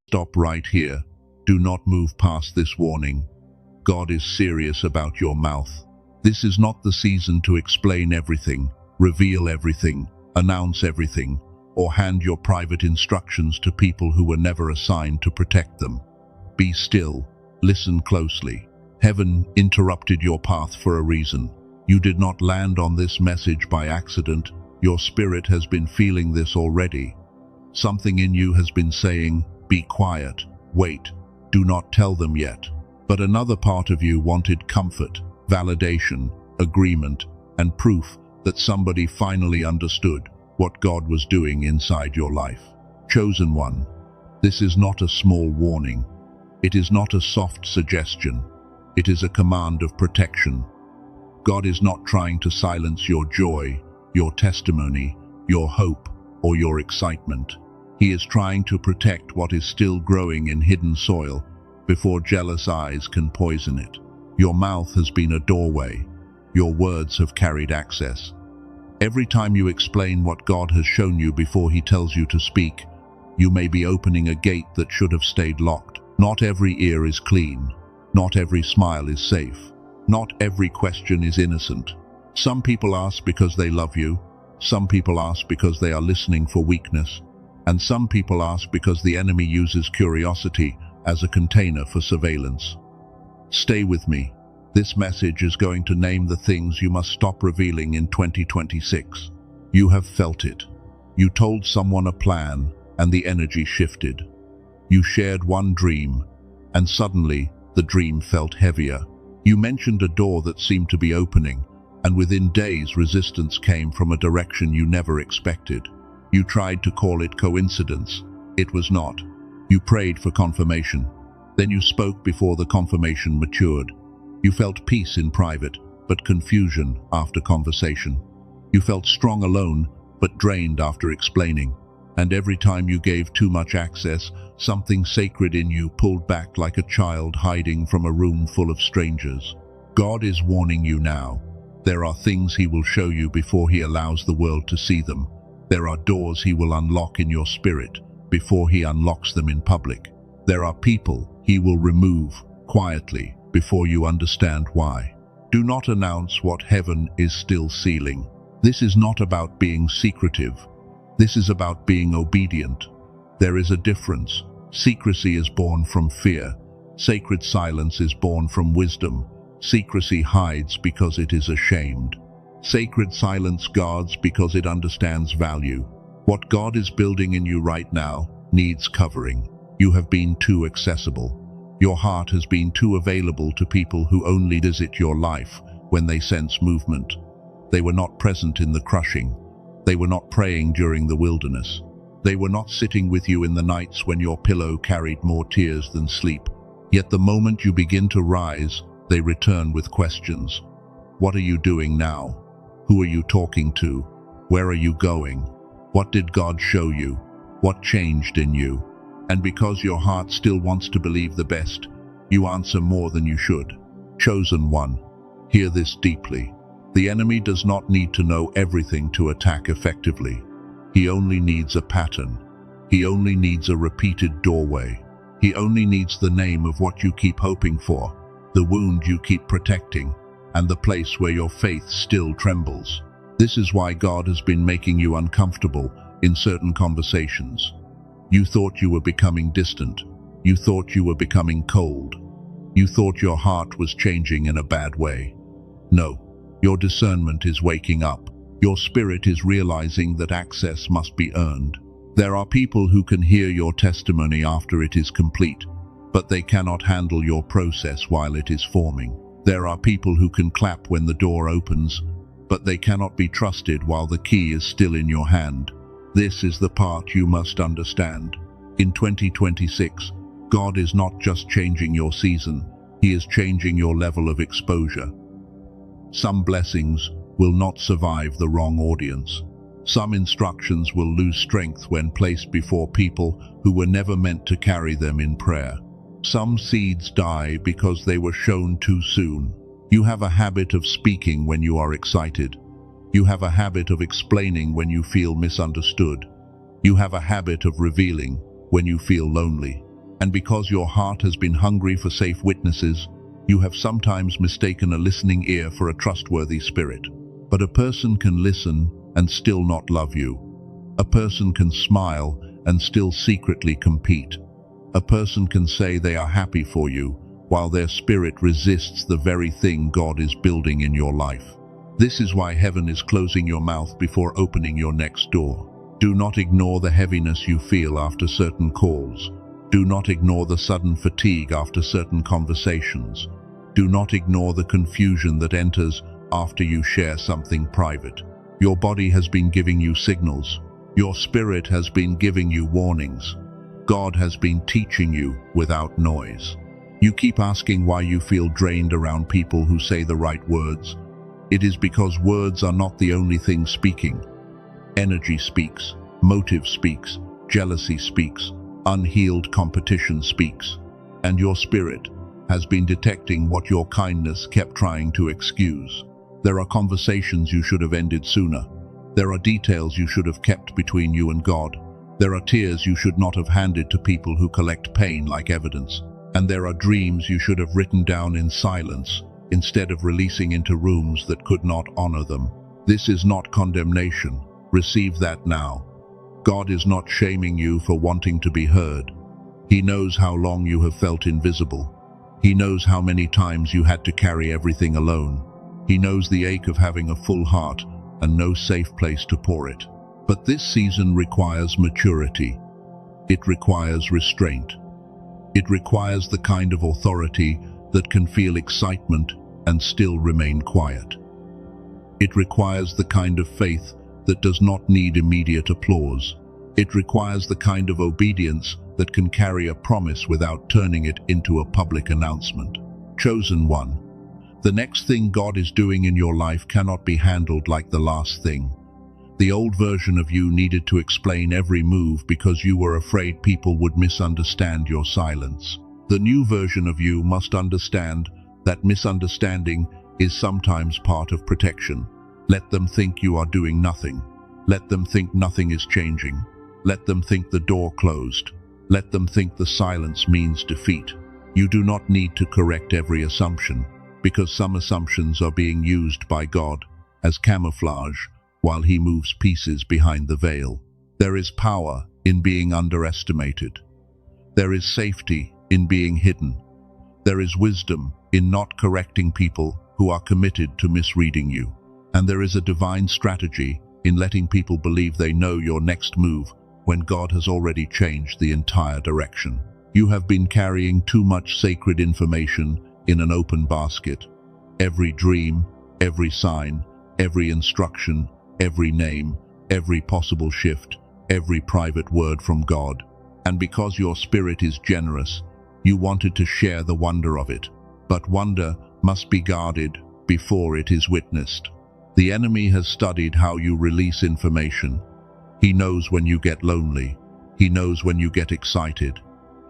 Stop right here. Do not move past this warning. God is serious about your mouth. This is not the season to explain everything, reveal everything, announce everything, or hand your private instructions to people who were never assigned to protect them. Be still. Listen closely. Heaven interrupted your path for a reason. You did not land on this message by accident. Your spirit has been feeling this already. Something in you has been saying, be quiet, wait, do not tell them yet. But another part of you wanted comfort, validation, agreement, and proof that somebody finally understood what God was doing inside your life. Chosen one, this is not a small warning. It is not a soft suggestion. It is a command of protection. God is not trying to silence your joy, your testimony, your hope, or your excitement. He is trying to protect what is still growing in hidden soil before jealous eyes can poison it. Your mouth has been a doorway. Your words have carried access. Every time you explain what God has shown you before He tells you to speak, you may be opening a gate that should have stayed locked. Not every ear is clean. Not every smile is safe. Not every question is innocent. Some people ask because they love you. Some people ask because they are listening for weakness. And some people ask because the enemy uses curiosity as a container for surveillance. Stay with me. This message is going to name the things you must stop revealing in 2026. You have felt it. You told someone a plan, and the energy shifted. You shared one dream, and suddenly the dream felt heavier. You mentioned a door that seemed to be opening, and within days resistance came from a direction you never expected. You tried to call it coincidence. It was not. You prayed for confirmation. Then you spoke before the confirmation matured. You felt peace in private, but confusion after conversation. You felt strong alone, but drained after explaining. And every time you gave too much access, something sacred in you pulled back like a child hiding from a room full of strangers. God is warning you now. There are things He will show you before He allows the world to see them. There are doors He will unlock in your spirit before He unlocks them in public. There are people He will remove quietly before you understand why. Do not announce what heaven is still sealing. This is not about being secretive. This is about being obedient. There is a difference. Secrecy is born from fear. Sacred silence is born from wisdom. Secrecy hides because it is ashamed. Sacred silence guards because it understands value. What God is building in you right now needs covering. You have been too accessible. Your heart has been too available to people who only visit your life when they sense movement. They were not present in the crushing. They were not praying during the wilderness. They were not sitting with you in the nights when your pillow carried more tears than sleep. Yet the moment you begin to rise, they return with questions. What are you doing now? Who are you talking to? Where are you going? What did God show you? What changed in you? And because your heart still wants to believe the best, you answer more than you should. Chosen one, hear this deeply. The enemy does not need to know everything to attack effectively. He only needs a pattern. He only needs a repeated doorway. He only needs the name of what you keep hoping for, the wound you keep protecting, and the place where your faith still trembles. This is why God has been making you uncomfortable in certain conversations. You thought you were becoming distant. You thought you were becoming cold. You thought your heart was changing in a bad way. No, your discernment is waking up. Your spirit is realizing that access must be earned. There are people who can hear your testimony after it is complete, but they cannot handle your process while it is forming. There are people who can clap when the door opens, but they cannot be trusted while the key is still in your hand. This is the part you must understand. In 2026, God is not just changing your season, He is changing your level of exposure. Some blessings will not survive the wrong audience. Some instructions will lose strength when placed before people who were never meant to carry them in prayer. Some seeds die because they were shown too soon. You have a habit of speaking when you are excited. You have a habit of explaining when you feel misunderstood. You have a habit of revealing when you feel lonely. And because your heart has been hungry for safe witnesses, you have sometimes mistaken a listening ear for a trustworthy spirit. But a person can listen and still not love you. A person can smile and still secretly compete. A person can say they are happy for you, while their spirit resists the very thing God is building in your life. This is why heaven is closing your mouth before opening your next door. Do not ignore the heaviness you feel after certain calls. Do not ignore the sudden fatigue after certain conversations. Do not ignore the confusion that enters after you share something private. Your body has been giving you signals. Your spirit has been giving you warnings. God has been teaching you without noise. You keep asking why you feel drained around people who say the right words. It is because words are not the only thing speaking. Energy speaks, motive speaks, jealousy speaks, unhealed competition speaks, and your spirit has been detecting what your kindness kept trying to excuse. There are conversations you should have ended sooner. There are details you should have kept between you and God. There are tears you should not have handed to people who collect pain like evidence. And there are dreams you should have written down in silence instead of releasing into rooms that could not honor them. This is not condemnation. Receive that now. God is not shaming you for wanting to be heard. He knows how long you have felt invisible. He knows how many times you had to carry everything alone. He knows the ache of having a full heart and no safe place to pour it. But this season requires maturity. It requires restraint. It requires the kind of authority that can feel excitement and still remain quiet. It requires the kind of faith that does not need immediate applause. It requires the kind of obedience that can carry a promise without turning it into a public announcement. Chosen one, the next thing God is doing in your life cannot be handled like the last thing. The old version of you needed to explain every move because you were afraid people would misunderstand your silence. The new version of you must understand that misunderstanding is sometimes part of protection. Let them think you are doing nothing. Let them think nothing is changing. Let them think the door closed. Let them think the silence means defeat. You do not need to correct every assumption, because some assumptions are being used by God as camouflage while He moves pieces behind the veil. There is power in being underestimated. There is safety in being hidden. There is wisdom in not correcting people who are committed to misreading you. And there is a divine strategy in letting people believe they know your next move when God has already changed the entire direction. You have been carrying too much sacred information in an open basket. Every dream, every sign, every instruction, every name, every possible shift, every private word from God. And because your spirit is generous, you wanted to share the wonder of it. But wonder must be guarded before it is witnessed. The enemy has studied how you release information. He knows when you get lonely. He knows when you get excited.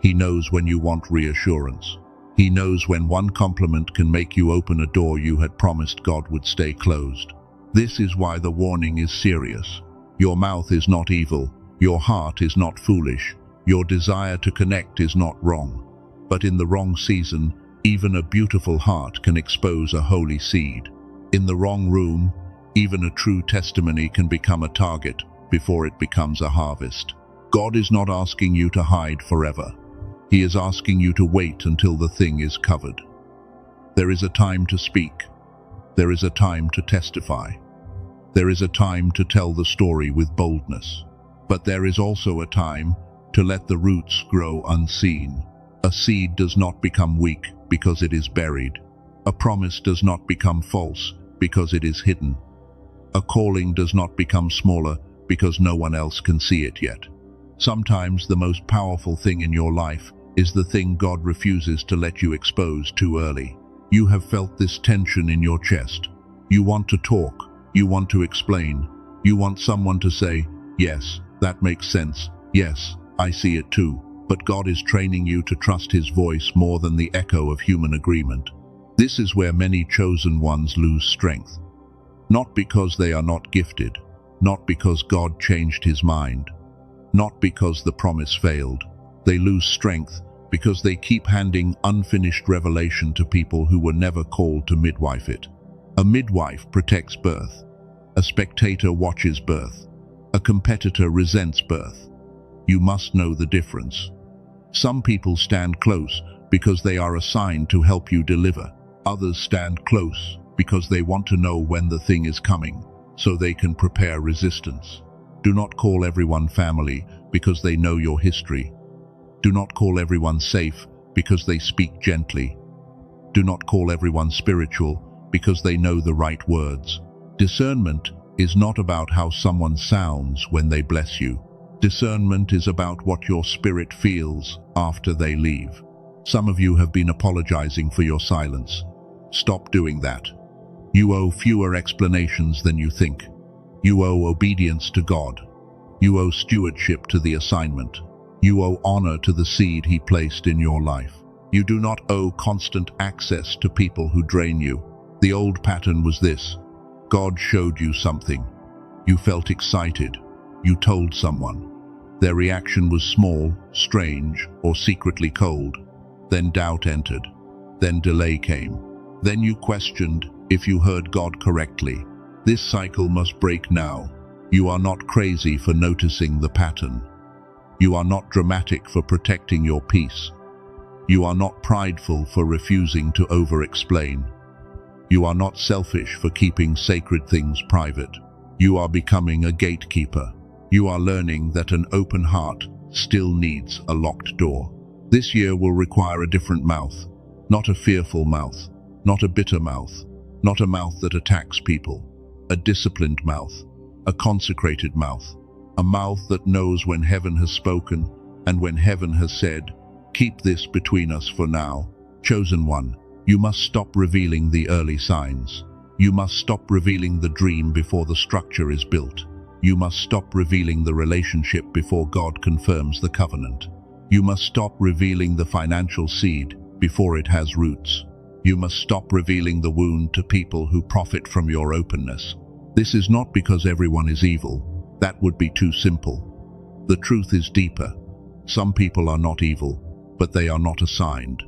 He knows when you want reassurance. He knows when one compliment can make you open a door you had promised God would stay closed. This is why the warning is serious. Your mouth is not evil. Your heart is not foolish. Your desire to connect is not wrong. But in the wrong season, even a beautiful heart can expose a holy seed. In the wrong room, even a true testimony can become a target before it becomes a harvest. God is not asking you to hide forever. He is asking you to wait until the thing is covered. There is a time to speak. There is a time to testify. There is a time to tell the story with boldness. But there is also a time to let the roots grow unseen. A seed does not become weak because it is buried. A promise does not become false because it is hidden. A calling does not become smaller because no one else can see it yet. Sometimes the most powerful thing in your life is the thing God refuses to let you expose too early. You have felt this tension in your chest. You want to talk. You want to explain. You want someone to say, "Yes, that makes sense. Yes, I see it too." But God is training you to trust His voice more than the echo of human agreement. This is where many chosen ones lose strength. Not because they are not gifted, not because God changed His mind, not because the promise failed. They lose strength because they keep handing unfinished revelation to people who were never called to midwife it. A midwife protects birth. A spectator watches birth. A competitor resents birth. You must know the difference. Some people stand close because they are assigned to help you deliver. Others stand close because they want to know when the thing is coming, so they can prepare resistance. Do not call everyone family because they know your history. Do not call everyone safe because they speak gently. Do not call everyone spiritual because they know the right words. Discernment is not about how someone sounds when they bless you. Discernment is about what your spirit feels after they leave. Some of you have been apologizing for your silence. Stop doing that. You owe fewer explanations than you think. You owe obedience to God. You owe stewardship to the assignment. You owe honor to the seed He placed in your life. You do not owe constant access to people who drain you. The old pattern was this: God showed you something. You felt excited. You told someone. Their reaction was small, strange, or secretly cold. Then doubt entered. Then delay came. Then you questioned if you heard God correctly. This cycle must break now. You are not crazy for noticing the pattern. You are not dramatic for protecting your peace. You are not prideful for refusing to over-explain. You are not selfish for keeping sacred things private. You are becoming a gatekeeper. You are learning that an open heart still needs a locked door. This year will require a different mouth, not a fearful mouth, not a bitter mouth, not a mouth that attacks people, a disciplined mouth, a consecrated mouth, a mouth that knows when heaven has spoken and when heaven has said, "Keep this between us for now." Chosen one, you must stop revealing the early signs. You must stop revealing the dream before the structure is built. You must stop revealing the relationship before God confirms the covenant. You must stop revealing the financial seed before it has roots. You must stop revealing the wound to people who profit from your openness. This is not because everyone is evil. That would be too simple. The truth is deeper. Some people are not evil, but they are not assigned.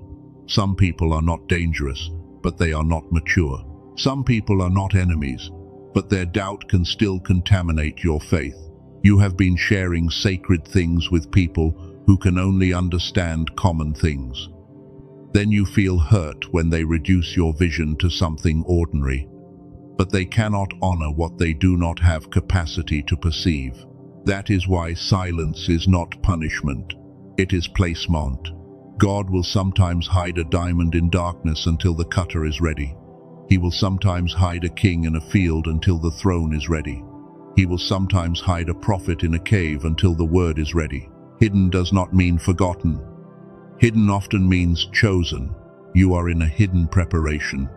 Some people are not dangerous, but they are not mature. Some people are not enemies, but their doubt can still contaminate your faith. You have been sharing sacred things with people who can only understand common things. Then you feel hurt when they reduce your vision to something ordinary. But they cannot honor what they do not have capacity to perceive. That is why silence is not punishment. It is placement. God will sometimes hide a diamond in darkness until the cutter is ready. He will sometimes hide a king in a field until the throne is ready. He will sometimes hide a prophet in a cave until the word is ready. Hidden does not mean forgotten. Hidden often means chosen. You are in a hidden preparation.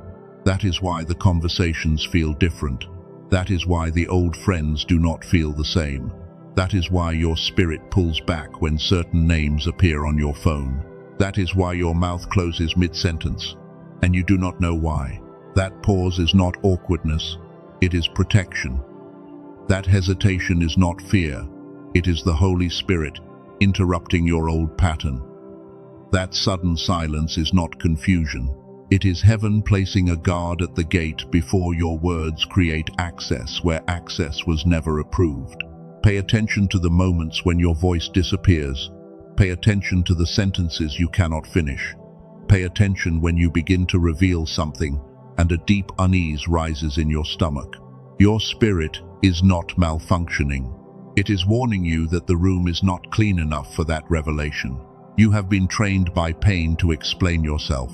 That is why the conversations feel different. That is why the old friends do not feel the same. That is why your spirit pulls back when certain names appear on your phone. That is why your mouth closes mid-sentence, and you do not know why. That pause is not awkwardness, it is protection. That hesitation is not fear, it is the Holy Spirit interrupting your old pattern. That sudden silence is not confusion. It is heaven placing a guard at the gate before your words create access where access was never approved. Pay attention to the moments when your voice disappears. Pay attention to the sentences you cannot finish. Pay attention when you begin to reveal something and a deep unease rises in your stomach. Your spirit is not malfunctioning. It is warning you that the room is not clean enough for that revelation. You have been trained by pain to explain yourself.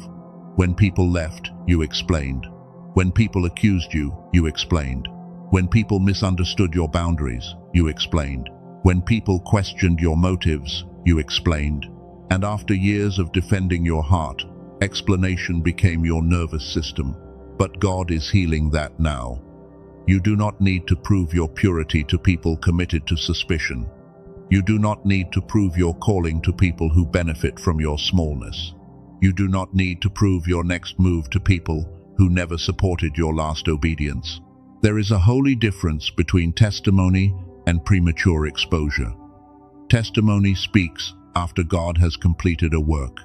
When people left, you explained. When people accused you, you explained. When people misunderstood your boundaries, you explained. When people questioned your motives, you explained. And after years of defending your heart, explanation became your nervous system. But God is healing that now. You do not need to prove your purity to people committed to suspicion. You do not need to prove your calling to people who benefit from your smallness. You do not need to prove your next move to people who never supported your last obedience. There is a holy difference between testimony and premature exposure. Testimony speaks after God has completed a work.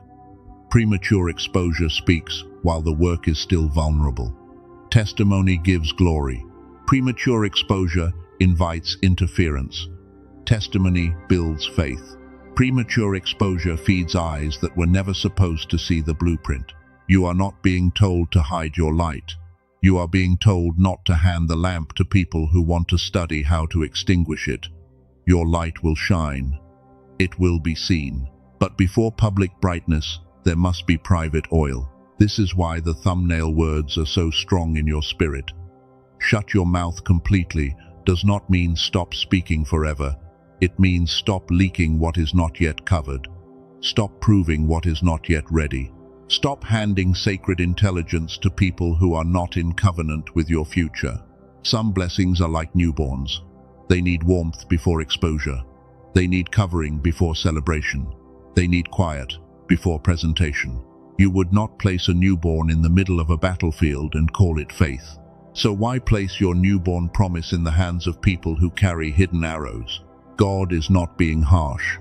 Premature exposure speaks while the work is still vulnerable. Testimony gives glory. Premature exposure invites interference. Testimony builds faith. Premature exposure feeds eyes that were never supposed to see the blueprint. You are not being told to hide your light. You are being told not to hand the lamp to people who want to study how to extinguish it. Your light will shine. It will be seen. But before public brightness, there must be private oil. This is why the thumbnail words are so strong in your spirit. Shut your mouth completely does not mean stop speaking forever. It means stop leaking what is not yet covered. Stop proving what is not yet ready. Stop handing sacred intelligence to people who are not in covenant with your future. Some blessings are like newborns. They need warmth before exposure. They need covering before celebration. They need quiet before presentation. You would not place a newborn in the middle of a battlefield and call it faith. So why place your newborn promise in the hands of people who carry hidden arrows? God is not being harsh.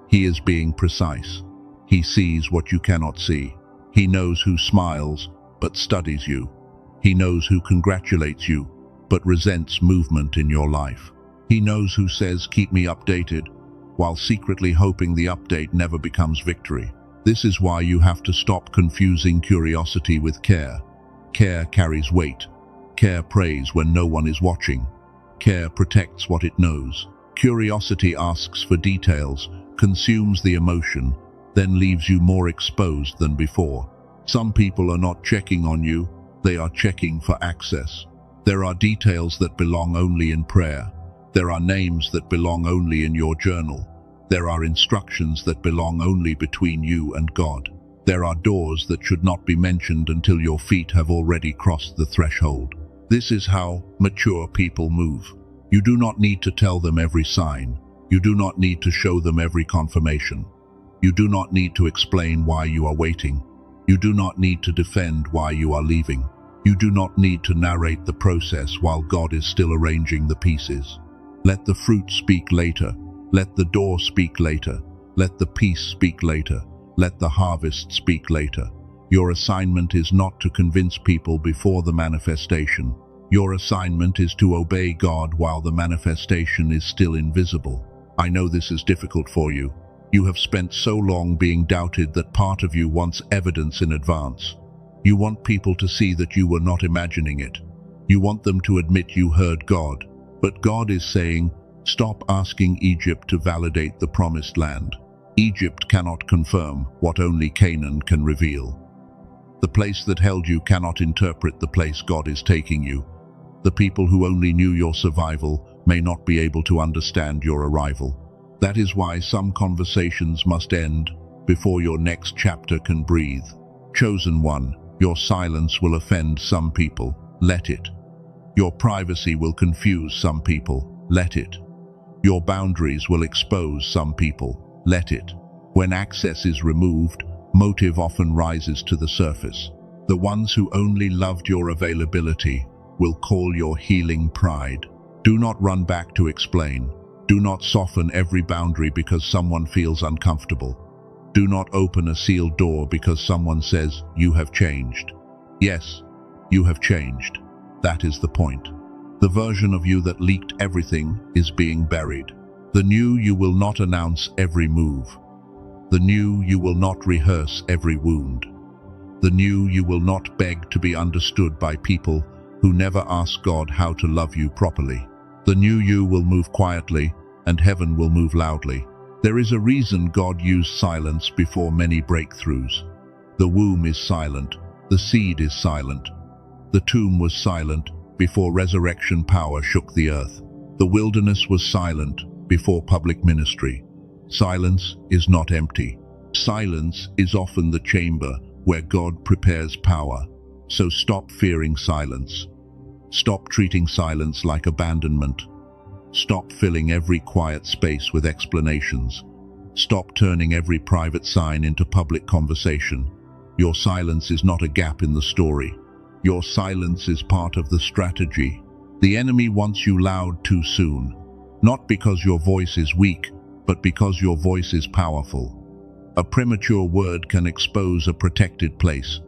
He is being precise. He sees what you cannot see. He knows who smiles but studies you. He knows who congratulates you but resents movement in your life. He knows who says, "Keep me updated," while secretly hoping the update never becomes victory. This is why you have to stop confusing curiosity with care. Care carries weight. Care prays when no one is watching. Care protects what it knows. Curiosity asks for details, consumes the emotion, then leaves you more exposed than before. Some people are not checking on you, they are checking for access. There are details that belong only in prayer. There are names that belong only in your journal. There are instructions that belong only between you and God. There are doors that should not be mentioned until your feet have already crossed the threshold. This is how mature people move. You do not need to tell them every sign. You do not need to show them every confirmation. You do not need to explain why you are waiting. You do not need to defend why you are leaving. You do not need to narrate the process while God is still arranging the pieces. Let the fruit speak later. Let the door speak later. Let the peace speak later. Let the harvest speak later. Your assignment is not to convince people before the manifestation. Your assignment is to obey God while the manifestation is still invisible. I know this is difficult for you. You have spent so long being doubted that part of you wants evidence in advance. You want people to see that you were not imagining it. You want them to admit you heard God. But God is saying, stop asking Egypt to validate the promised land. Egypt cannot confirm what only Canaan can reveal. The place that held you cannot interpret the place God is taking you. The people who only knew your survival may not be able to understand your arrival. That is why some conversations must end before your next chapter can breathe. Chosen one, your silence will offend some people. Let it. Your privacy will confuse some people. Let it. Your boundaries will expose some people. Let it. When access is removed, motive often rises to the surface. The ones who only loved your availability will call your healing pride. Do not run back to explain. Do not soften every boundary because someone feels uncomfortable. Do not open a sealed door because someone says, "You have changed." Yes, you have changed. That is the point. The version of you that leaked everything is being buried. The new you will not announce every move. The new you will not rehearse every wound. The new you will not beg to be understood by people who never ask God how to love you properly. The new you will move quietly, and heaven will move loudly. There is a reason God used silence before many breakthroughs. The womb is silent. The seed is silent. The tomb was silent before resurrection power shook the earth. The wilderness was silent before public ministry. Silence is not empty. Silence is often the chamber where God prepares power. So stop fearing silence. Stop treating silence like abandonment. Stop filling every quiet space with explanations. Stop turning every private sign into public conversation. Your silence is not a gap in the story. Your silence is part of the strategy. The enemy wants you loud too soon. Not because your voice is weak, but because your voice is powerful. A premature word can expose a protected place.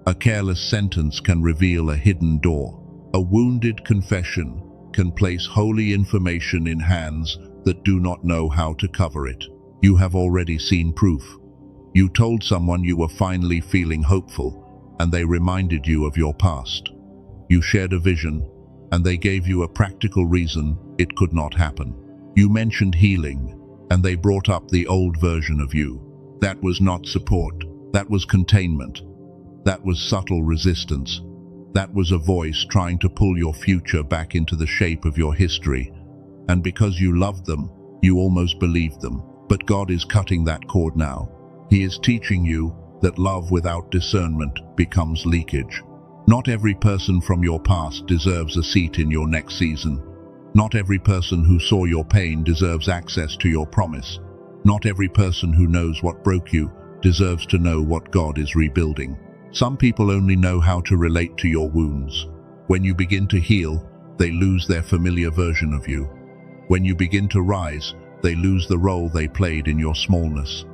A careless sentence can reveal a hidden door. A wounded confession can place holy information in hands that do not know how to cover it. You have already seen proof. You told someone you were finally feeling hopeful, and they reminded you of your past. You shared a vision, and they gave you a practical reason it could not happen. You mentioned healing, and they brought up the old version of you. That was not support. That was containment. That was subtle resistance. That was a voice trying to pull your future back into the shape of your history. And because you loved them, you almost believed them. But God is cutting that cord now. He is teaching you that love without discernment becomes leakage. Not every person from your past deserves a seat in your next season. Not every person who saw your pain deserves access to your promise. Not every person who knows what broke you deserves to know what God is rebuilding. Some people only know how to relate to your wounds. When you begin to heal, they lose their familiar version of you. When you begin to rise, they lose the role they played in your smallness.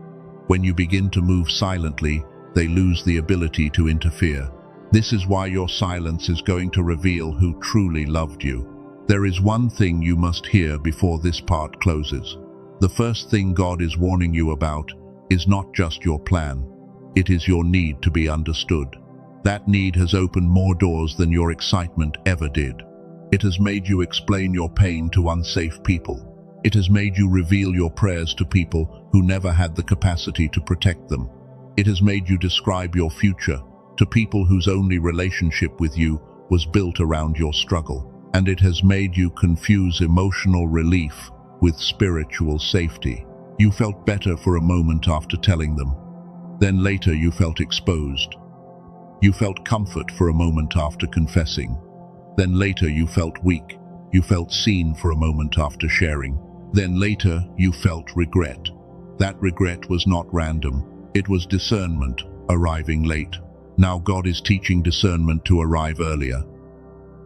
When you begin to move silently, they lose the ability to interfere. This is why your silence is going to reveal who truly loved you. There is one thing you must hear before this part closes. The first thing God is warning you about is not just your plan. It is your need to be understood. That need has opened more doors than your excitement ever did. It has made you explain your pain to unsafe people. It has made you reveal your prayers to people who never had the capacity to protect them. It has made you describe your future to people whose only relationship with you was built around your struggle. And it has made you confuse emotional relief with spiritual safety. You felt better for a moment after telling them. Then later you felt exposed. You felt comfort for a moment after confessing. Then later you felt weak. You felt seen for a moment after sharing. Then later you felt regret. That regret was not random. It was discernment arriving late. Now God is teaching discernment to arrive earlier.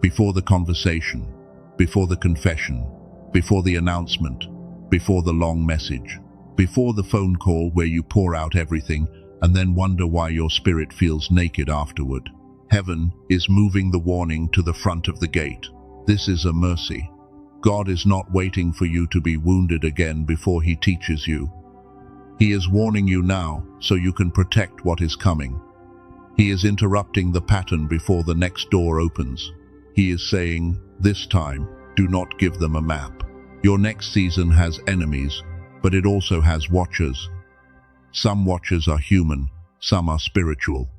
Before the conversation, before the confession, before the announcement, before the long message, before the phone call where you pour out everything and then wonder why your spirit feels naked afterward. Heaven is moving the warning to the front of the gate. This is a mercy. God is not waiting for you to be wounded again before He teaches you. He is warning you now so you can protect what is coming. He is interrupting the pattern before the next door opens. He is saying, this time, do not give them a map. Your next season has enemies, but it also has watchers. Some watchers are human, some are spiritual.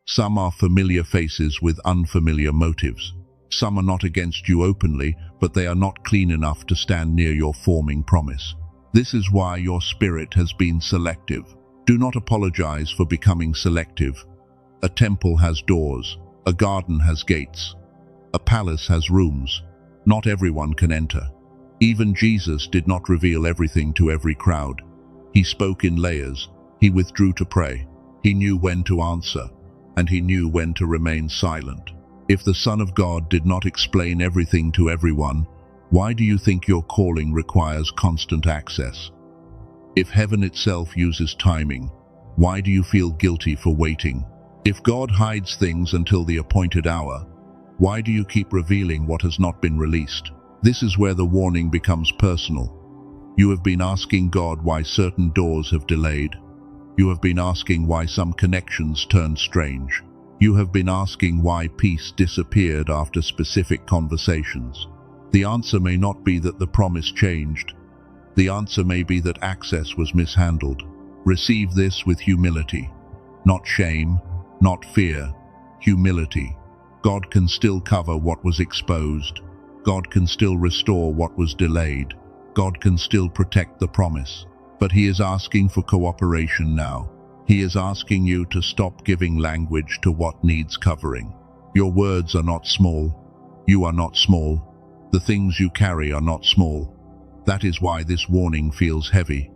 Some are familiar faces with unfamiliar motives. Some are not against you openly, but they are not clean enough to stand near your forming promise. This is why your spirit has been selective. Do not apologize for becoming selective. A temple has doors, a garden has gates. A palace has rooms. Not everyone can enter. Even Jesus did not reveal everything to every crowd. He spoke in layers. He withdrew to pray. He knew when to answer, and he knew when to remain silent. If the Son of God did not explain everything to everyone, why do you think your calling requires constant access? If heaven itself uses timing, why do you feel guilty for waiting? If God hides things until the appointed hour, why do you keep revealing what has not been released? This is where the warning becomes personal. You have been asking God why certain doors have delayed. You have been asking why some connections turned strange. You have been asking why peace disappeared after specific conversations. The answer may not be that the promise changed. The answer may be that access was mishandled. Receive this with humility. Not shame, not fear, humility. God can still cover what was exposed. God can still restore what was delayed. God can still protect the promise. But He is asking for cooperation now. He is asking you to stop giving language to what needs covering. Your words are not small. You are not small. The things you carry are not small. That is why this warning feels heavy.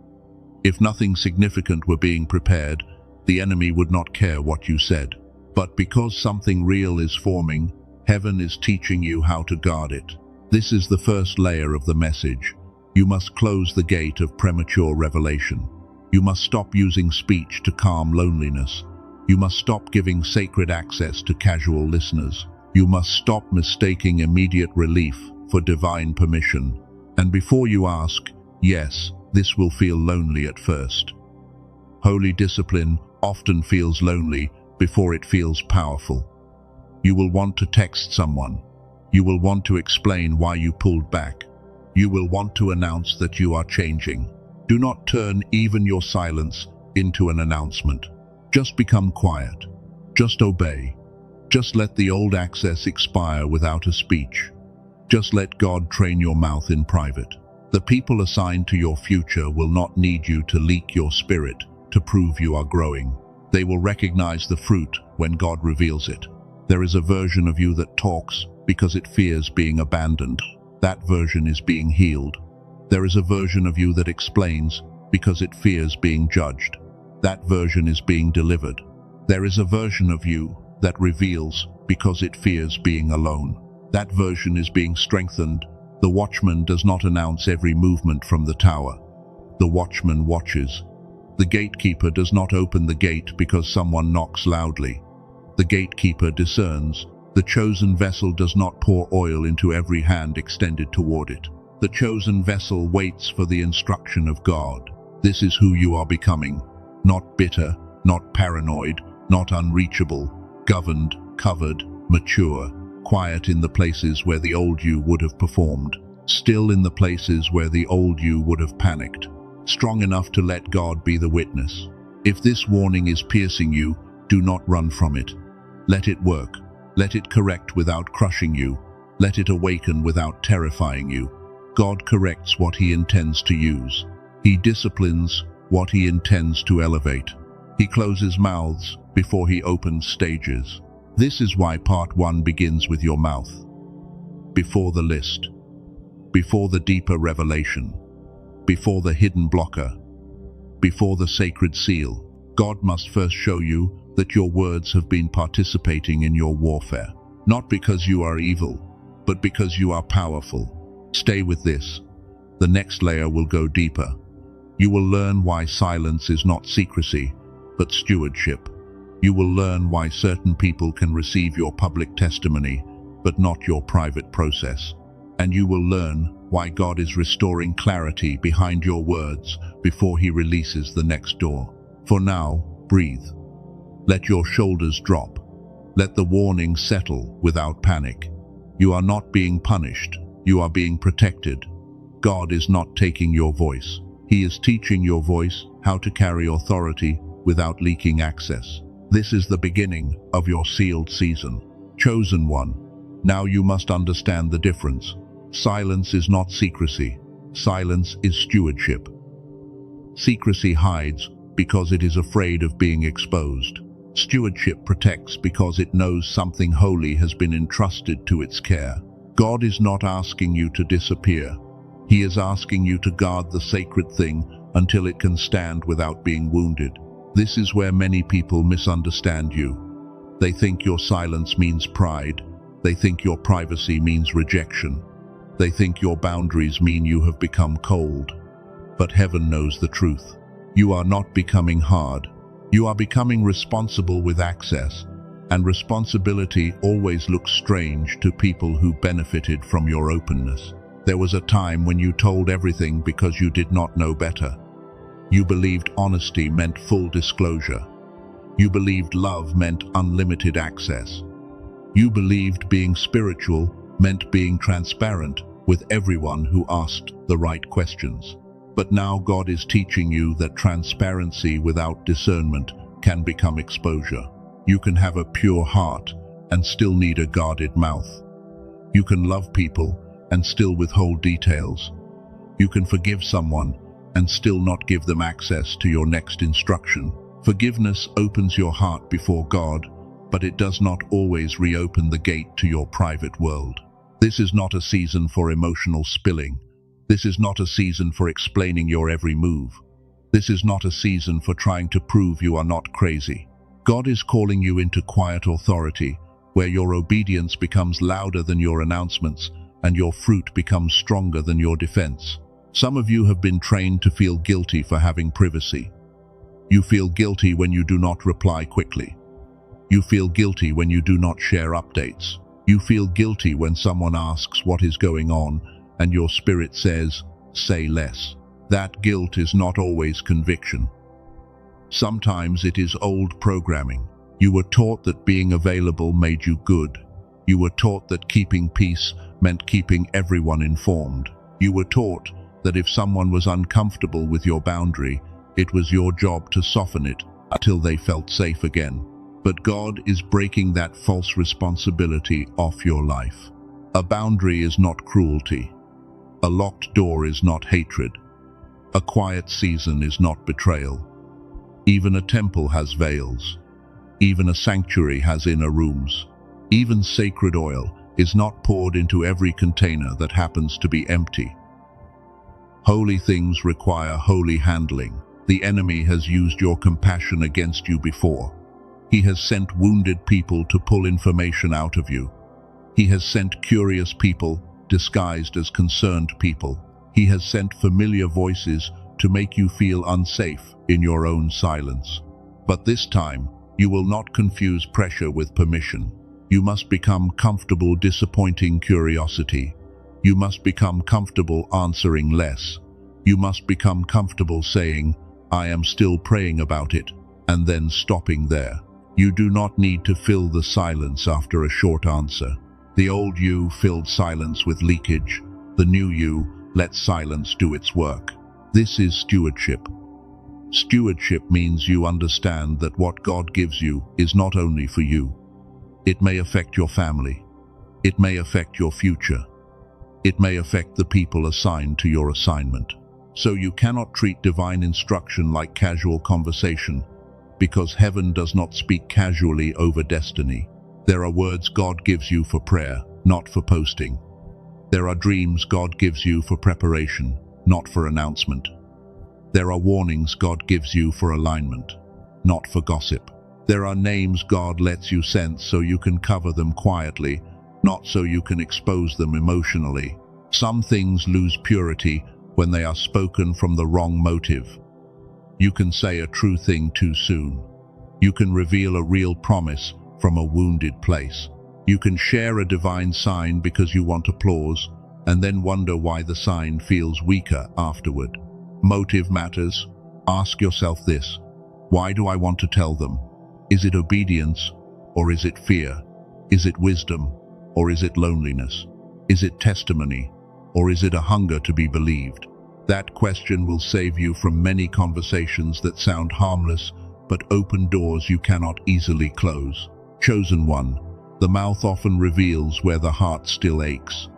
If nothing significant were being prepared, the enemy would not care what you said. But because something real is forming, heaven is teaching you how to guard it. This is the first layer of the message. You must close the gate of premature revelation. You must stop using speech to calm loneliness. You must stop giving sacred access to casual listeners. You must stop mistaking immediate relief for divine permission. And before you ask, yes, this will feel lonely at first. Holy discipline often feels lonely before it feels powerful. You will want to text someone. You will want to explain why you pulled back. You will want to announce that you are changing. Do not turn even your silence into an announcement. Just become quiet. Just obey. Just let the old access expire without a speech. Just let God train your mouth in private. The people assigned to your future will not need you to leak your spirit to prove you are growing. They will recognize the fruit when God reveals it. There is a version of you that talks because it fears being abandoned. That version is being healed. There is a version of you that explains because it fears being judged. That version is being delivered. There is a version of you that reveals because it fears being alone. That version is being strengthened. The watchman does not announce every movement from the tower. The watchman watches. The gatekeeper does not open the gate because someone knocks loudly. The gatekeeper discerns. The chosen vessel does not pour oil into every hand extended toward it. The chosen vessel waits for the instruction of God. This is who you are becoming. Not bitter, not paranoid, not unreachable, governed, covered, mature, quiet in the places where the old you would have performed, still in the places where the old you would have panicked, strong enough to let God be the witness. If this warning is piercing you, do not run from it. Let it work. Let it correct without crushing you. Let it awaken without terrifying you. God corrects what He intends to use. He disciplines what He intends to elevate. He closes mouths before He opens stages. This is why part 1 begins with your mouth. Before the list. Before the deeper revelation. Before the hidden blocker. Before the sacred seal. God must first show you that your words have been participating in your warfare. Not because you are evil, but because you are powerful. Stay with this. The next layer will go deeper. You will learn why silence is not secrecy, but stewardship. You will learn why certain people can receive your public testimony, but not your private process. And you will learn why God is restoring clarity behind your words before He releases the next door. For now, breathe. Let your shoulders drop. Let the warning settle without panic. You are not being punished. You are being protected. God is not taking your voice. He is teaching your voice how to carry authority without leaking access. This is the beginning of your sealed season. Chosen one. Now you must understand the difference. Silence is not secrecy. Silence is stewardship. Secrecy hides because it is afraid of being exposed. Stewardship protects because it knows something holy has been entrusted to its care. God is not asking you to disappear. He is asking you to guard the sacred thing until it can stand without being wounded. This is where many people misunderstand you. They think your silence means pride. They think your privacy means rejection. They think your boundaries mean you have become cold. But heaven knows the truth. You are not becoming hard. You are becoming responsible with access, and responsibility always looks strange to people who benefited from your openness. There was a time when you told everything because you did not know better. You believed honesty meant full disclosure. You believed love meant unlimited access. You believed being spiritual meant being transparent with everyone who asked the right questions. But now God is teaching you that transparency without discernment can become exposure. You can have a pure heart and still need a guarded mouth. You can love people and still withhold details. You can forgive someone and still not give them access to your next instruction. Forgiveness opens your heart before God, but it does not always reopen the gate to your private world. This is not a season for emotional spilling. This is not a season for explaining your every move. This is not a season for trying to prove you are not crazy. God is calling you into quiet authority, where your obedience becomes louder than your announcements and your fruit becomes stronger than your defense. Some of you have been trained to feel guilty for having privacy. You feel guilty when you do not reply quickly. You feel guilty when you do not share updates. You feel guilty when someone asks what is going on and your spirit says, say less. That guilt is not always conviction. Sometimes it is old programming. You were taught that being available made you good. You were taught that keeping peace meant keeping everyone informed. You were taught that if someone was uncomfortable with your boundary, it was your job to soften it until they felt safe again. But God is breaking that false responsibility off your life. A boundary is not cruelty. A locked door is not hatred. A quiet season is not betrayal. Even a temple has veils. Even a sanctuary has inner rooms. Even sacred oil is not poured into every container that happens to be empty. Holy things require holy handling. The enemy has used your compassion against you before. He has sent wounded people to pull information out of you. He has sent curious people disguised as concerned people. He has sent familiar voices to make you feel unsafe in your own silence. But this time, you will not confuse pressure with permission. You must become comfortable disappointing curiosity. You must become comfortable answering less. You must become comfortable saying, I am still praying about it, and then stopping there. You do not need to fill the silence after a short answer. The old you filled silence with leakage. The new you lets silence do its work. This is stewardship. Stewardship means you understand that what God gives you is not only for you. It may affect your family. It may affect your future. It may affect the people assigned to your assignment. So you cannot treat divine instruction like casual conversation, because heaven does not speak casually over destiny. There are words God gives you for prayer, not for posting. There are dreams God gives you for preparation, not for announcement. There are warnings God gives you for alignment, not for gossip. There are names God lets you sense so you can cover them quietly, not so you can expose them emotionally. Some things lose purity when they are spoken from the wrong motive. You can say a true thing too soon. You can reveal a real promise from a wounded place. You can share a divine sign because you want applause, and then wonder why the sign feels weaker afterward. Motive matters. Ask yourself this: why do I want to tell them? Is it obedience, or is it fear? Is it wisdom, or is it loneliness? Is it testimony, or is it a hunger to be believed? That question will save you from many conversations that sound harmless, but open doors you cannot easily close. Chosen one, the mouth often reveals where the heart still aches.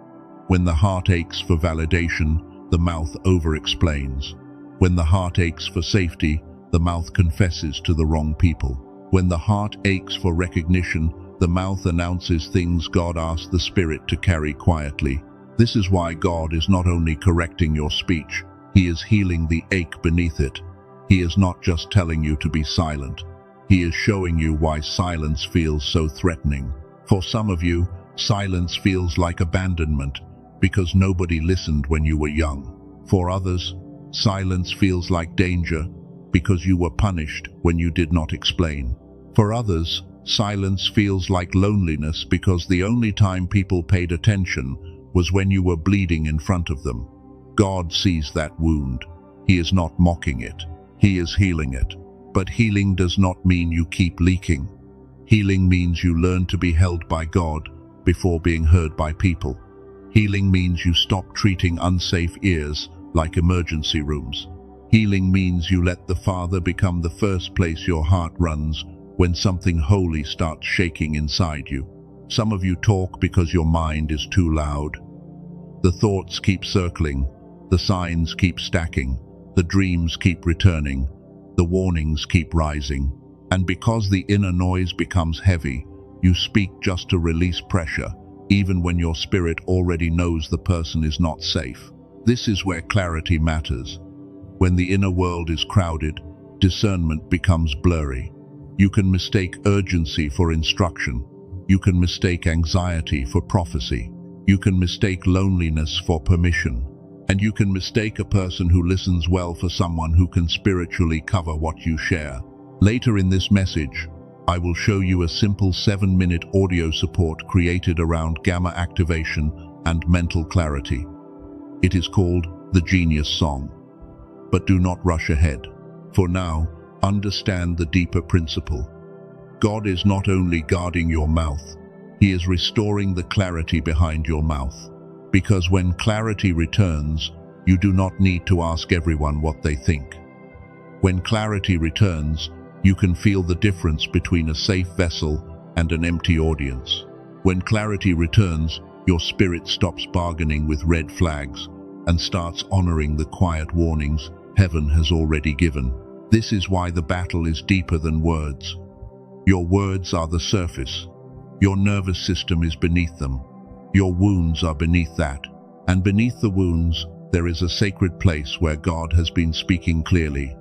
When the heart aches for validation, the mouth over-explains. When the heart aches for safety, the mouth confesses to the wrong people. When the heart aches for recognition, the mouth announces things God asked the Spirit to carry quietly. This is why God is not only correcting your speech, He is healing the ache beneath it. He is not just telling you to be silent. He is showing you why silence feels so threatening. For some of you, silence feels like abandonment because nobody listened when you were young. For others, silence feels like danger because you were punished when you did not explain. For others, silence feels like loneliness because the only time people paid attention was when you were bleeding in front of them. God sees that wound. He is not mocking it. He is healing it. But healing does not mean you keep leaking. Healing means you learn to be held by God before being heard by people. Healing means you stop treating unsafe ears like emergency rooms. Healing means you let the Father become the first place your heart runs when something holy starts shaking inside you. Some of you talk because your mind is too loud. The thoughts keep circling, the signs keep stacking, the dreams keep returning, the warnings keep rising. And because the inner noise becomes heavy, you speak just to release pressure, even when your spirit already knows the person is not safe. This is where clarity matters. When the inner world is crowded, discernment becomes blurry. You can mistake urgency for instruction. You can mistake anxiety for prophecy. You can mistake loneliness for permission. And you can mistake a person who listens well for someone who can spiritually cover what you share. Later in this message, I will show you a simple 7-minute audio support created around gamma activation and mental clarity. It is called the Genius Song. But do not rush ahead. For now, understand the deeper principle. God is not only guarding your mouth, He is restoring the clarity behind your mouth. Because when clarity returns, you do not need to ask everyone what they think. When clarity returns, you can feel the difference between a safe vessel and an empty audience. When clarity returns, your spirit stops bargaining with red flags and starts honoring the quiet warnings heaven has already given. This is why the battle is deeper than words. Your words are the surface. Your nervous system is beneath them. Your wounds are beneath that. And beneath the wounds, there is a sacred place where God has been speaking clearly.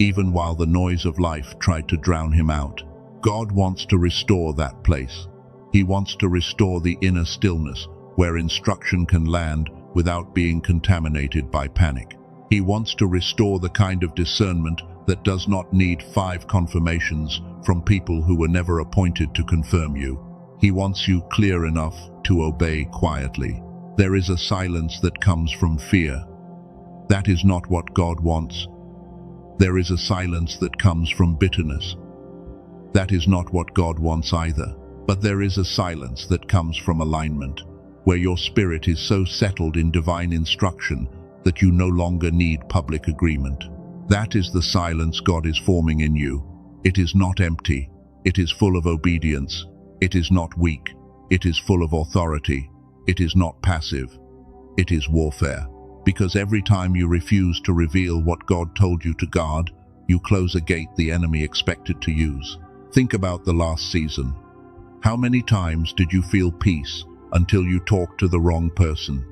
Even while the noise of life tried to drown Him out, God wants to restore that place. He wants to restore the inner stillness where instruction can land without being contaminated by panic. He wants to restore the kind of discernment that does not need 5 confirmations from people who were never appointed to confirm you. He wants you clear enough to obey quietly. There is a silence that comes from fear. That is not what God wants. There is a silence that comes from bitterness. That is not what God wants either. But there is a silence that comes from alignment, where your spirit is so settled in divine instruction that you no longer need public agreement. That is the silence God is forming in you. It is not empty. It is full of obedience. It is not weak. It is full of authority. It is not passive. It is warfare. Because every time you refuse to reveal what God told you to guard, you close a gate the enemy expected to use. Think about the last season. How many times did you feel peace until you talked to the wrong person?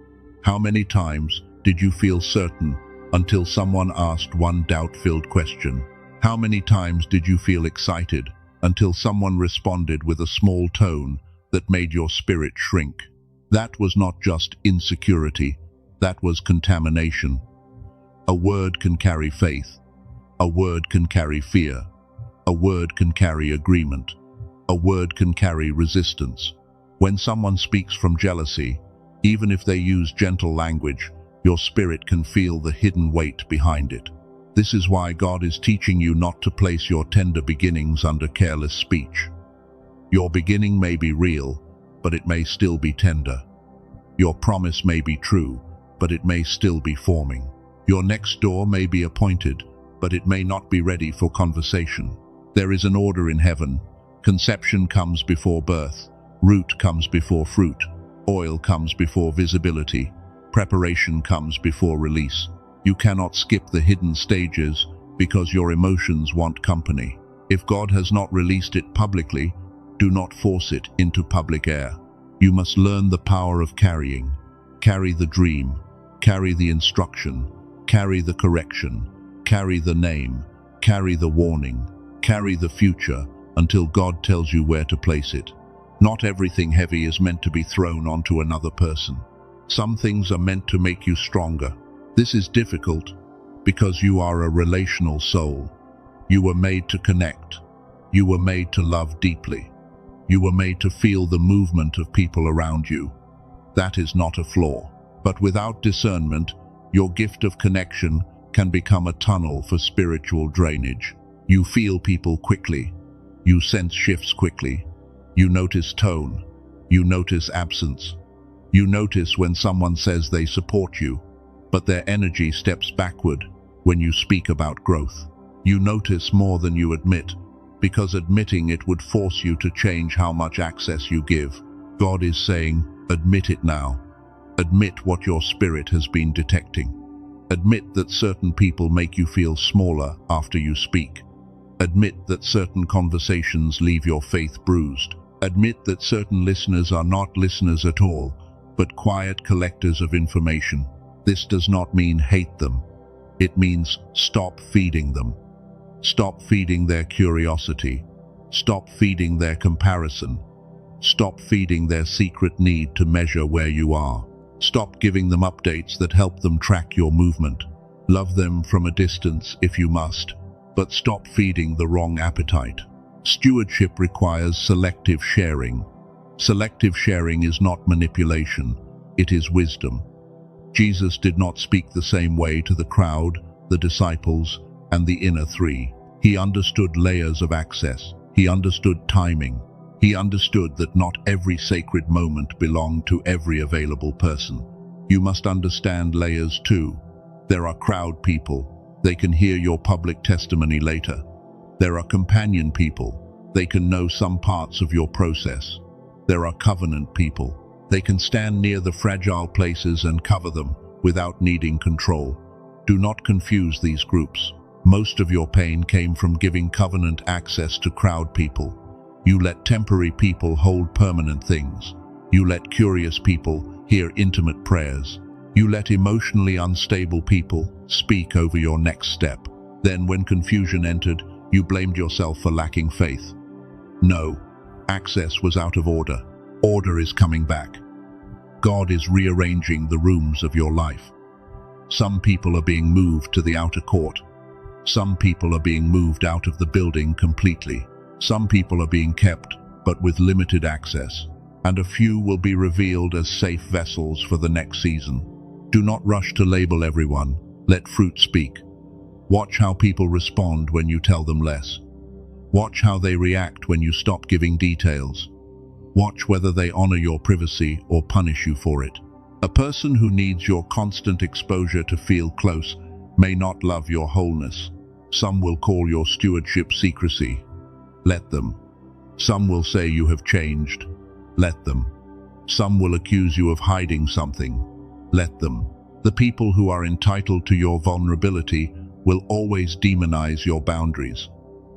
How many times did you feel certain until someone asked one doubt-filled question? How many times did you feel excited until someone responded with a small tone that made your spirit shrink? That was not just insecurity. That was contamination. A word can carry faith. A word can carry fear. A word can carry agreement. A word can carry resistance. When someone speaks from jealousy, even if they use gentle language, your spirit can feel the hidden weight behind it. This is why God is teaching you not to place your tender beginnings under careless speech. Your beginning may be real, but it may still be tender. Your promise may be true, but it may still be forming. Your next door may be appointed, but it may not be ready for conversation. There is an order in heaven. Conception comes before birth. Root comes before fruit. Oil comes before visibility. Preparation comes before release. You cannot skip the hidden stages because your emotions want company. If God has not released it publicly, do not force it into public air. You must learn the power of carrying. Carry the dream. Carry the instruction, carry the correction, carry the name, carry the warning, carry the future until God tells you where to place it. Not everything heavy is meant to be thrown onto another person. Some things are meant to make you stronger. This is difficult because you are a relational soul. You were made to connect. You were made to love deeply. You were made to feel the movement of people around you. That is not a flaw. But without discernment, your gift of connection can become a tunnel for spiritual drainage. You feel people quickly. You sense shifts quickly. You notice tone. You notice absence. You notice when someone says they support you, but their energy steps backward when you speak about growth. You notice more than you admit, because admitting it would force you to change how much access you give. God is saying, admit it now. Admit what your spirit has been detecting. Admit that certain people make you feel smaller after you speak. Admit that certain conversations leave your faith bruised. Admit that certain listeners are not listeners at all, but quiet collectors of information. This does not mean hate them. It means stop feeding them. Stop feeding their curiosity. Stop feeding their comparison. Stop feeding their secret need to measure where you are. Stop giving them updates that help them track your movement. Love them from a distance if you must, but stop feeding the wrong appetite. Stewardship requires selective sharing. Selective sharing is not manipulation, it is wisdom. Jesus did not speak the same way to the crowd, the disciples, and the inner three. He understood layers of access. He understood timing. He understood that not every sacred moment belonged to every available person. You must understand layers too. There are crowd people. They can hear your public testimony later. There are companion people. They can know some parts of your process. There are covenant people. They can stand near the fragile places and cover them without needing control. Do not confuse these groups. Most of your pain came from giving covenant access to crowd people. You let temporary people hold permanent things. You let curious people hear intimate prayers. You let emotionally unstable people speak over your next step. Then when confusion entered, you blamed yourself for lacking faith. No, access was out of order. Order is coming back. God is rearranging the rooms of your life. Some people are being moved to the outer court. Some people are being moved out of the building completely. Some people are being kept, but with limited access. And a few will be revealed as safe vessels for the next season. Do not rush to label everyone. Let fruit speak. Watch how people respond when you tell them less. Watch how they react when you stop giving details. Watch whether they honor your privacy or punish you for it. A person who needs your constant exposure to feel close may not love your wholeness. Some will call your stewardship secrecy. Let them. Some will say you have changed. Let them. Some will accuse you of hiding something. Let them. The people who are entitled to your vulnerability will always demonize your boundaries,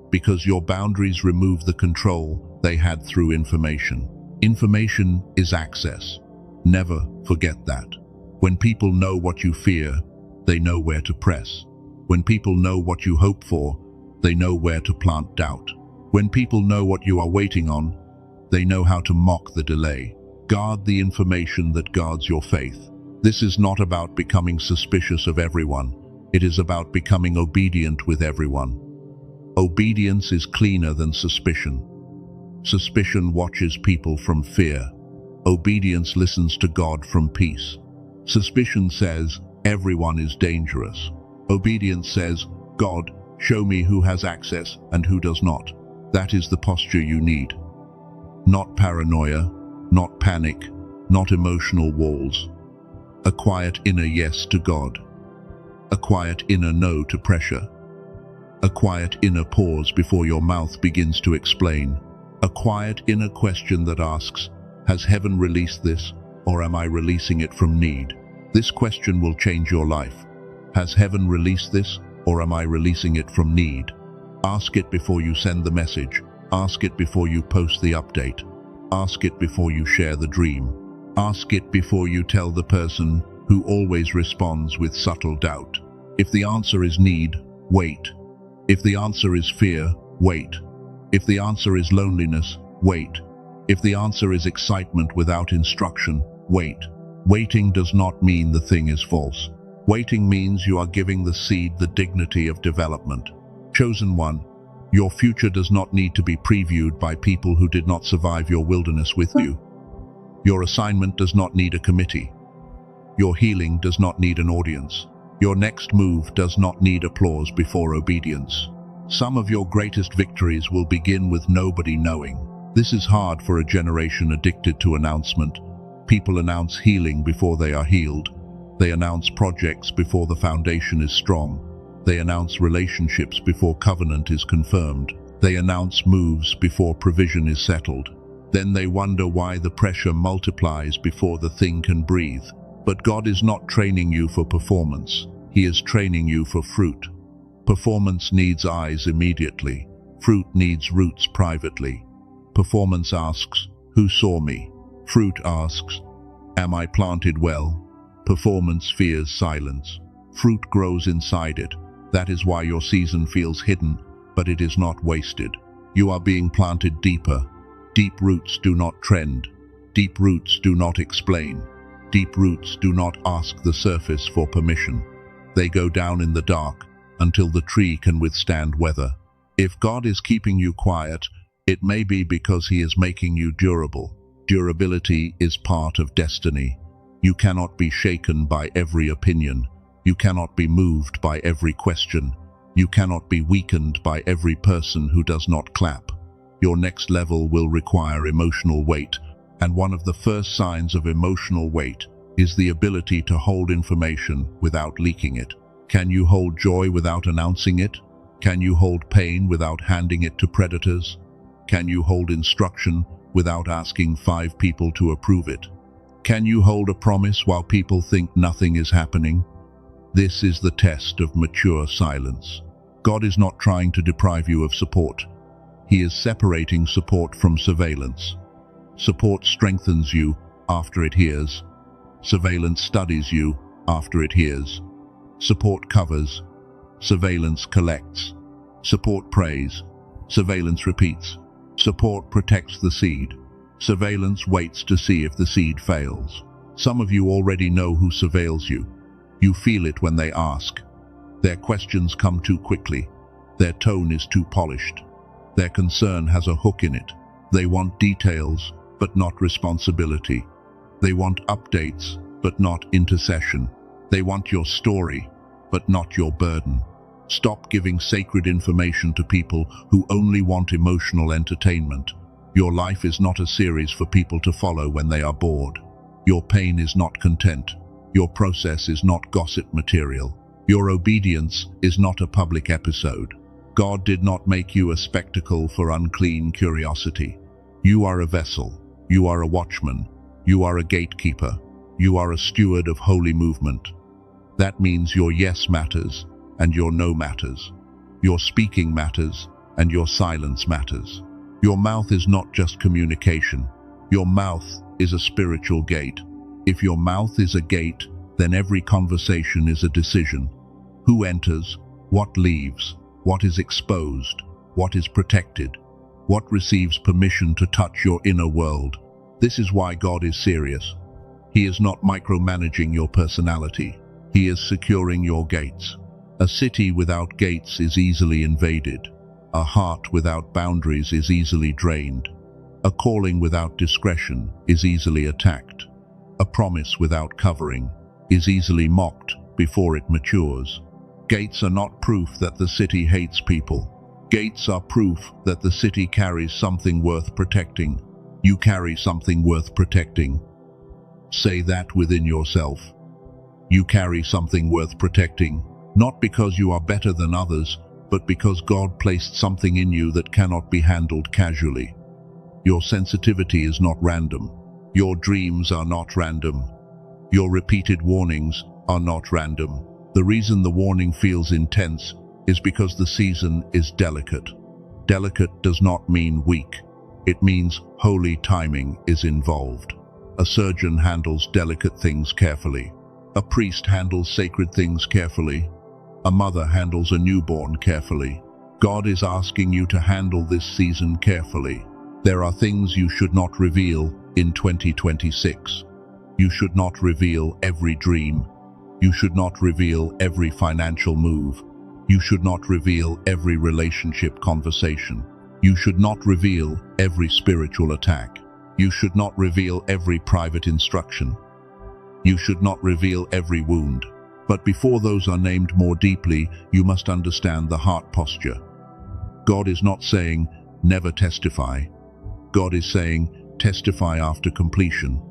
because your boundaries remove the control they had through information. Information is access. Never forget that. When people know what you fear, they know where to press. When people know what you hope for, they know where to plant doubt. When people know what you are waiting on, they know how to mock the delay. Guard the information that guards your faith. This is not about becoming suspicious of everyone. It is about becoming obedient with everyone. Obedience is cleaner than suspicion. Suspicion watches people from fear. Obedience listens to God from peace. Suspicion says, everyone is dangerous. Obedience says, God, show me who has access and who does not. That is the posture you need. Not paranoia, not panic, not emotional walls. A quiet inner yes to God. A quiet inner no to pressure. A quiet inner pause before your mouth begins to explain. A quiet inner question that asks, has heaven released this, or am I releasing it from need? This question will change your life. Has heaven released this, or am I releasing it from need? Ask it before you send the message. Ask it before you post the update. Ask it before you share the dream. Ask it before you tell the person who always responds with subtle doubt. If the answer is need, wait. If the answer is fear, wait. If the answer is loneliness, wait. If the answer is excitement without instruction, wait. Waiting does not mean the thing is false. Waiting means you are giving the seed the dignity of development. Chosen one, your future does not need to be previewed by people who did not survive your wilderness with you. Your assignment does not need a committee. Your healing does not need an audience. Your next move does not need applause before obedience. Some of your greatest victories will begin with nobody knowing. This is hard for a generation addicted to announcement. People announce healing before they are healed. They announce projects before the foundation is strong. They announce relationships before covenant is confirmed. They announce moves before provision is settled. Then they wonder why the pressure multiplies before the thing can breathe. But God is not training you for performance. He is training you for fruit. Performance needs eyes immediately. Fruit needs roots privately. Performance asks, who saw me? Fruit asks, am I planted well? Performance fears silence. Fruit grows inside it. That is why your season feels hidden, but it is not wasted. You are being planted deeper. Deep roots do not trend. Deep roots do not explain. Deep roots do not ask the surface for permission. They go down in the dark until the tree can withstand weather. If God is keeping you quiet, it may be because He is making you durable. Durability is part of destiny. You cannot be shaken by every opinion. You cannot be moved by every question. You cannot be weakened by every person who does not clap. Your next level will require emotional weight, and one of the first signs of emotional weight is the ability to hold information without leaking it. Can you hold joy without announcing it? Can you hold pain without handing it to predators? Can you hold instruction without asking 5 people to approve it? Can you hold a promise while people think nothing is happening? This is the test of mature silence. God is not trying to deprive you of support. He is separating support from surveillance. Support strengthens you after it hears. Surveillance studies you after it hears. Support covers. Surveillance collects. Support prays. Surveillance repeats. Support protects the seed. Surveillance waits to see if the seed fails. Some of you already know who surveils you. You feel it when they ask. Their questions come too quickly. Their tone is too polished. Their concern has a hook in it. They want details, but not responsibility. They want updates, but not intercession. They want your story, but not your burden. Stop giving sacred information to people who only want emotional entertainment. Your life is not a series for people to follow when they are bored. Your pain is not content. Your process is not gossip material. Your obedience is not a public episode. God did not make you a spectacle for unclean curiosity. You are a vessel. You are a watchman. You are a gatekeeper. You are a steward of holy movement. That means your yes matters and your no matters. Your speaking matters and your silence matters. Your mouth is not just communication. Your mouth is a spiritual gate. If your mouth is a gate, then every conversation is a decision. Who enters? What leaves? What is exposed? What is protected? What receives permission to touch your inner world? This is why God is serious. He is not micromanaging your personality. He is securing your gates. A city without gates is easily invaded. A heart without boundaries is easily drained. A calling without discretion is easily attacked. A promise without covering is easily mocked before it matures. Gates are not proof that the city hates people. Gates are proof that the city carries something worth protecting. You carry something worth protecting. Say that within yourself. You carry something worth protecting, not because you are better than others, but because God placed something in you that cannot be handled casually. Your sensitivity is not random. Your dreams are not random. Your repeated warnings are not random. The reason the warning feels intense is because the season is delicate. Delicate does not mean weak. It means holy timing is involved. A surgeon handles delicate things carefully. A priest handles sacred things carefully. A mother handles a newborn carefully. God is asking you to handle this season carefully. There are things you should not reveal in 2026. You should not reveal every dream. You should not reveal every financial move. You should not reveal every relationship conversation. You should not reveal every spiritual attack. You should not reveal every private instruction. You should not reveal every wound. But before those are named more deeply, you must understand the heart posture. God is not saying, never testify. God is saying, testify after completion.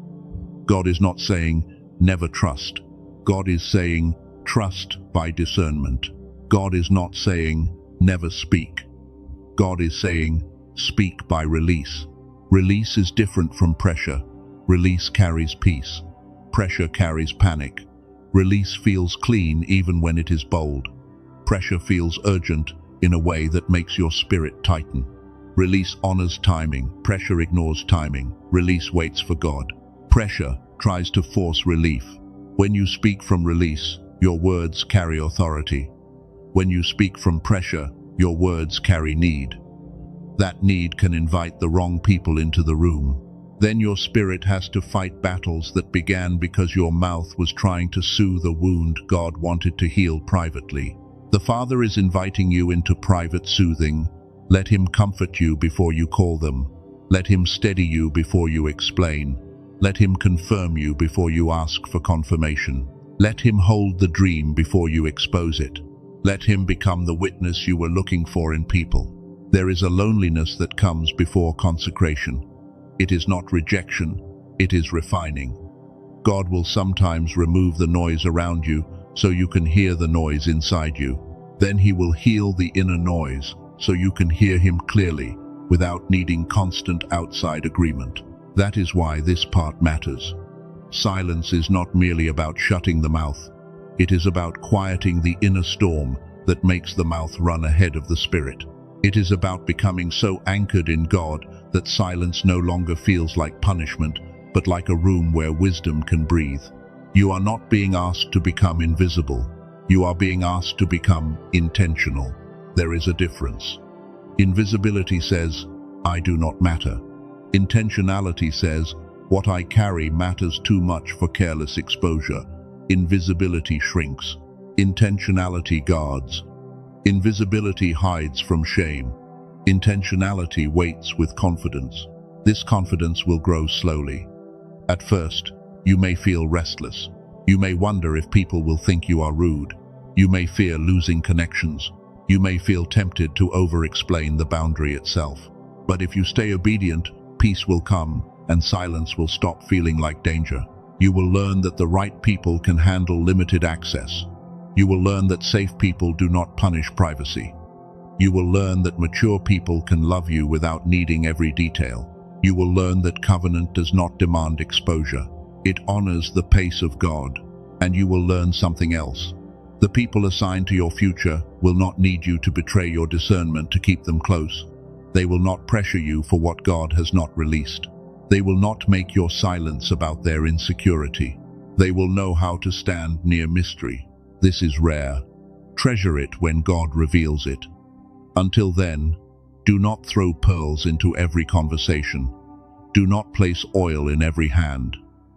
God is not saying, never trust. God is saying, trust by discernment. God is not saying, never speak. God is saying, speak by release. Release is different from pressure. Release carries peace. Pressure carries panic. Release feels clean even when it is bold. Pressure feels urgent in a way that makes your spirit tighten. Release honors timing. Pressure ignores timing. Release waits for God. Pressure tries to force relief. When you speak from release, your words carry authority. When you speak from pressure, your words carry need. That need can invite the wrong people into the room. Then your spirit has to fight battles that began because your mouth was trying to soothe a wound God wanted to heal privately. The Father is inviting you into private soothing. Let Him comfort you before you call them. Let Him steady you before you explain. Let Him confirm you before you ask for confirmation. Let Him hold the dream before you expose it. Let Him become the witness you were looking for in people. There is a loneliness that comes before consecration. It is not rejection, it is refining. God will sometimes remove the noise around you so you can hear the noise inside you. Then He will heal the inner noise so you can hear Him clearly without needing constant outside agreement. That is why this part matters. Silence is not merely about shutting the mouth. It is about quieting the inner storm that makes the mouth run ahead of the spirit. It is about becoming so anchored in God that silence no longer feels like punishment, but like a room where wisdom can breathe. You are not being asked to become invisible. You are being asked to become intentional. There is a difference. Invisibility says, I do not matter. Intentionality says, what I carry matters too much for careless exposure. Invisibility shrinks. Intentionality guards. Invisibility hides from shame. Intentionality waits with confidence. This confidence will grow slowly. At first, you may feel restless. You may wonder if people will think you are rude. You may fear losing connections. You may feel tempted to over-explain the boundary itself. But if you stay obedient, peace will come and silence will stop feeling like danger. You will learn that the right people can handle limited access. You will learn that safe people do not punish privacy. You will learn that mature people can love you without needing every detail. You will learn that covenant does not demand exposure. It honors the pace of God. And you will learn something else. The people assigned to your future will not need you to betray your discernment to keep them close. They will not pressure you for what God has not released. They will not make your silence about their insecurity. They will know how to stand near mystery. This is rare. Treasure it when God reveals it. Until then, do not throw pearls into every conversation. Do not place oil in every hand.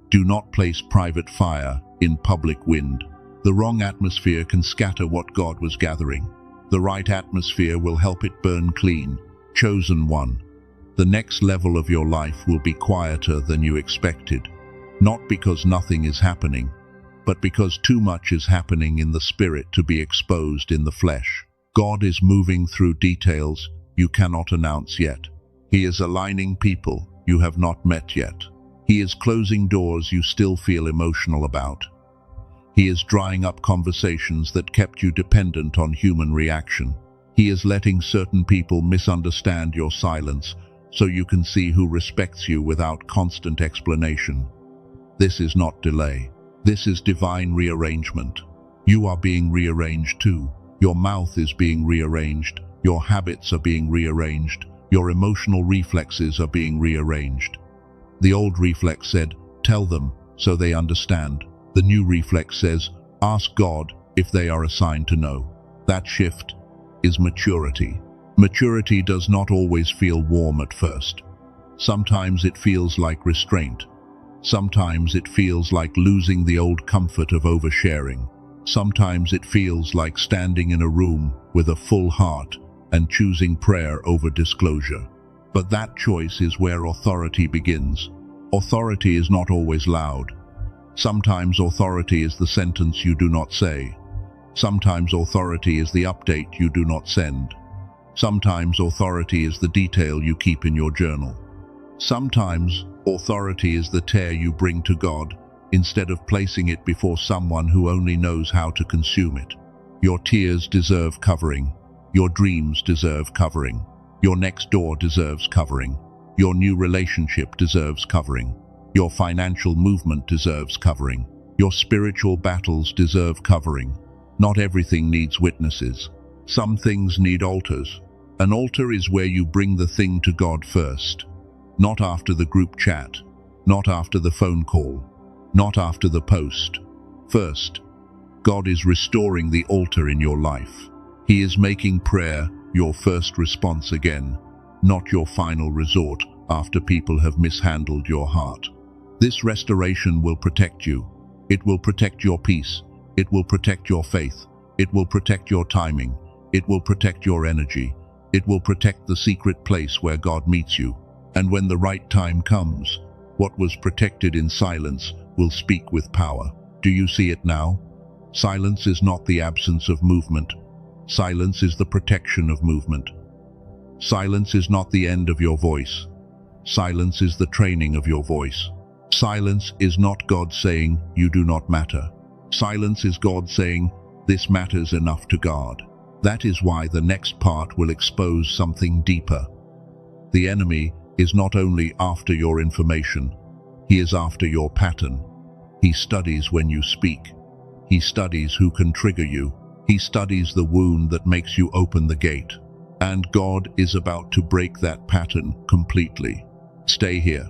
Do not place private fire in public wind. The wrong atmosphere can scatter what God was gathering. The right atmosphere will help it burn clean. Chosen one. The next level of your life will be quieter than you expected. Not because nothing is happening, but because too much is happening in the spirit to be exposed in the flesh. God is moving through details you cannot announce yet. He is aligning people you have not met yet. He is closing doors you still feel emotional about. He is drying up conversations that kept you dependent on human reaction. He is letting certain people misunderstand your silence so you can see who respects you without constant explanation. This is not delay. This is divine rearrangement. You are being rearranged too. Your mouth is being rearranged. Your habits are being rearranged. Your emotional reflexes are being rearranged. The old reflex said, tell them so they understand. The new reflex says, ask God if they are assigned to know. That shift is maturity. Maturity does not always feel warm at first. Sometimes it feels like restraint. Sometimes it feels like losing the old comfort of oversharing. Sometimes it feels like standing in a room with a full heart and choosing prayer over disclosure. But that choice is where authority begins. Authority is not always loud. Sometimes authority is the sentence you do not say. Sometimes authority is the update you do not send. Sometimes authority is the detail you keep in your journal. Sometimes authority is the tear you bring to God instead of placing it before someone who only knows how to consume it. Your tears deserve covering. Your dreams deserve covering. Your next door deserves covering. Your new relationship deserves covering. Your financial movement deserves covering. Your spiritual battles deserve covering. Not everything needs witnesses. Some things need altars. An altar is where you bring the thing to God first. Not after the group chat. Not after the phone call. Not after the post. First. God is restoring the altar in your life. He is making prayer your first response again, not your final resort, after people have mishandled your heart. This restoration will protect you. It will protect your peace. It will protect your faith. It will protect your timing. It will protect your energy. It will protect the secret place where God meets you. And when the right time comes, what was protected in silence will speak with power. Do you see it now? Silence is not the absence of movement. Silence is the protection of movement. Silence is not the end of your voice. Silence is the training of your voice. Silence is not God saying, "You do not matter." Silence is God saying, "This matters enough to God." That is why the next part will expose something deeper. The enemy is not only after your information, he is after your pattern. He studies when you speak. He studies who can trigger you. He studies the wound that makes you open the gate. And God is about to break that pattern completely. Stay here.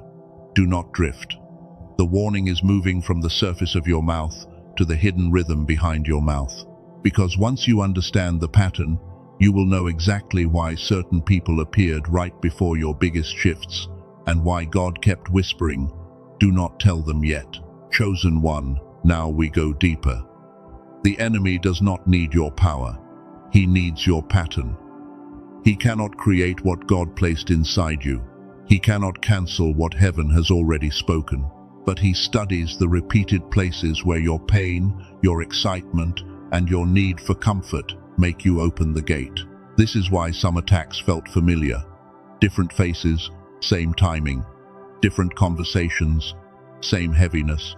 Do not drift. The warning is moving from the surface of your mouth to the hidden rhythm behind your mouth. Because once you understand the pattern, you will know exactly why certain people appeared right before your biggest shifts, and why God kept whispering, "Do not tell them yet. Chosen one, now we go deeper." The enemy does not need your power. He needs your pattern. He cannot create what God placed inside you. He cannot cancel what heaven has already spoken. But he studies the repeated places where your pain, your excitement, and your need for comfort make you open the gate. This is why some attacks felt familiar. Different faces, same timing. Different conversations, same heaviness.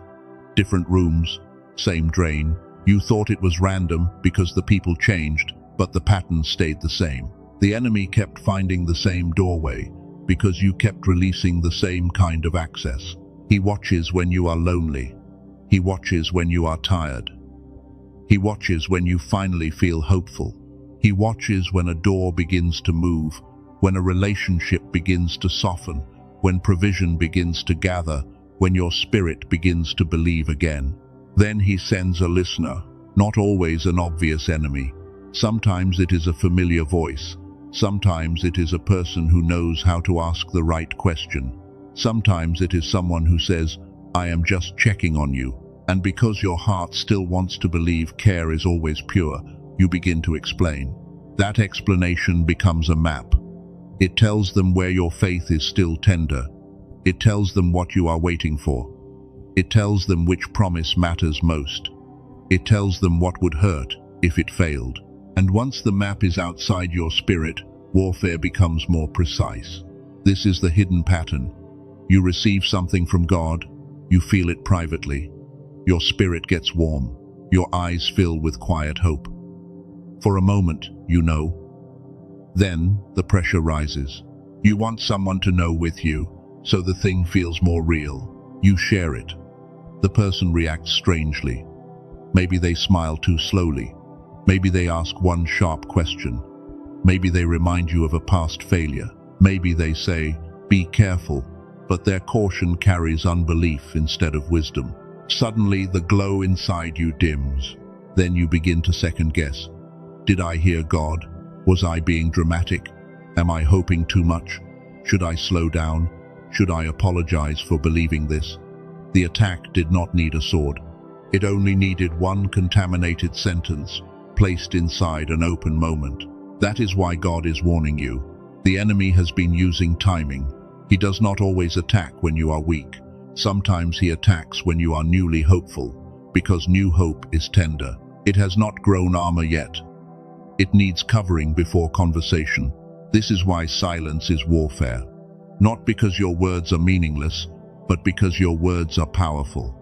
Different rooms, same drain. You thought it was random because the people changed, but the pattern stayed the same. The enemy kept finding the same doorway because you kept releasing the same kind of access. He watches when you are lonely. He watches when you are tired. He watches when you finally feel hopeful. He watches when a door begins to move, when a relationship begins to soften, when provision begins to gather, when your spirit begins to believe again. Then he sends a listener, not always an obvious enemy. Sometimes it is a familiar voice. Sometimes it is a person who knows how to ask the right question. Sometimes it is someone who says, "I am just checking on you." And because your heart still wants to believe care is always pure, you begin to explain. That explanation becomes a map. It tells them where your faith is still tender. It tells them what you are waiting for. It tells them which promise matters most. It tells them what would hurt if it failed. And once the map is outside your spirit, warfare becomes more precise. This is the hidden pattern. You receive something from God, you feel it privately. Your spirit gets warm, your eyes fill with quiet hope. For a moment, you know. Then, the pressure rises. You want someone to know with you, so the thing feels more real. You share it. The person reacts strangely. Maybe they smile too slowly. Maybe they ask one sharp question. Maybe they remind you of a past failure. Maybe they say, "Be careful," but their caution carries unbelief instead of wisdom. Suddenly, the glow inside you dims. Then you begin to second guess. Did I hear God? Was I being dramatic? Am I hoping too much? Should I slow down? Should I apologize for believing this? The attack did not need a sword. It only needed one contaminated sentence, placed inside an open moment. That is why God is warning you. The enemy has been using timing. He does not always attack when you are weak. Sometimes he attacks when you are newly hopeful, because new hope is tender. It has not grown armor yet. It needs covering before conversation. This is why silence is warfare. Not because your words are meaningless, but because your words are powerful.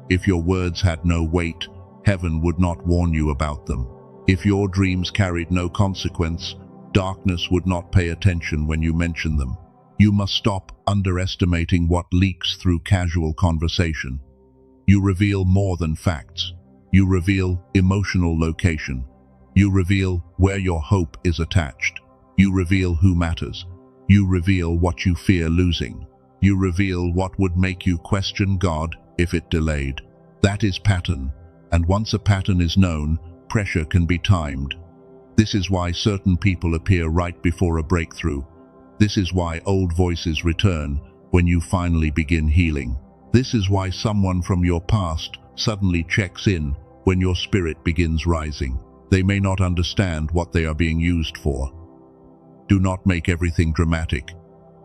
If your words had no weight, heaven would not warn you about them. If your dreams carried no consequence, darkness would not pay attention when you mention them. You must stop underestimating what leaks through casual conversation. You reveal more than facts. You reveal emotional location. You reveal where your hope is attached. You reveal who matters. You reveal what you fear losing. You reveal what would make you question God if it delayed. That is pattern, and once a pattern is known, pressure can be timed. This is why certain people appear right before a breakthrough. This is why old voices return when you finally begin healing. This is why someone from your past suddenly checks in when your spirit begins rising. They may not understand what they are being used for. Do not make everything dramatic.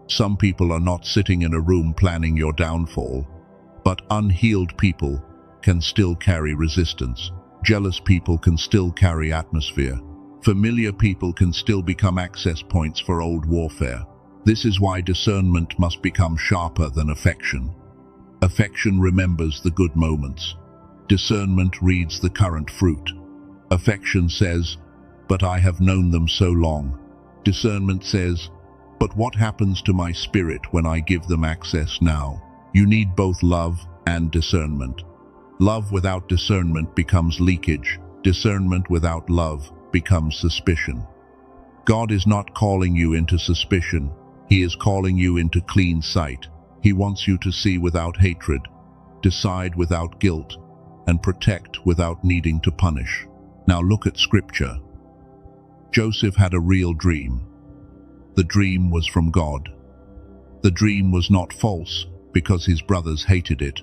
Some people are not sitting in a room planning your downfall, but unhealed people can still carry resistance. Jealous people can still carry atmosphere. Familiar people can still become access points for old warfare. This is why discernment must become sharper than affection. Affection remembers the good moments. Discernment reads the current fruit. Affection says, "But I have known them so long." Discernment says, "But what happens to my spirit when I give them access now?" You need both love and discernment. Love without discernment becomes leakage. Discernment without love becomes suspicion. God is not calling you into suspicion. He is calling you into clean sight. He wants you to see without hatred, decide without guilt, and protect without needing to punish. Now look at Scripture. Joseph had a real dream. The dream was from God. The dream was not false because his brothers hated it.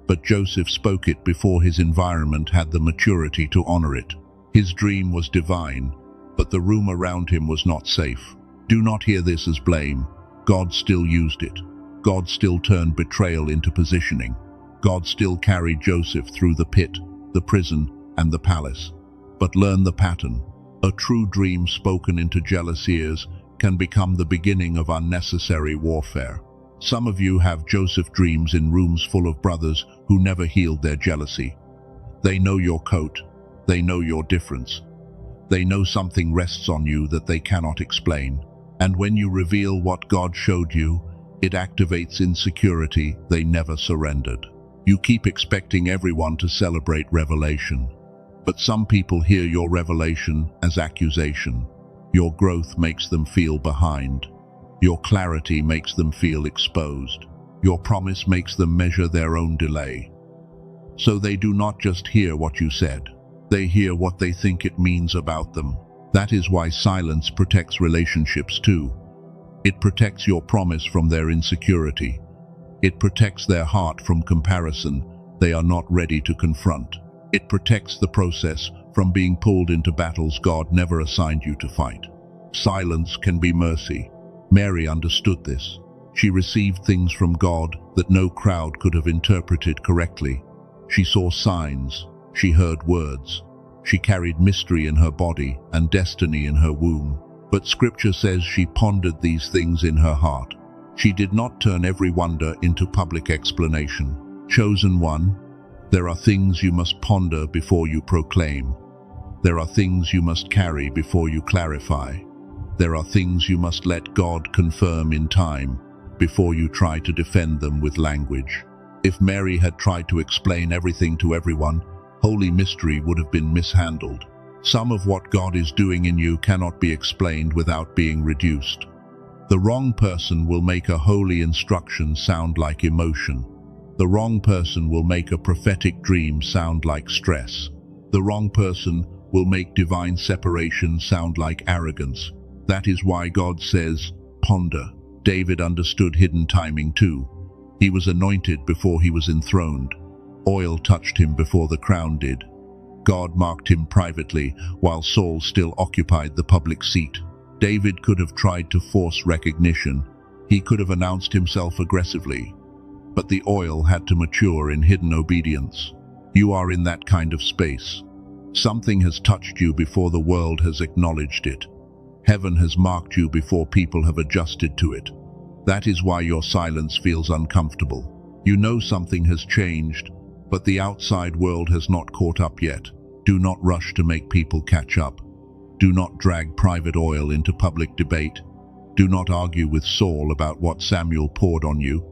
But Joseph spoke it before his environment had the maturity to honor it. His dream was divine, but the room around him was not safe. Do not hear this as blame. God still used it. God still turned betrayal into positioning. God still carried Joseph through the pit, the prison, and the palace. But learn the pattern. A true dream spoken into jealous ears can become the beginning of unnecessary warfare. Some of you have Joseph dreams in rooms full of brothers who never healed their jealousy. They know your coat. They know your difference. They know something rests on you that they cannot explain. And when you reveal what God showed you, it activates insecurity they never surrendered. You keep expecting everyone to celebrate revelation. But some people hear your revelation as accusation. Your growth makes them feel behind. Your clarity makes them feel exposed. Your promise makes them measure their own delay. So they do not just hear what you said. They hear what they think it means about them. That is why silence protects relationships too. It protects your promise from their insecurity. It protects their heart from comparison they are not ready to confront. It protects the process from being pulled into battles God never assigned you to fight. Silence can be mercy. Mary understood this. She received things from God that no crowd could have interpreted correctly. She saw signs. She heard words. She carried mystery in her body and destiny in her womb. But Scripture says she pondered these things in her heart. She did not turn every wonder into public explanation. Chosen one, there are things you must ponder before you proclaim. There are things you must carry before you clarify. There are things you must let God confirm in time before you try to defend them with language. If Mary had tried to explain everything to everyone, holy mystery would have been mishandled. Some of what God is doing in you cannot be explained without being reduced. The wrong person will make a holy instruction sound like emotion. The wrong person will make a prophetic dream sound like stress. The wrong person will make divine separation sound like arrogance. That is why God says, ponder. David understood hidden timing too. He was anointed before he was enthroned. Oil touched him before the crown did. God marked him privately while Saul still occupied the public seat. David could have tried to force recognition. He could have announced himself aggressively. But the oil had to mature in hidden obedience. You are in that kind of space. Something has touched you before the world has acknowledged it. Heaven has marked you before people have adjusted to it. That is why your silence feels uncomfortable. You know something has changed, but the outside world has not caught up yet. Do not rush to make people catch up. Do not drag private oil into public debate. Do not argue with Saul about what Samuel poured on you.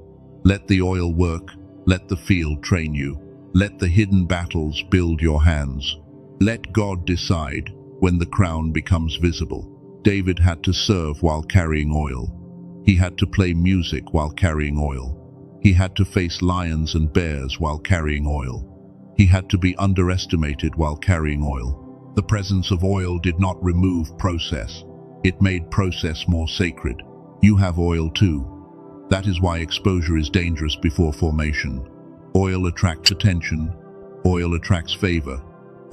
Let the oil work. Let the field train you. Let the hidden battles build your hands. Let God decide when the crown becomes visible. David had to serve while carrying oil. He had to play music while carrying oil. He had to face lions and bears while carrying oil. He had to be underestimated while carrying oil. The presence of oil did not remove process. It made process more sacred. You have oil too. That is why exposure is dangerous before formation. Oil attracts attention. Oil attracts favor.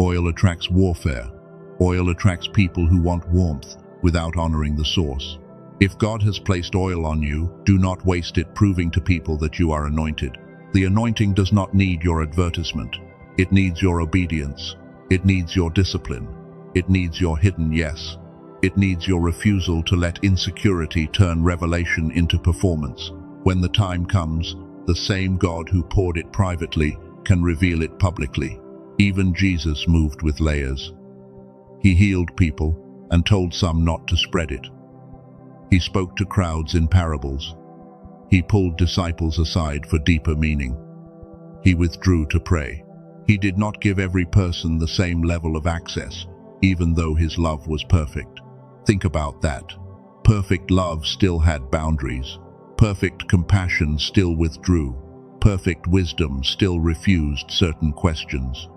Oil attracts warfare. Oil attracts people who want warmth without honoring the source. If God has placed oil on you, do not waste it proving to people that you are anointed. The anointing does not need your advertisement. It needs your obedience. It needs your discipline. It needs your hidden yes. It needs your refusal to let insecurity turn revelation into performance. When the time comes, the same God who poured it privately can reveal it publicly. Even Jesus moved with layers. He healed people and told some not to spread it. He spoke to crowds in parables. He pulled disciples aside for deeper meaning. He withdrew to pray. He did not give every person the same level of access, even though his love was perfect. Think about that. Perfect love still had boundaries. Perfect compassion still withdrew. Perfect wisdom still refused certain questions.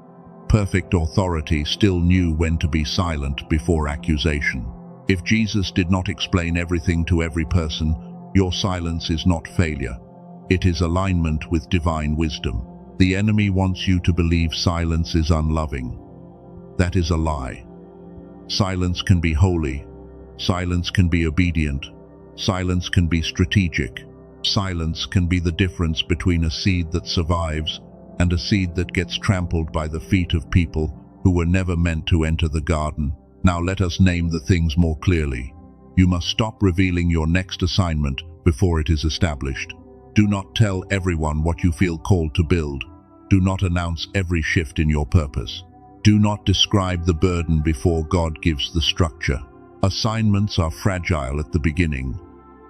Perfect authority still knew when to be silent before accusation. If Jesus did not explain everything to every person, your silence is not failure. It is alignment with divine wisdom. The enemy wants you to believe silence is unloving. That is a lie. Silence can be holy. Silence can be obedient. Silence can be strategic. Silence can be the difference between a seed that survives and a seed that gets trampled by the feet of people who were never meant to enter the garden. Now let us name the things more clearly. You must stop revealing your next assignment before it is established. Do not tell everyone what you feel called to build. Do not announce every shift in your purpose. Do not describe the burden before God gives the structure. Assignments are fragile at the beginning.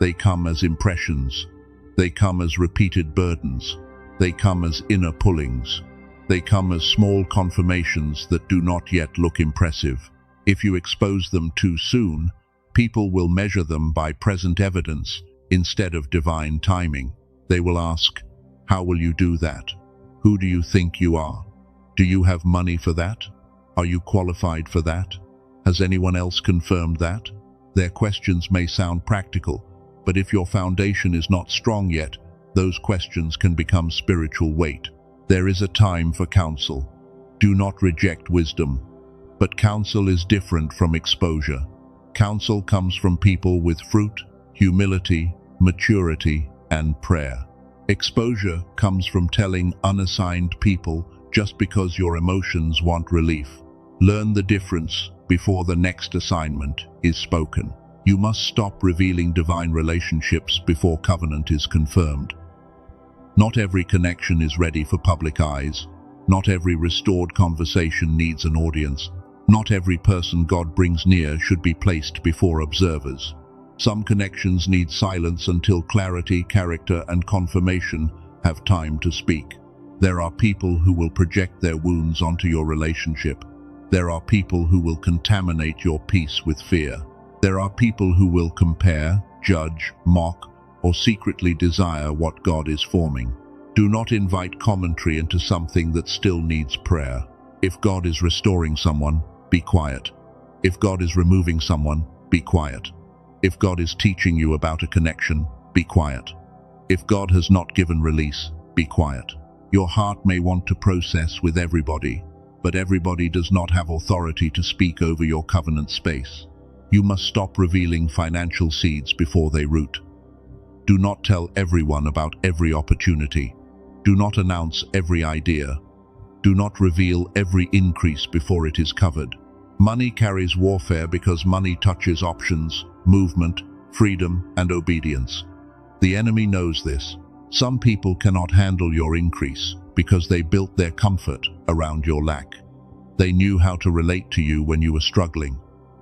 They come as impressions. They come as repeated burdens. They come as inner pullings. They come as small confirmations that do not yet look impressive. If you expose them too soon, people will measure them by present evidence instead of divine timing. They will ask, how will you do that? Who do you think you are? Do you have money for that? Are you qualified for that? Has anyone else confirmed that? Their questions may sound practical, but if your foundation is not strong yet, those questions can become spiritual weight. There is a time for counsel. Do not reject wisdom. But counsel is different from exposure. Counsel comes from people with fruit, humility, maturity, and prayer. Exposure comes from telling unassigned people just because your emotions want relief. Learn the difference before the next assignment is spoken. You must stop revealing divine relationships before covenant is confirmed. Not every connection is ready for public eyes. Not every restored conversation needs an audience. Not every person God brings near should be placed before observers. Some connections need silence until clarity, character, and confirmation have time to speak. There are people who will project their wounds onto your relationship. There are people who will contaminate your peace with fear. There are people who will compare, judge, mock, or secretly desire what God is forming. Do not invite commentary into something that still needs prayer. If God is restoring someone, be quiet. If God is removing someone, be quiet. If God is teaching you about a connection, be quiet. If God has not given release, be quiet. Your heart may want to process with everybody, but everybody does not have authority to speak over your covenant space. You must stop revealing financial seeds before they root. Do not tell everyone about every opportunity. Do not announce every idea. Do not reveal every increase before it is covered. Money carries warfare because money touches options, movement, freedom, and obedience. The enemy knows this. Some people cannot handle your increase because they built their comfort around your lack. They knew how to relate to you when you were struggling.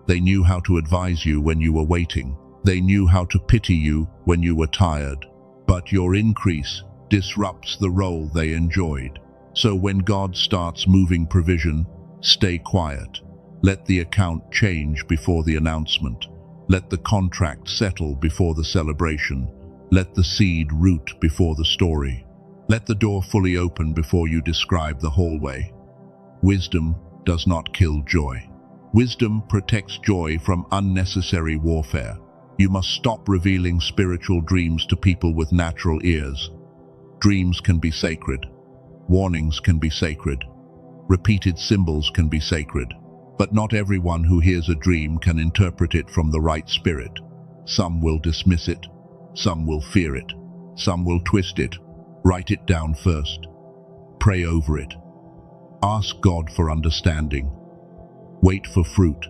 They knew how to advise you when you were waiting. They knew how to pity you when you were tired. But your increase disrupts the role they enjoyed. So when God starts moving provision, stay quiet. Let the account change before the announcement. Let the contract settle before the celebration. Let the seed root before the story. Let the door fully open before you describe the hallway. Wisdom does not kill joy. Wisdom protects joy from unnecessary warfare. You must stop revealing spiritual dreams to people with natural ears. Dreams can be sacred. Warnings can be sacred. Repeated symbols can be sacred. But not everyone who hears a dream can interpret it from the right spirit. Some will dismiss it. Some will fear it. Some will twist it. Write it down first. Pray over it. Ask God for understanding. Wait for fruit.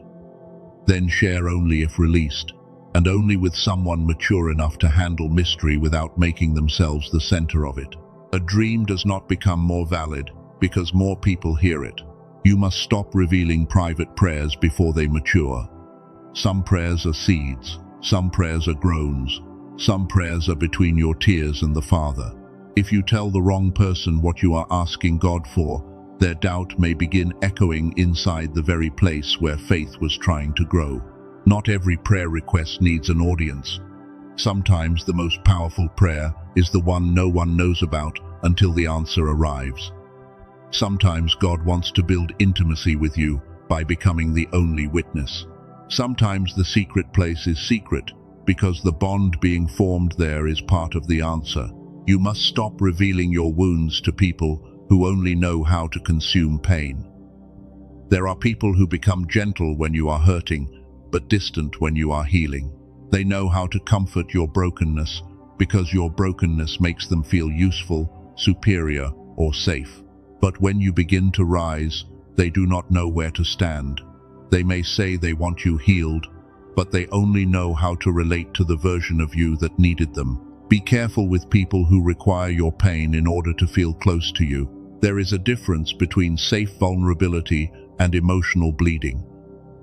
Then share only if released, and only with someone mature enough to handle mystery without making themselves the center of it. A dream does not become more valid because more people hear it. You must stop revealing private prayers before they mature. Some prayers are seeds, some prayers are groans, some prayers are between your tears and the Father. If you tell the wrong person what you are asking God for, their doubt may begin echoing inside the very place where faith was trying to grow. Not every prayer request needs an audience. Sometimes the most powerful prayer is the one no one knows about until the answer arrives. Sometimes God wants to build intimacy with you by becoming the only witness. Sometimes the secret place is secret because the bond being formed there is part of the answer. You must stop revealing your wounds to people who only know how to consume pain. There are people who become gentle when you are hurting, but distant when you are healing. They know how to comfort your brokenness because your brokenness makes them feel useful, superior, or safe. But when you begin to rise, they do not know where to stand. They may say they want you healed, but they only know how to relate to the version of you that needed them. Be careful with people who require your pain in order to feel close to you. There is a difference between safe vulnerability and emotional bleeding.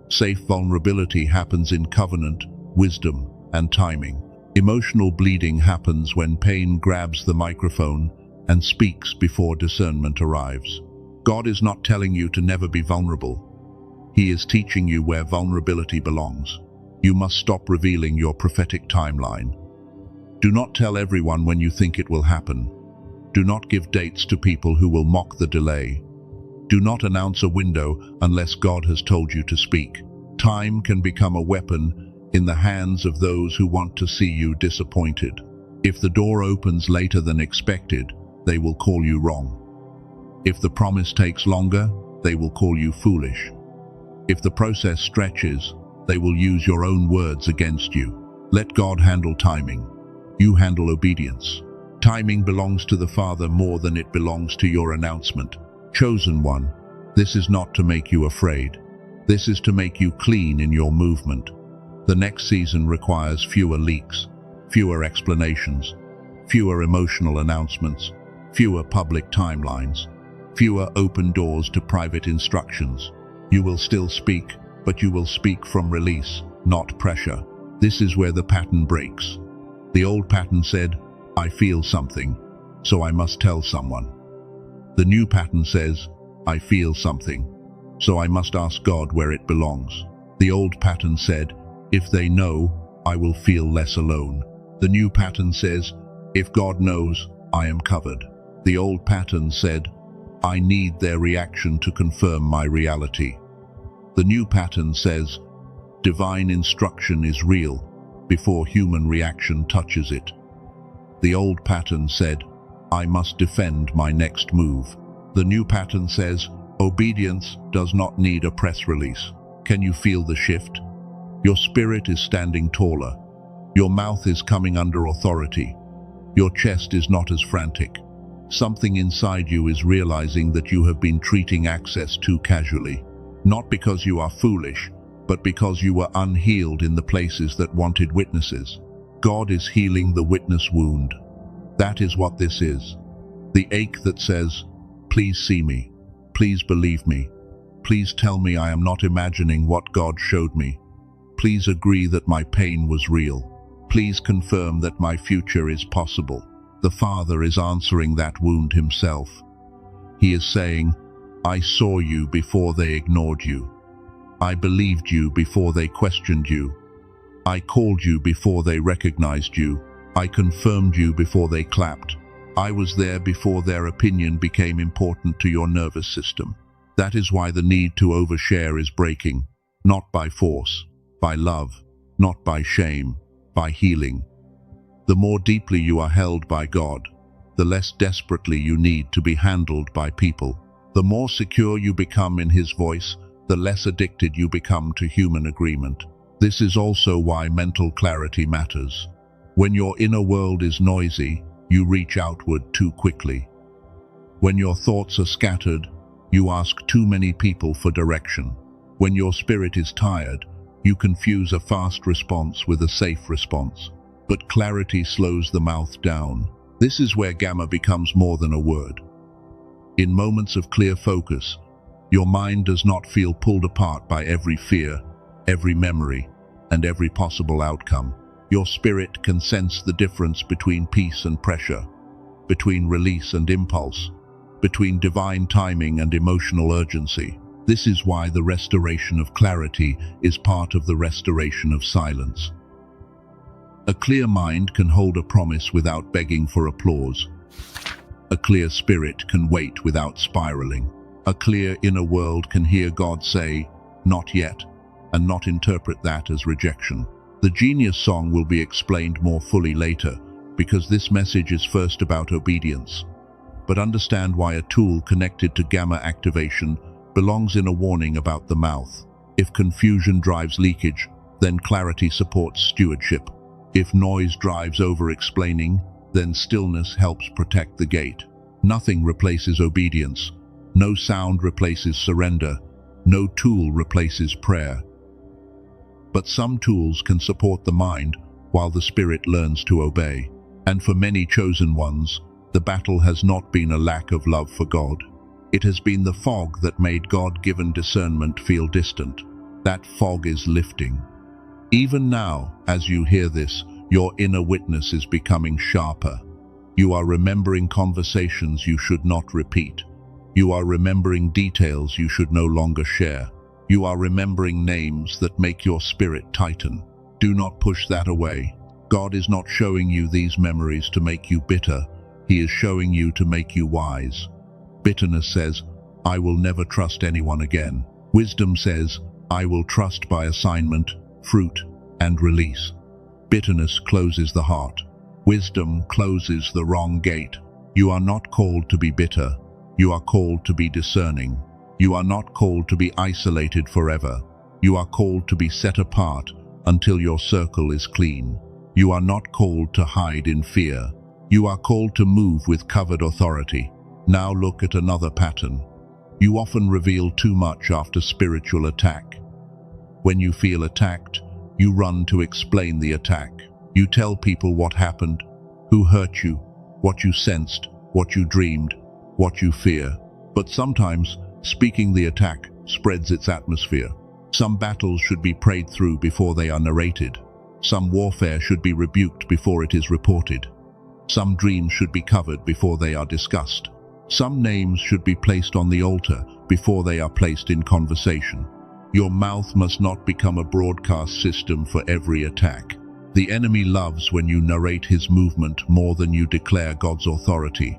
Safe vulnerability happens in covenant, wisdom, and timing. Emotional bleeding happens when pain grabs the microphone and speaks before discernment arrives. God is not telling you to never be vulnerable. He is teaching you where vulnerability belongs. You must stop revealing your prophetic timeline. Do not tell everyone when you think it will happen. Do not give dates to people who will mock the delay. Do not announce a window unless God has told you to speak. Time can become a weapon in the hands of those who want to see you disappointed. If the door opens later than expected, they will call you wrong. If the promise takes longer, they will call you foolish. If the process stretches, they will use your own words against you. Let God handle timing. You handle obedience. Timing belongs to the Father more than it belongs to your announcement. Chosen one, this is not to make you afraid. This is to make you clean in your movement. The next season requires fewer leaks, fewer explanations, fewer emotional announcements, fewer public timelines, fewer open doors to private instructions. You will still speak, but you will speak from release, not pressure. This is where the pattern breaks. The old pattern said, I feel something, so I must tell someone. The new pattern says, I feel something, so I must ask God where it belongs. The old pattern said, if they know, I will feel less alone. The new pattern says, if God knows, I am covered. The old pattern said, I need their reaction to confirm my reality. The new pattern says, divine instruction is real before human reaction touches it. The old pattern said, I must defend my next move. The new pattern says, obedience does not need a press release. Can you feel the shift? Your spirit is standing taller. Your mouth is coming under authority. Your chest is not as frantic. Something inside you is realizing that you have been treating access too casually. Not because you are foolish, but because you were unhealed in the places that wanted witnesses. God is healing the witness wound. That is what this is. The ache that says, please see me, please believe me, please tell me I am not imagining what God showed me. Please agree that my pain was real. Please confirm that my future is possible. The Father is answering that wound himself. He is saying, I saw you before they ignored you. I believed you before they questioned you. I called you before they recognized you. I confirmed you before they clapped. I was there before their opinion became important to your nervous system. That is why the need to overshare is breaking, not by force, by love, not by shame, by healing. The more deeply you are held by God, the less desperately you need to be handled by people. The more secure you become in His voice, the less addicted you become to human agreement. This is also why mental clarity matters. When your inner world is noisy, you reach outward too quickly. When your thoughts are scattered, you ask too many people for direction. When your spirit is tired, you confuse a fast response with a safe response. But clarity slows the mouth down. This is where gamma becomes more than a word. In moments of clear focus, your mind does not feel pulled apart by every fear, every memory, and every possible outcome. Your spirit can sense the difference between peace and pressure, between release and impulse, between divine timing and emotional urgency. This is why the restoration of clarity is part of the restoration of silence. A clear mind can hold a promise without begging for applause. A clear spirit can wait without spiraling. A clear inner world can hear God say, "Not yet," and not interpret that as rejection. The Genius song will be explained more fully later, because this message is first about obedience. But understand why a tool connected to gamma activation belongs in a warning about the mouth. If confusion drives leakage, then clarity supports stewardship. If noise drives over-explaining, then stillness helps protect the gate. Nothing replaces obedience. No sound replaces surrender. No tool replaces prayer. But some tools can support the mind while the spirit learns to obey. And for many chosen ones, the battle has not been a lack of love for God. It has been the fog that made God-given discernment feel distant. That fog is lifting. Even now, as you hear this, your inner witness is becoming sharper. You are remembering conversations you should not repeat. You are remembering details you should no longer share. You are remembering names that make your spirit tighten. Do not push that away. God is not showing you these memories to make you bitter. He is showing you to make you wise. Bitterness says, "I will never trust anyone again." Wisdom says, "I will trust by assignment, fruit, and release." Bitterness closes the heart. Wisdom closes the wrong gate. You are not called to be bitter. You are called to be discerning. You are not called to be isolated forever. You are called to be set apart until your circle is clean. You are not called to hide in fear. You are called to move with covered authority. Now look at another pattern. You often reveal too much after spiritual attack. When you feel attacked, you run to explain the attack. You tell people what happened, who hurt you, what you sensed, what you dreamed, what you fear. But sometimes, speaking the attack spreads its atmosphere. Some battles should be prayed through before they are narrated. Some warfare should be rebuked before it is reported. Some dreams should be covered before they are discussed. Some names should be placed on the altar before they are placed in conversation. Your mouth must not become a broadcast system for every attack. The enemy loves when you narrate his movement more than you declare God's authority.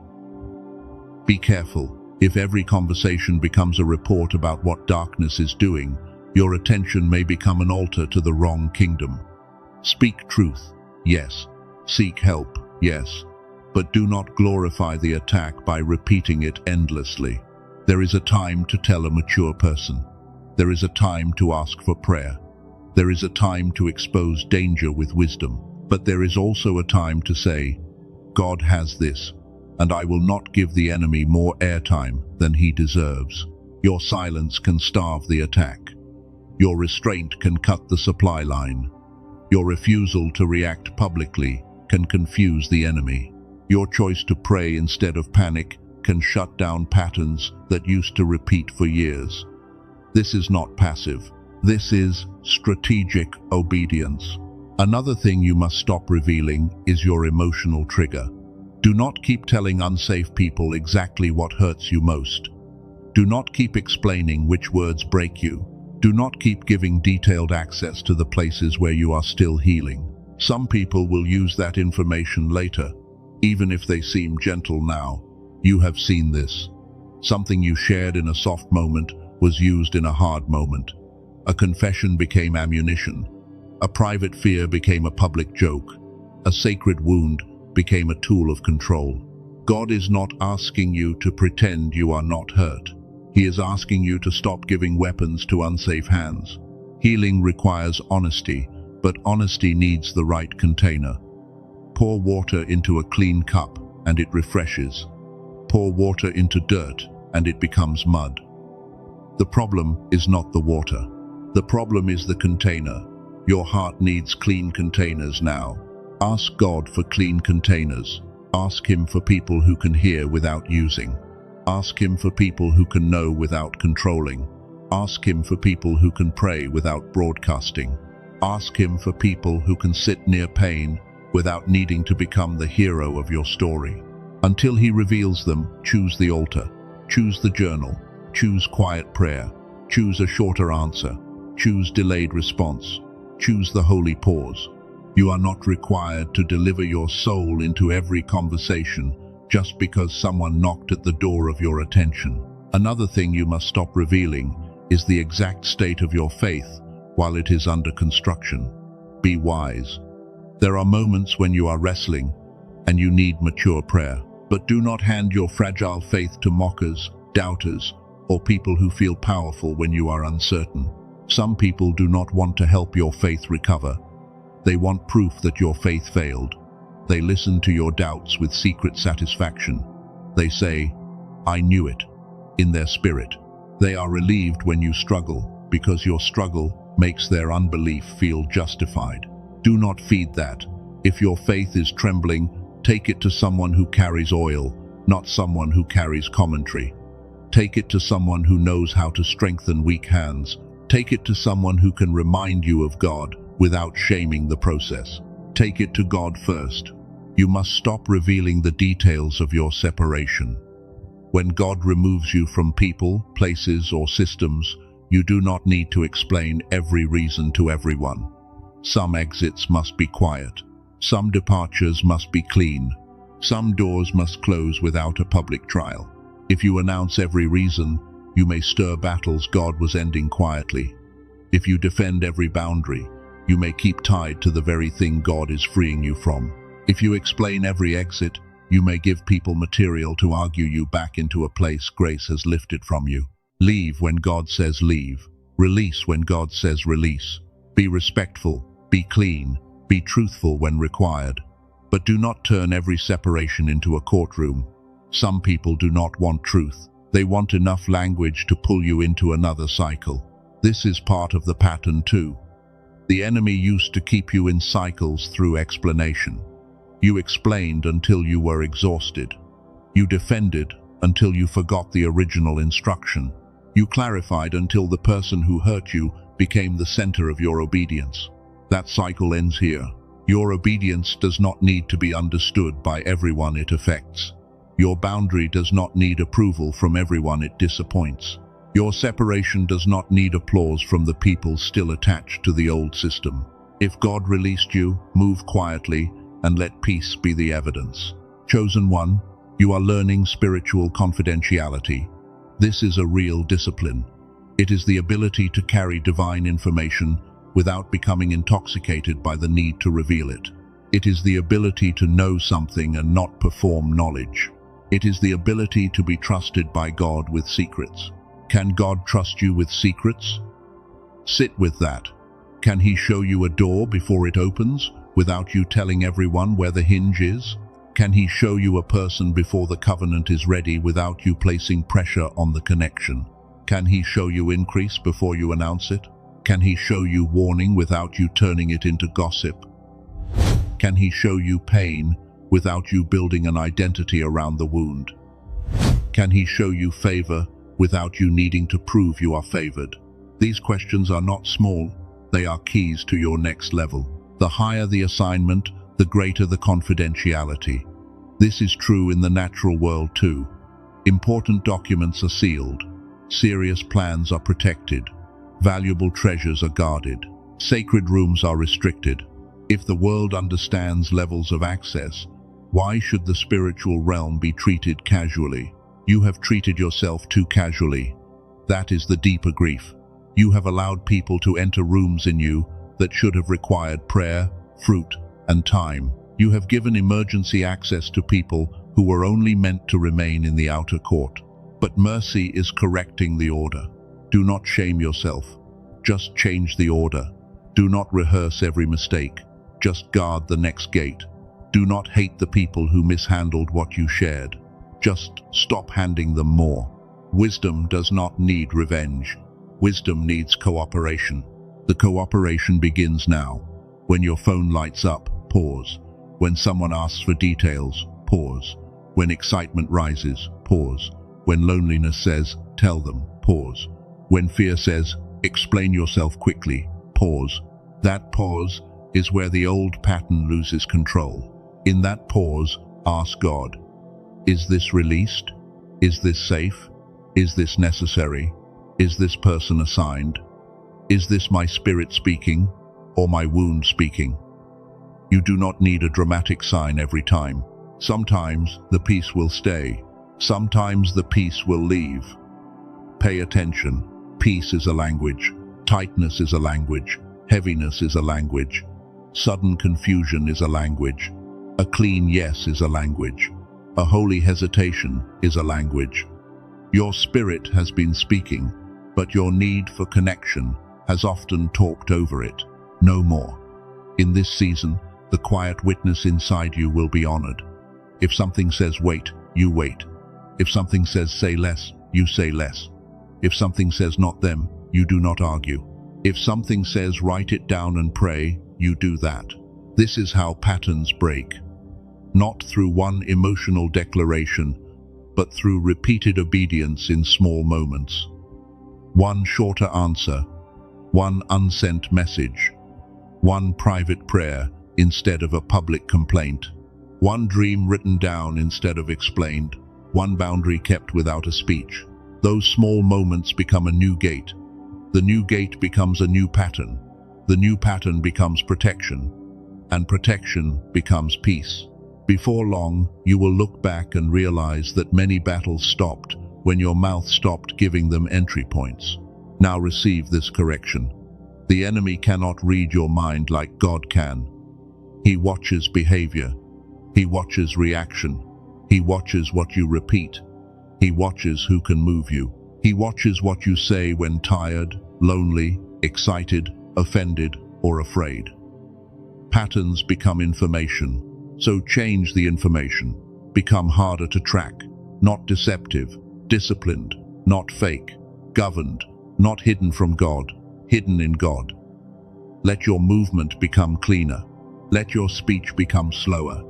Be careful. If every conversation becomes a report about what darkness is doing, your attention may become an altar to the wrong kingdom. Speak truth, yes. Seek help, yes. But do not glorify the attack by repeating it endlessly. There is a time to tell a mature person. There is a time to ask for prayer. There is a time to expose danger with wisdom. But there is also a time to say, "God has this, and I will not give the enemy more airtime than he deserves." Your silence can starve the attack. Your restraint can cut the supply line. Your refusal to react publicly can confuse the enemy. Your choice to pray instead of panic can shut down patterns that used to repeat for years. This is not passive. This is strategic obedience. Another thing you must stop revealing is your emotional trigger. Do not keep telling unsafe people exactly what hurts you most. Do not keep explaining which words break you. Do not keep giving detailed access to the places where you are still healing. Some people will use that information later, even if they seem gentle now. You have seen this. Something you shared in a soft moment was used in a hard moment. A confession became ammunition. A private fear became a public joke. A sacred wound became a tool of control. God is not asking you to pretend you are not hurt. He is asking you to stop giving weapons to unsafe hands. Healing requires honesty, but honesty needs the right container. Pour water into a clean cup, and it refreshes. Pour water into dirt, and it becomes mud. The problem is not the water. The problem is the container. Your heart needs clean containers now. Ask God for clean containers. Ask Him for people who can hear without using. Ask Him for people who can know without controlling. Ask Him for people who can pray without broadcasting. Ask Him for people who can sit near pain without needing to become the hero of your story. Until He reveals them, choose the altar, choose the journal, choose quiet prayer, choose a shorter answer, choose delayed response, choose the holy pause. You are not required to deliver your soul into every conversation just because someone knocked at the door of your attention. Another thing you must stop revealing is the exact state of your faith while it is under construction. Be wise. There are moments when you are wrestling and you need mature prayer, but do not hand your fragile faith to mockers, doubters, or people who feel powerful when you are uncertain. Some people do not want to help your faith recover. They want proof that your faith failed. They listen to your doubts with secret satisfaction. They say, "I knew it," in their spirit. They are relieved when you struggle, because your struggle makes their unbelief feel justified. Do not feed that. If your faith is trembling, take it to someone who carries oil, not someone who carries commentary. Take it to someone who knows how to strengthen weak hands. Take it to someone who can remind you of God without shaming the process. Take it to God first. You must stop revealing the details of your separation. When God removes you from people, places, or systems, you do not need to explain every reason to everyone. Some exits must be quiet. Some departures must be clean. Some doors must close without a public trial. If you announce every reason, you may stir battles God was ending quietly. If you defend every boundary, you may keep tied to the very thing God is freeing you from. If you explain every exit, you may give people material to argue you back into a place grace has lifted from you. Leave when God says leave. Release when God says release. Be respectful, be clean, be truthful when required. But do not turn every separation into a courtroom. Some people do not want truth. They want enough language to pull you into another cycle. This is part of the pattern too. The enemy used to keep you in cycles through explanation. You explained until you were exhausted. You defended until you forgot the original instruction. You clarified until the person who hurt you became the center of your obedience. That cycle ends here. Your obedience does not need to be understood by everyone it affects. Your boundary does not need approval from everyone it disappoints. Your separation does not need applause from the people still attached to the old system. If God released you, move quietly and let peace be the evidence. Chosen one, you are learning spiritual confidentiality. This is a real discipline. It is the ability to carry divine information without becoming intoxicated by the need to reveal it. It is the ability to know something and not perform knowledge. It is the ability to be trusted by God with secrets. Can God trust you with secrets? Sit with that. Can He show you a door before it opens, without you telling everyone where the hinge is? Can He show you a person before the covenant is ready without you placing pressure on the connection? Can He show you increase before you announce it? Can He show you warning without you turning it into gossip? Can He show you pain without you building an identity around the wound? Can He show you favor without you needing to prove you are favored? These questions are not small, they are keys to your next level. The higher the assignment, the greater the confidentiality. This is true in the natural world too. Important documents are sealed. Serious plans are protected. Valuable treasures are guarded. Sacred rooms are restricted. If the world understands levels of access, why should the spiritual realm be treated casually? You have treated yourself too casually. That is the deeper grief. You have allowed people to enter rooms in you that should have required prayer, fruit, and time. You have given emergency access to people who were only meant to remain in the outer court. But mercy is correcting the order. Do not shame yourself. Just change the order. Do not rehearse every mistake. Just guard the next gate. Do not hate the people who mishandled what you shared. Just stop handing them more. Wisdom does not need revenge. Wisdom needs cooperation. The cooperation begins now. When your phone lights up, pause. When someone asks for details, pause. When excitement rises, pause. When loneliness says, tell them, pause. When fear says, explain yourself quickly, pause. That pause is where the old pattern loses control. In that pause, ask God, is this released? Is this safe? Is this necessary? Is this person assigned? Is this my spirit speaking or my wound speaking? You do not need a dramatic sign every time. Sometimes the peace will stay. Sometimes the peace will leave. Pay attention. Peace is a language. Tightness is a language. Heaviness is a language. Sudden confusion is a language. A clean yes is a language. A holy hesitation is a language. Your spirit has been speaking, but your need for connection has often talked over it. No more. In this season, the quiet witness inside you will be honored. If something says wait, you wait. If something says say less, you say less. If something says not them, you do not argue. If something says write it down and pray, you do that. This is how patterns break. Not through one emotional declaration, but through repeated obedience in small moments. One shorter answer, one unsent message, one private prayer instead of a public complaint, one dream written down instead of explained, one boundary kept without a speech. Those small moments become a new gate. The new gate becomes a new pattern. The new pattern becomes protection, and protection becomes peace. Before long, you will look back and realize that many battles stopped when your mouth stopped giving them entry points. Now receive this correction. The enemy cannot read your mind like God can. He watches behavior. He watches reaction. He watches what you repeat. He watches who can move you. He watches what you say when tired, lonely, excited, offended, or afraid. Patterns become information. So change the information. Become harder to track, not deceptive, disciplined, not fake, governed, not hidden from God, hidden in God. Let your movement become cleaner. Let your speech become slower.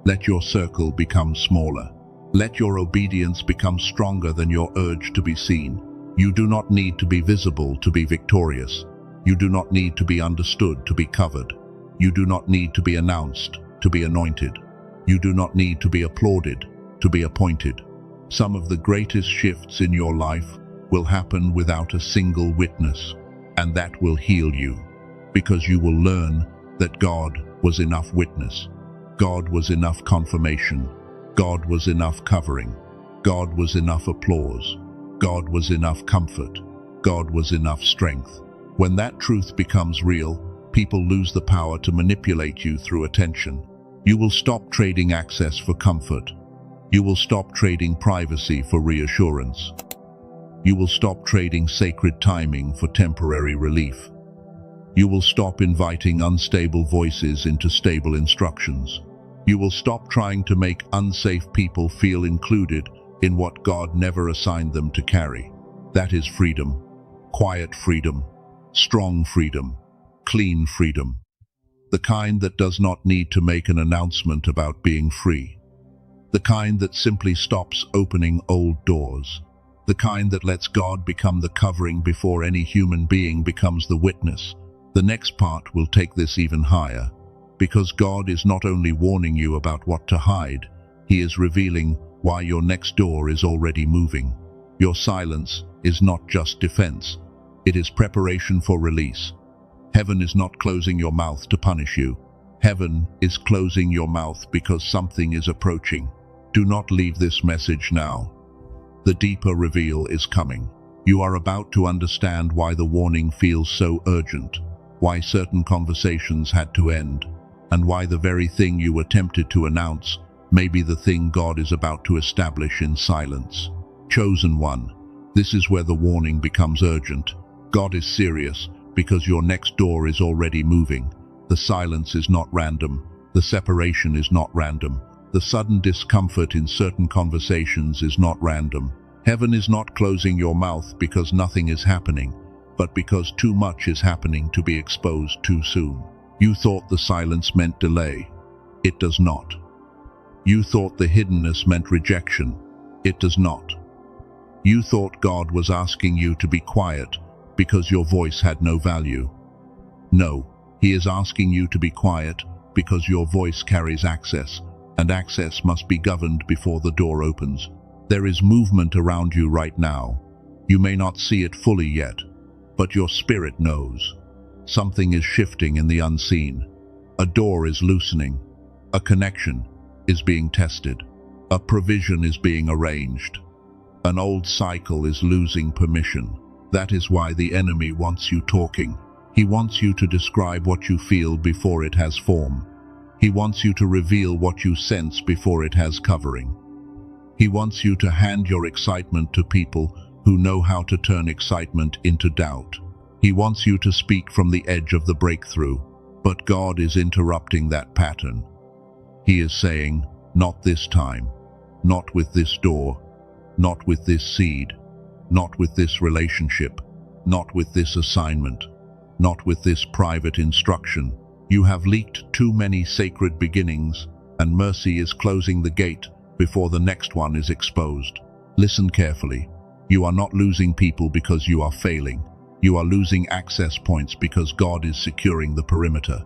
Let your circle become smaller. Let your obedience become stronger than your urge to be seen. You do not need to be visible to be victorious. You do not need to be understood to be covered. You do not need to be announced to be anointed. You do not need to be applauded to be appointed. Some of the greatest shifts in your life will happen without a single witness, and that will heal you, because you will learn that God was enough witness. God was enough confirmation. God was enough covering. God was enough applause. God was enough comfort. God was enough strength. When that truth becomes real, people lose the power to manipulate you through attention. You will stop trading access for comfort. You will stop trading privacy for reassurance. You will stop trading sacred timing for temporary relief. You will stop inviting unstable voices into stable instructions. You will stop trying to make unsafe people feel included in what God never assigned them to carry. That is freedom. Quiet freedom. Strong freedom. Clean freedom. The kind that does not need to make an announcement about being free. The kind that simply stops opening old doors. The kind that lets God become the covering before any human being becomes the witness. The next part will take this even higher, because God is not only warning you about what to hide, He is revealing why your next door is already moving. Your silence is not just defense. It is preparation for release. Heaven is not closing your mouth to punish you. Heaven is closing your mouth because something is approaching. Do not leave this message now. The deeper reveal is coming. You are about to understand why the warning feels so urgent. why certain conversations had to end, and why the very thing you attempted to announce may be the thing God is about to establish in silence. Chosen one, this is where the warning becomes urgent. God is serious because your next door is already moving. The silence is not random. The separation is not random. The sudden discomfort in certain conversations is not random. Heaven is not closing your mouth because nothing is happening, but because too much is happening to be exposed too soon. You thought the silence meant delay. It does not. You thought the hiddenness meant rejection. It does not. You thought God was asking you to be quiet because your voice had no value. No, He is asking you to be quiet because your voice carries access, and access must be governed before the door opens. There is movement around you right now. You may not see it fully yet, but your spirit knows. Something is shifting in the unseen. A door is loosening. A connection is being tested. A provision is being arranged. An old cycle is losing permission. That is why the enemy wants you talking. He wants you to describe what you feel before it has form. He wants you to reveal what you sense before it has covering. He wants you to hand your excitement to people who know how to turn excitement into doubt. He wants you to speak from the edge of the breakthrough, but God is interrupting that pattern. He is saying, not this time, not with this door, not with this seed, not with this relationship, not with this assignment, not with this private instruction. You have leaked too many sacred beginnings, and mercy is closing the gate before the next one is exposed. Listen carefully. You are not losing people because you are failing. You are losing access points because God is securing the perimeter.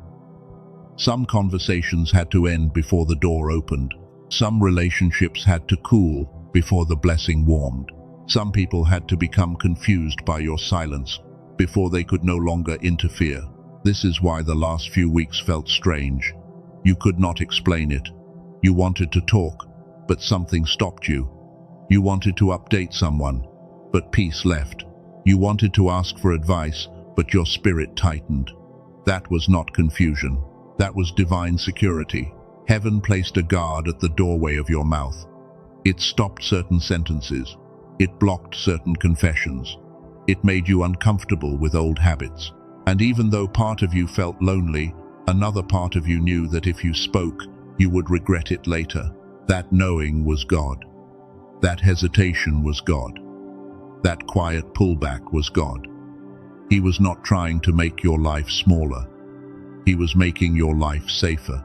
Some conversations had to end before the door opened. Some relationships had to cool before the blessing warmed. Some people had to become confused by your silence before they could no longer interfere. This is why the last few weeks felt strange. You could not explain it. You wanted to talk, but something stopped you. You wanted to update someone, but peace left. You wanted to ask for advice, but your spirit tightened. That was not confusion. That was divine security. Heaven placed a guard at the doorway of your mouth. It stopped certain sentences. It blocked certain confessions. It made you uncomfortable with old habits. And even though part of you felt lonely, another part of you knew that if you spoke, you would regret it later. That knowing was God. That hesitation was God. That quiet pullback was God. He was not trying to make your life smaller. He was making your life safer.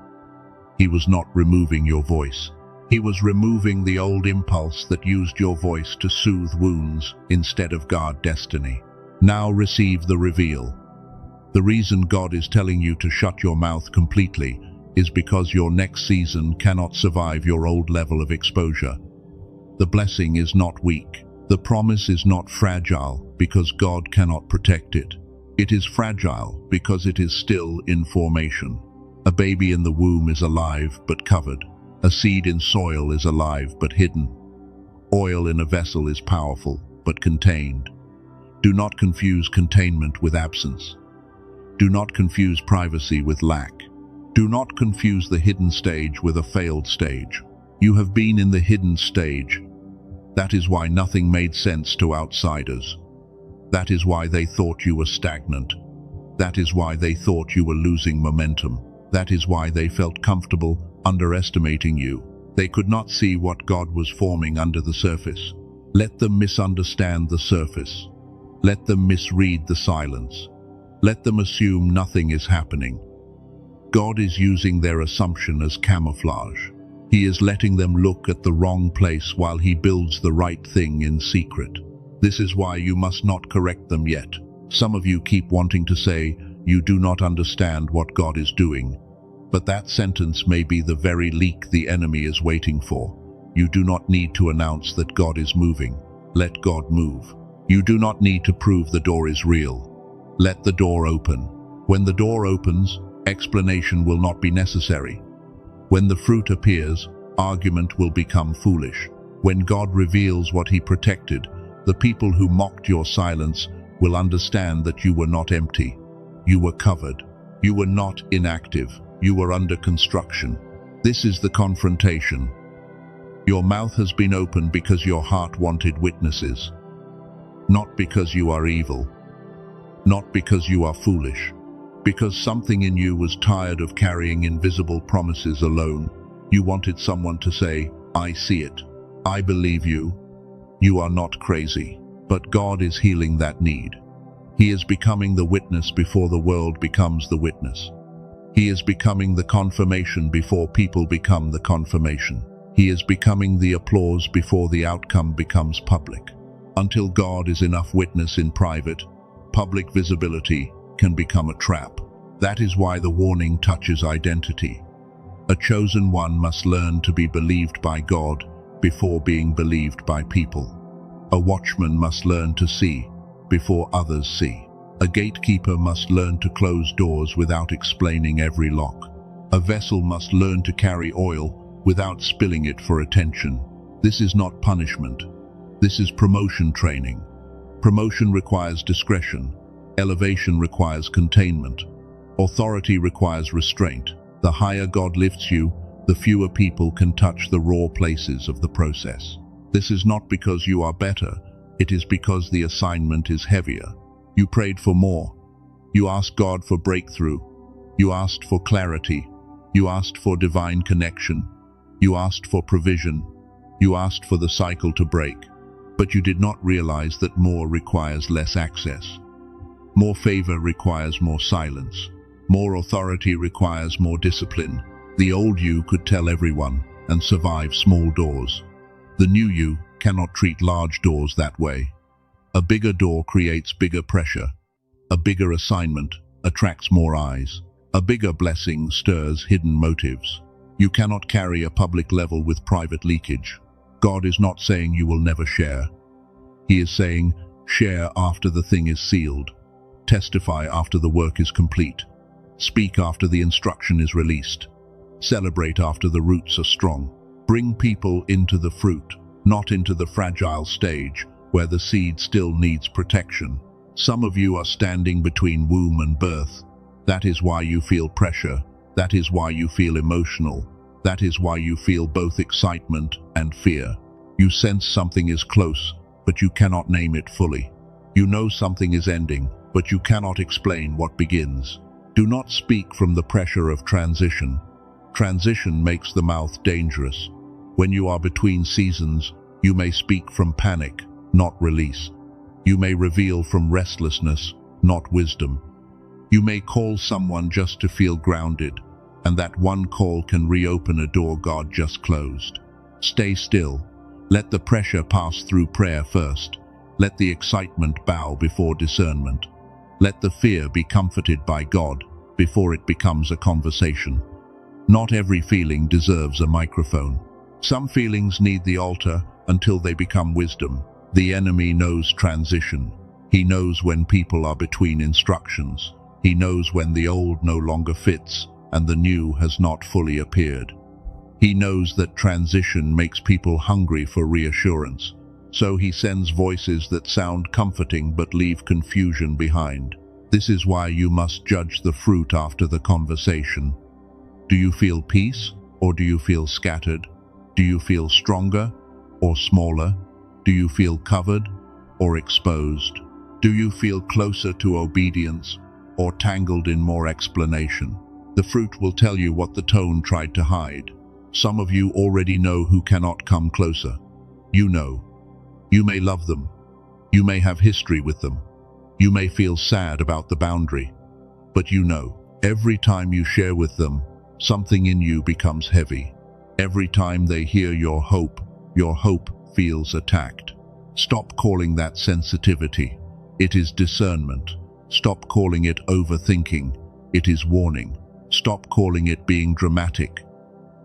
He was not removing your voice. He was removing the old impulse that used your voice to soothe wounds instead of guard destiny. Now receive the reveal. The reason God is telling you to shut your mouth completely is because your next season cannot survive your old level of exposure. The blessing is not weak. The promise is not fragile because God cannot protect it. It is fragile because it is still in formation. A baby in the womb is alive but covered. A seed in soil is alive but hidden. Oil in a vessel is powerful but contained. Do not confuse containment with absence. Do not confuse privacy with lack. Do not confuse the hidden stage with a failed stage. You have been in the hidden stage. That is why nothing made sense to outsiders. That is why they thought you were stagnant. That is why they thought you were losing momentum. That is why they felt comfortable underestimating you. They could not see what God was forming under the surface. Let them misunderstand the surface. Let them misread the silence. Let them assume nothing is happening. God is using their assumption as camouflage. He is letting them look at the wrong place while He builds the right thing in secret. This is why you must not correct them yet. Some of you keep wanting to say, "You do not understand what God is doing." But that sentence may be the very leak the enemy is waiting for. You do not need to announce that God is moving. Let God move. You do not need to prove the door is real. Let the door open. When the door opens, explanation will not be necessary. When the fruit appears, argument will become foolish. When God reveals what He protected, the people who mocked your silence will understand that you were not empty. You were covered. You were not inactive. You were under construction. This is the confrontation. Your mouth has been opened because your heart wanted witnesses. Not because you are evil. Not because you are foolish. Because something in you was tired of carrying invisible promises alone. You wanted someone to say, "I see it. I believe you. You are not crazy." But God is healing that need. He is becoming the witness before the world becomes the witness. He is becoming the confirmation before people become the confirmation. He is becoming the applause before the outcome becomes public. Until God is enough witness in private, public visibility can become a trap. That is why the warning touches identity. A chosen one must learn to be believed by God before being believed by people. A watchman must learn to see before others see. A gatekeeper must learn to close doors without explaining every lock. A vessel must learn to carry oil without spilling it for attention. This is not punishment. This is promotion training. Promotion requires discretion. Elevation requires containment. Authority requires restraint. The higher God lifts you, the fewer people can touch the raw places of the process. This is not because you are better, it is because the assignment is heavier. You prayed for more. You asked God for breakthrough. You asked for clarity. You asked for divine connection. You asked for provision. You asked for the cycle to break. But you did not realize that more requires less access. More favor requires more silence. More authority requires more discipline. The old you could tell everyone and survive small doors. The new you cannot treat large doors that way. A bigger door creates bigger pressure. A bigger assignment attracts more eyes. A bigger blessing stirs hidden motives. You cannot carry a public level with private leakage. God is not saying you will never share. He is saying, share after the thing is sealed. Testify after the work is complete. Speak after the instruction is released. Celebrate after the roots are strong. Bring people into the fruit, not into the fragile stage where the seed still needs protection. Some of you are standing between womb and birth. That is why you feel pressure. That is why you feel emotional. That is why you feel both excitement and fear. You sense something is close, but you cannot name it fully. You know something is ending, but you cannot explain what begins. Do not speak from the pressure of transition. Transition makes the mouth dangerous. When you are between seasons, you may speak from panic, not release. You may reveal from restlessness, not wisdom. You may call someone just to feel grounded, and that one call can reopen a door God just closed. Stay still. Let the pressure pass through prayer first. Let the excitement bow before discernment. Let the fear be comforted by God before it becomes a conversation. Not every feeling deserves a microphone. Some feelings need the altar until they become wisdom. The enemy knows transition. He knows when people are between instructions. He knows when the old no longer fits and the new has not fully appeared. He knows that transition makes people hungry for reassurance. So he sends voices that sound comforting but leave confusion behind. This is why you must judge the fruit after the conversation. Do you feel peace, or do you feel scattered? Do you feel stronger or smaller? Do you feel covered or exposed? Do you feel closer to obedience or tangled in more explanation? The fruit will tell you what the tone tried to hide. Some of you already know who cannot come closer. You know. You may love them. You may have history with them. You may feel sad about the boundary. But you know, every time you share with them, something in you becomes heavy. Every time they hear your hope feels attacked. Stop calling that sensitivity. It is discernment. Stop calling it overthinking. It is warning. Stop calling it being dramatic.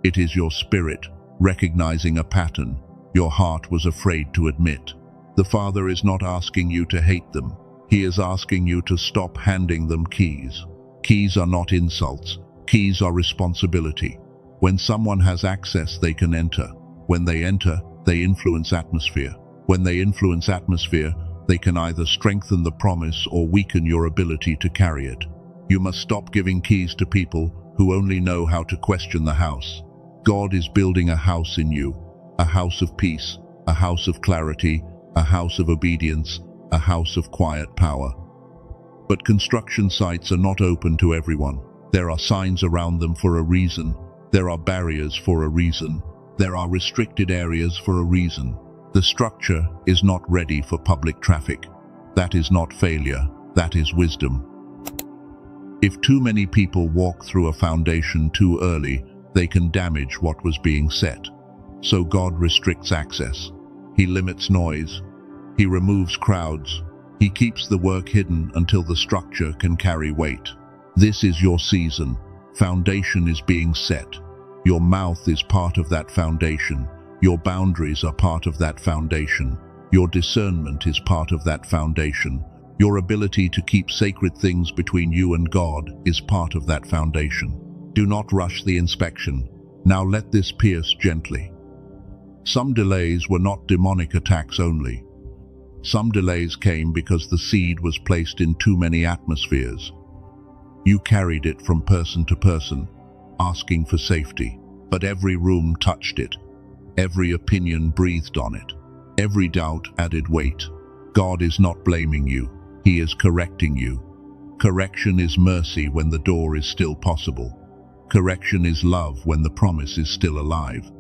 It is your spirit recognizing a pattern your heart was afraid to admit. The Father is not asking you to hate them. He is asking you to stop handing them keys. Keys are not insults. Keys are responsibility. When someone has access, they can enter. When they enter, they influence atmosphere. When they influence atmosphere, they can either strengthen the promise or weaken your ability to carry it. You must stop giving keys to people who only know how to question the house. God is building a house in you, a house of peace, a house of clarity, a house of obedience, a house of quiet power. But construction sites are not open to everyone. There are signs around them for a reason. There are barriers for a reason. There are restricted areas for a reason. The structure is not ready for public traffic. That is not failure, that is wisdom. If too many people walk through a foundation too early, they can damage what was being set. So God restricts access. He limits noise. He removes crowds. He keeps the work hidden until the structure can carry weight. This is your season. Foundation is being set. Your mouth is part of that foundation. Your boundaries are part of that foundation. Your discernment is part of that foundation. Your ability to keep sacred things between you and God is part of that foundation. Do not rush the inspection. Now let this pierce gently. Some delays were not demonic attacks only. Some delays came because the seed was placed in too many atmospheres. You carried it from person to person, asking for safety, but every room touched it. Every opinion breathed on it. Every doubt added weight. God is not blaming you. He is correcting you. Correction is mercy when the door is still possible. Correction is love when the promise is still alive.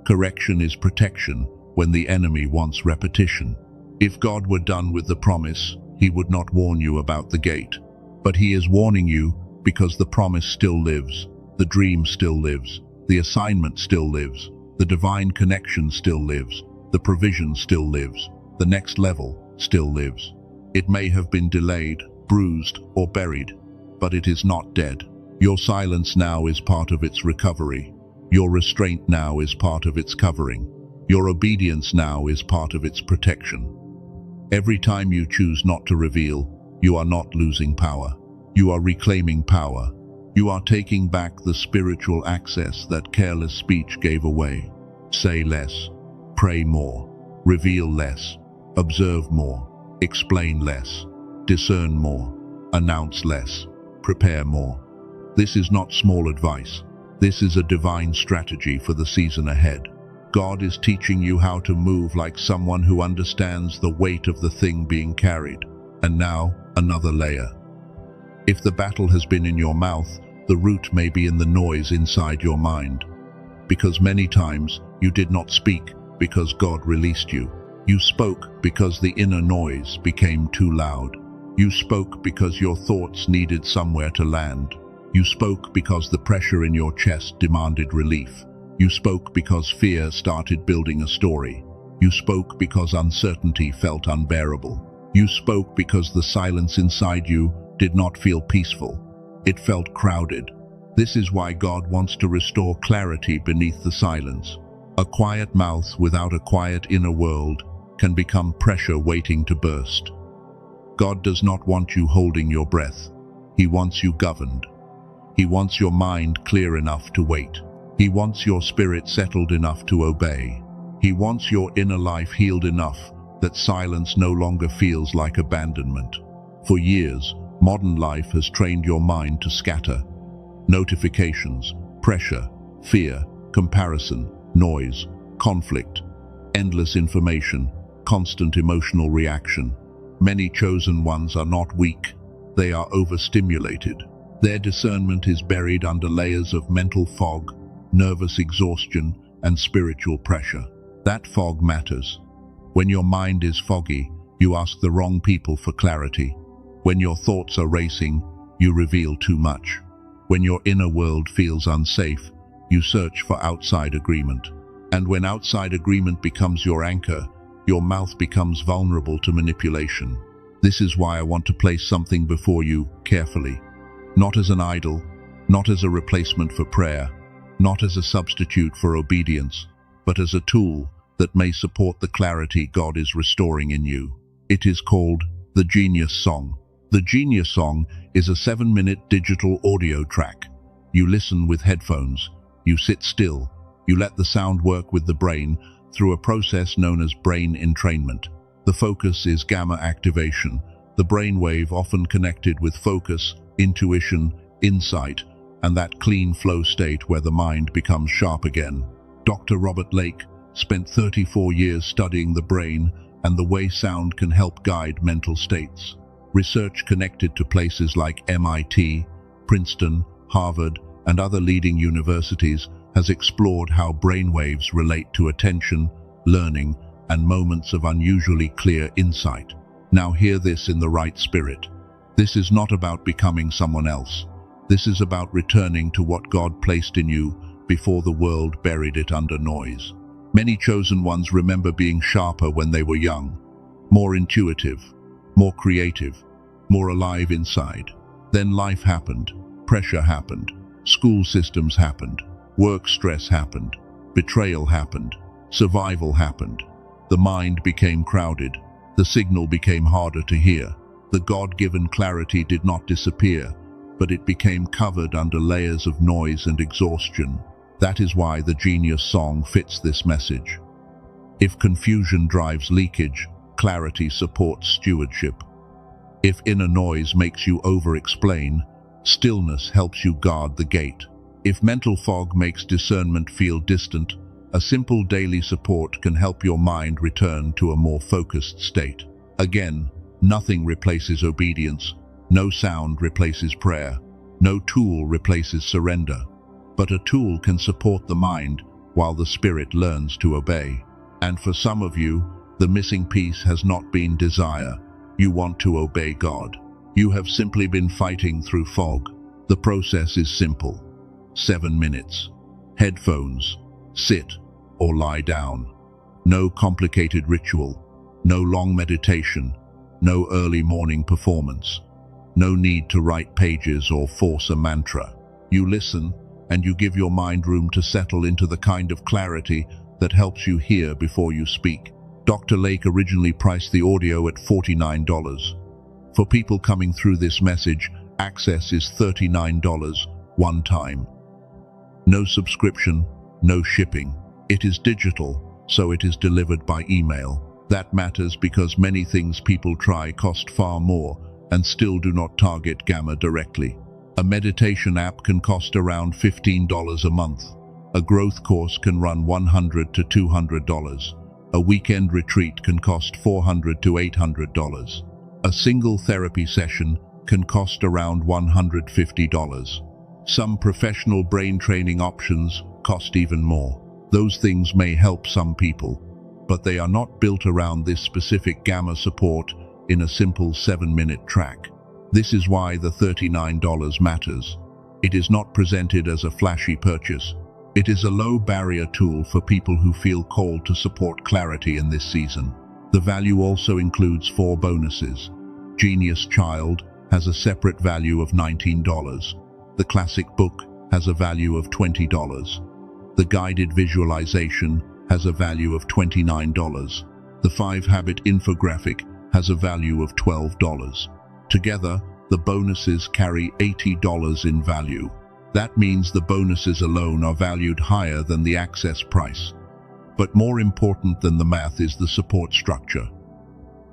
Correction is protection when the enemy wants repetition. If God were done with the promise, He would not warn you about the gate. But He is warning you because the promise still lives, the dream still lives, the assignment still lives, the divine connection still lives, the provision still lives, the next level still lives. It may have been delayed, bruised, or buried, but it is not dead. Your silence now is part of its recovery. Your restraint now is part of its covering. Your obedience now is part of its protection. Every time you choose not to reveal, you are not losing power. You are reclaiming power. You are taking back the spiritual access that careless speech gave away. Say less, pray more, reveal less, observe more, explain less, discern more, announce less, prepare more. This is not small advice. This is a divine strategy for the season ahead. God is teaching you how to move like someone who understands the weight of the thing being carried. And now, another layer. If the battle has been in your mouth, the root may be in the noise inside your mind. Because many times, you did not speak because God released you. You spoke because the inner noise became too loud. You spoke because your thoughts needed somewhere to land. You spoke because the pressure in your chest demanded relief. You spoke because fear started building a story. You spoke because uncertainty felt unbearable. You spoke because the silence inside you did not feel peaceful. It felt crowded. This is why God wants to restore clarity beneath the silence. A quiet mouth without a quiet inner world can become pressure waiting to burst. God does not want you holding your breath. He wants you governed. He wants your mind clear enough to wait. He wants your spirit settled enough to obey. He wants your inner life healed enough that silence no longer feels like abandonment. For years, modern life has trained your mind to scatter. Notifications, pressure, fear, comparison, noise, conflict, endless information, constant emotional reaction. Many chosen ones are not weak. They are overstimulated. Their discernment is buried under layers of mental fog, nervous exhaustion, and spiritual pressure. That fog matters. When your mind is foggy, you ask the wrong people for clarity. When your thoughts are racing, you reveal too much. When your inner world feels unsafe, you search for outside agreement. And when outside agreement becomes your anchor, your mouth becomes vulnerable to manipulation. This is why I want to place something before you carefully. Not as an idol, not as a replacement for prayer, not as a substitute for obedience, but as a tool that may support the clarity God is restoring in you. It is called the Genius Song. The Genius Song is a 7-minute digital audio track. You listen with headphones, you sit still, you let the sound work with the brain through a process known as brain entrainment. The focus is gamma activation, the brainwave often connected with focus, intuition, insight, and that clean flow state where the mind becomes sharp again. Dr. Robert Lake spent 34 years studying the brain and the way sound can help guide mental states. Research connected to places like MIT, Princeton, Harvard, and other leading universities has explored how brainwaves relate to attention, learning, and moments of unusually clear insight. Now hear this in the right spirit. This is not about becoming someone else. This is about returning to what God placed in you before the world buried it under noise. Many chosen ones remember being sharper when they were young, more intuitive, more creative, more alive inside. Then life happened, pressure happened, school systems happened, work stress happened, betrayal happened, survival happened. The mind became crowded, the signal became harder to hear. The God-given clarity did not disappear, but it became covered under layers of noise and exhaustion. That is why the Genius song fits this message. If confusion drives leakage, clarity supports stewardship. If inner noise makes you over-explain, stillness helps you guard the gate. If mental fog makes discernment feel distant, a simple daily support can help your mind return to a more focused state. Again, nothing replaces obedience, no sound replaces prayer, no tool replaces surrender. But a tool can support the mind while the spirit learns to obey. And for some of you, the missing piece has not been desire. You want to obey God. You have simply been fighting through fog. The process is simple. 7 minutes. Headphones. Sit or lie down. No complicated ritual. No long meditation. No early morning performance. No need to write pages or force a mantra. You listen, and you give your mind room to settle into the kind of clarity that helps you hear before you speak. Dr. Lake originally priced the audio at $49. For people coming through this message, access is $39 one time. No subscription, no shipping. It is digital, so it is delivered by email. That matters because many things people try cost far more and still do not target Gamma directly. A meditation app can cost around $15 a month. A growth course can run $100 to $200. A weekend retreat can cost $400 to $800. A single therapy session can cost around $150. Some professional brain training options cost even more. Those things may help some people, but they are not built around this specific Gamma support in a simple 7-minute track. This is why the $39 matters. It is not presented as a flashy purchase. It is a low-barrier tool for people who feel called to support clarity in this season. The value also includes 4 bonuses. Genius Child has a separate value of $19. The Classic Book has a value of $20. The Guided Visualization has a value of $29. The 5-Habit Infographic has a value of $12. Together, the bonuses carry $80 in value. That means the bonuses alone are valued higher than the access price. But more important than the math is the support structure.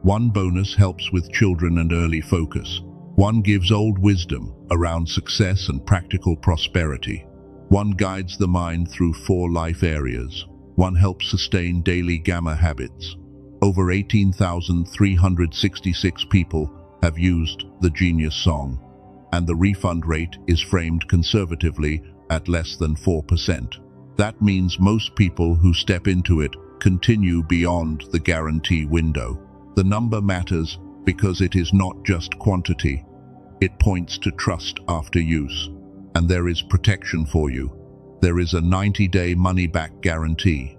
One bonus helps with children and early focus. One gives old wisdom around success and practical prosperity. One guides the mind through 4 life areas. One helps sustain daily Gamma habits. Over 18,366 people have used the Genius song, and the refund rate is framed conservatively at less than 4%. That means most people who step into it continue beyond the guarantee window. The number matters because it is not just quantity. It points to trust after use. And there is protection for you. There is a 90-day money-back guarantee.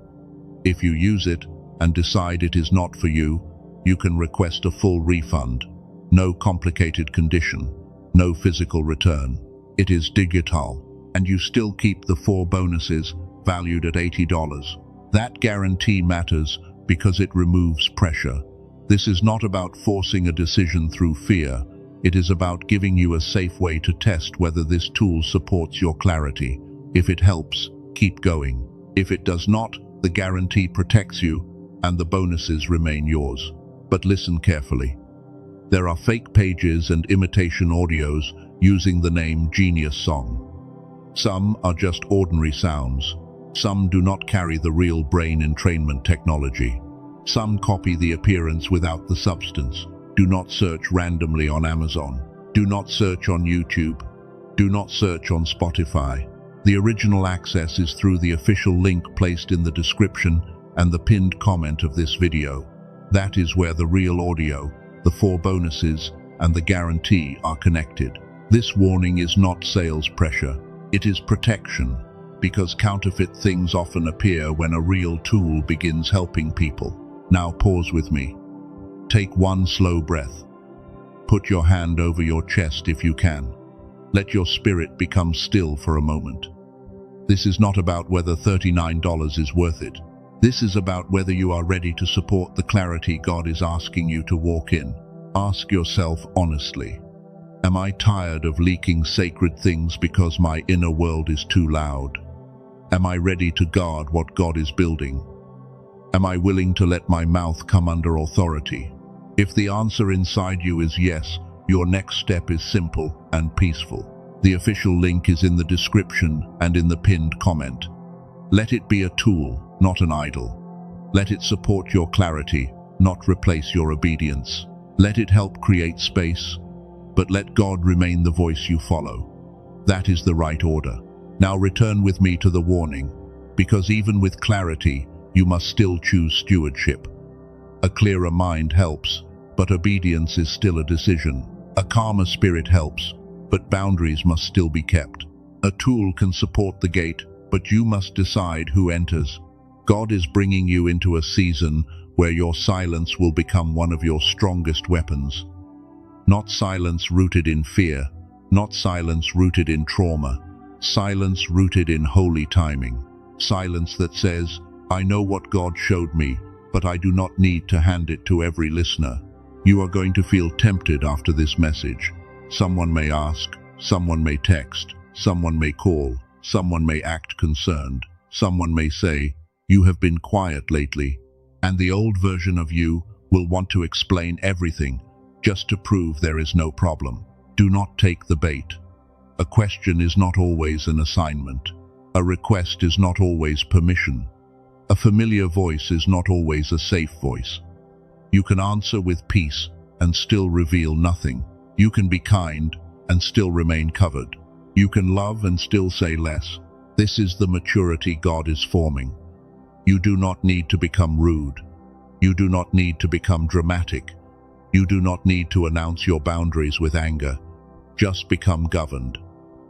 If you use it and decide it is not for you, you can request a full refund. No complicated condition, no physical return. It is digital, and you still keep the 4 bonuses valued at $80. That guarantee matters because it removes pressure. This is not about forcing a decision through fear. It is about giving you a safe way to test whether this tool supports your clarity. If it helps, keep going. If it does not, the guarantee protects you, and the bonuses remain yours. But listen carefully. There are fake pages and imitation audios using the name Genius Song. Some are just ordinary sounds. Some do not carry the real brain entrainment technology. Some copy the appearance without the substance. Do not search randomly on Amazon. Do not search on YouTube. Do not search on Spotify. The original access is through the official link placed in the description and the pinned comment of this video. That is where the real audio, the 4 bonuses, and the guarantee are connected. This warning is not sales pressure. It is protection, because counterfeit things often appear when a real tool begins helping people. Now pause with me. Take one slow breath. Put your hand over your chest if you can. Let your spirit become still for a moment. This is not about whether $39 is worth it. This is about whether you are ready to support the clarity God is asking you to walk in. Ask yourself honestly, am I tired of leaking sacred things because my inner world is too loud? Am I ready to guard what God is building? Am I willing to let my mouth come under authority? If the answer inside you is yes, your next step is simple and peaceful. The official link is in the description and in the pinned comment. Let it be a tool, not an idol. Let it support your clarity, not replace your obedience. Let it help create space, but let God remain the voice you follow. That is the right order. Now return with me to the warning, because even with clarity, you must still choose stewardship. A clearer mind helps, but obedience is still a decision. A calmer spirit helps, but boundaries must still be kept. A tool can support the gate, but you must decide who enters. God is bringing you into a season where your silence will become one of your strongest weapons. Not silence rooted in fear, not silence rooted in trauma, silence rooted in holy timing. Silence that says, I know what God showed me, but I do not need to hand it to every listener. You are going to feel tempted after this message. Someone may ask, someone may text, someone may call, someone may act concerned, someone may say, you have been quiet lately, and the old version of you will want to explain everything just to prove there is no problem. Do not take the bait. A question is not always an assignment. A request is not always permission. A familiar voice is not always a safe voice. You can answer with peace and still reveal nothing. You can be kind and still remain covered. You can love and still say less. This is the maturity God is forming. You do not need to become rude. You do not need to become dramatic. You do not need to announce your boundaries with anger. Just become governed.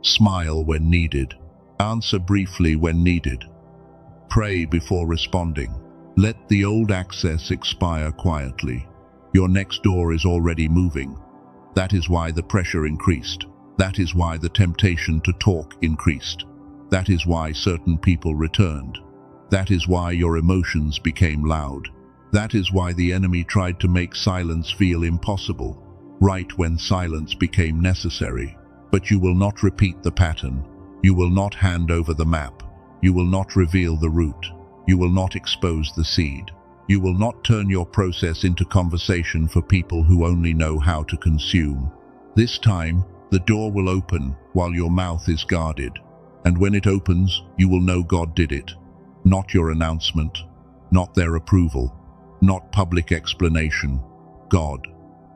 Smile when needed. Answer briefly when needed. Pray before responding. Let the old access expire quietly. Your next door is already moving. That is why the pressure increased. That is why the temptation to talk increased. That is why certain people returned. That is why your emotions became loud. That is why the enemy tried to make silence feel impossible, right when silence became necessary. But you will not repeat the pattern. You will not hand over the map. You will not reveal the route. You will not expose the seed. You will not turn your process into conversation for people who only know how to consume. This time, the door will open while your mouth is guarded. And when it opens, you will know God did it. Not your announcement, not their approval, not public explanation. God.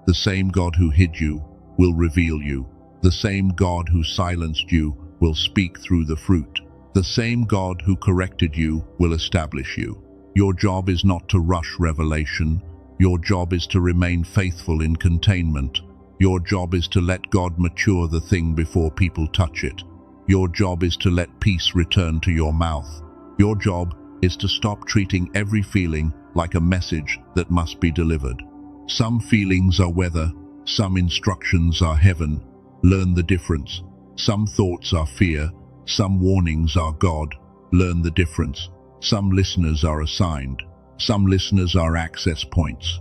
The same God who hid you will reveal you. The same God who silenced you will speak through the fruit. The same God who corrected you will establish you. Your job is not to rush revelation. Your job is to remain faithful in containment. Your job is to let God mature the thing before people touch it. Your job is to let peace return to your mouth. Your job is to stop treating every feeling like a message that must be delivered. Some feelings are weather, some instructions are heaven. Learn the difference. Some thoughts are fear, some warnings are God. Learn the difference. Some listeners are assigned. Some listeners are access points.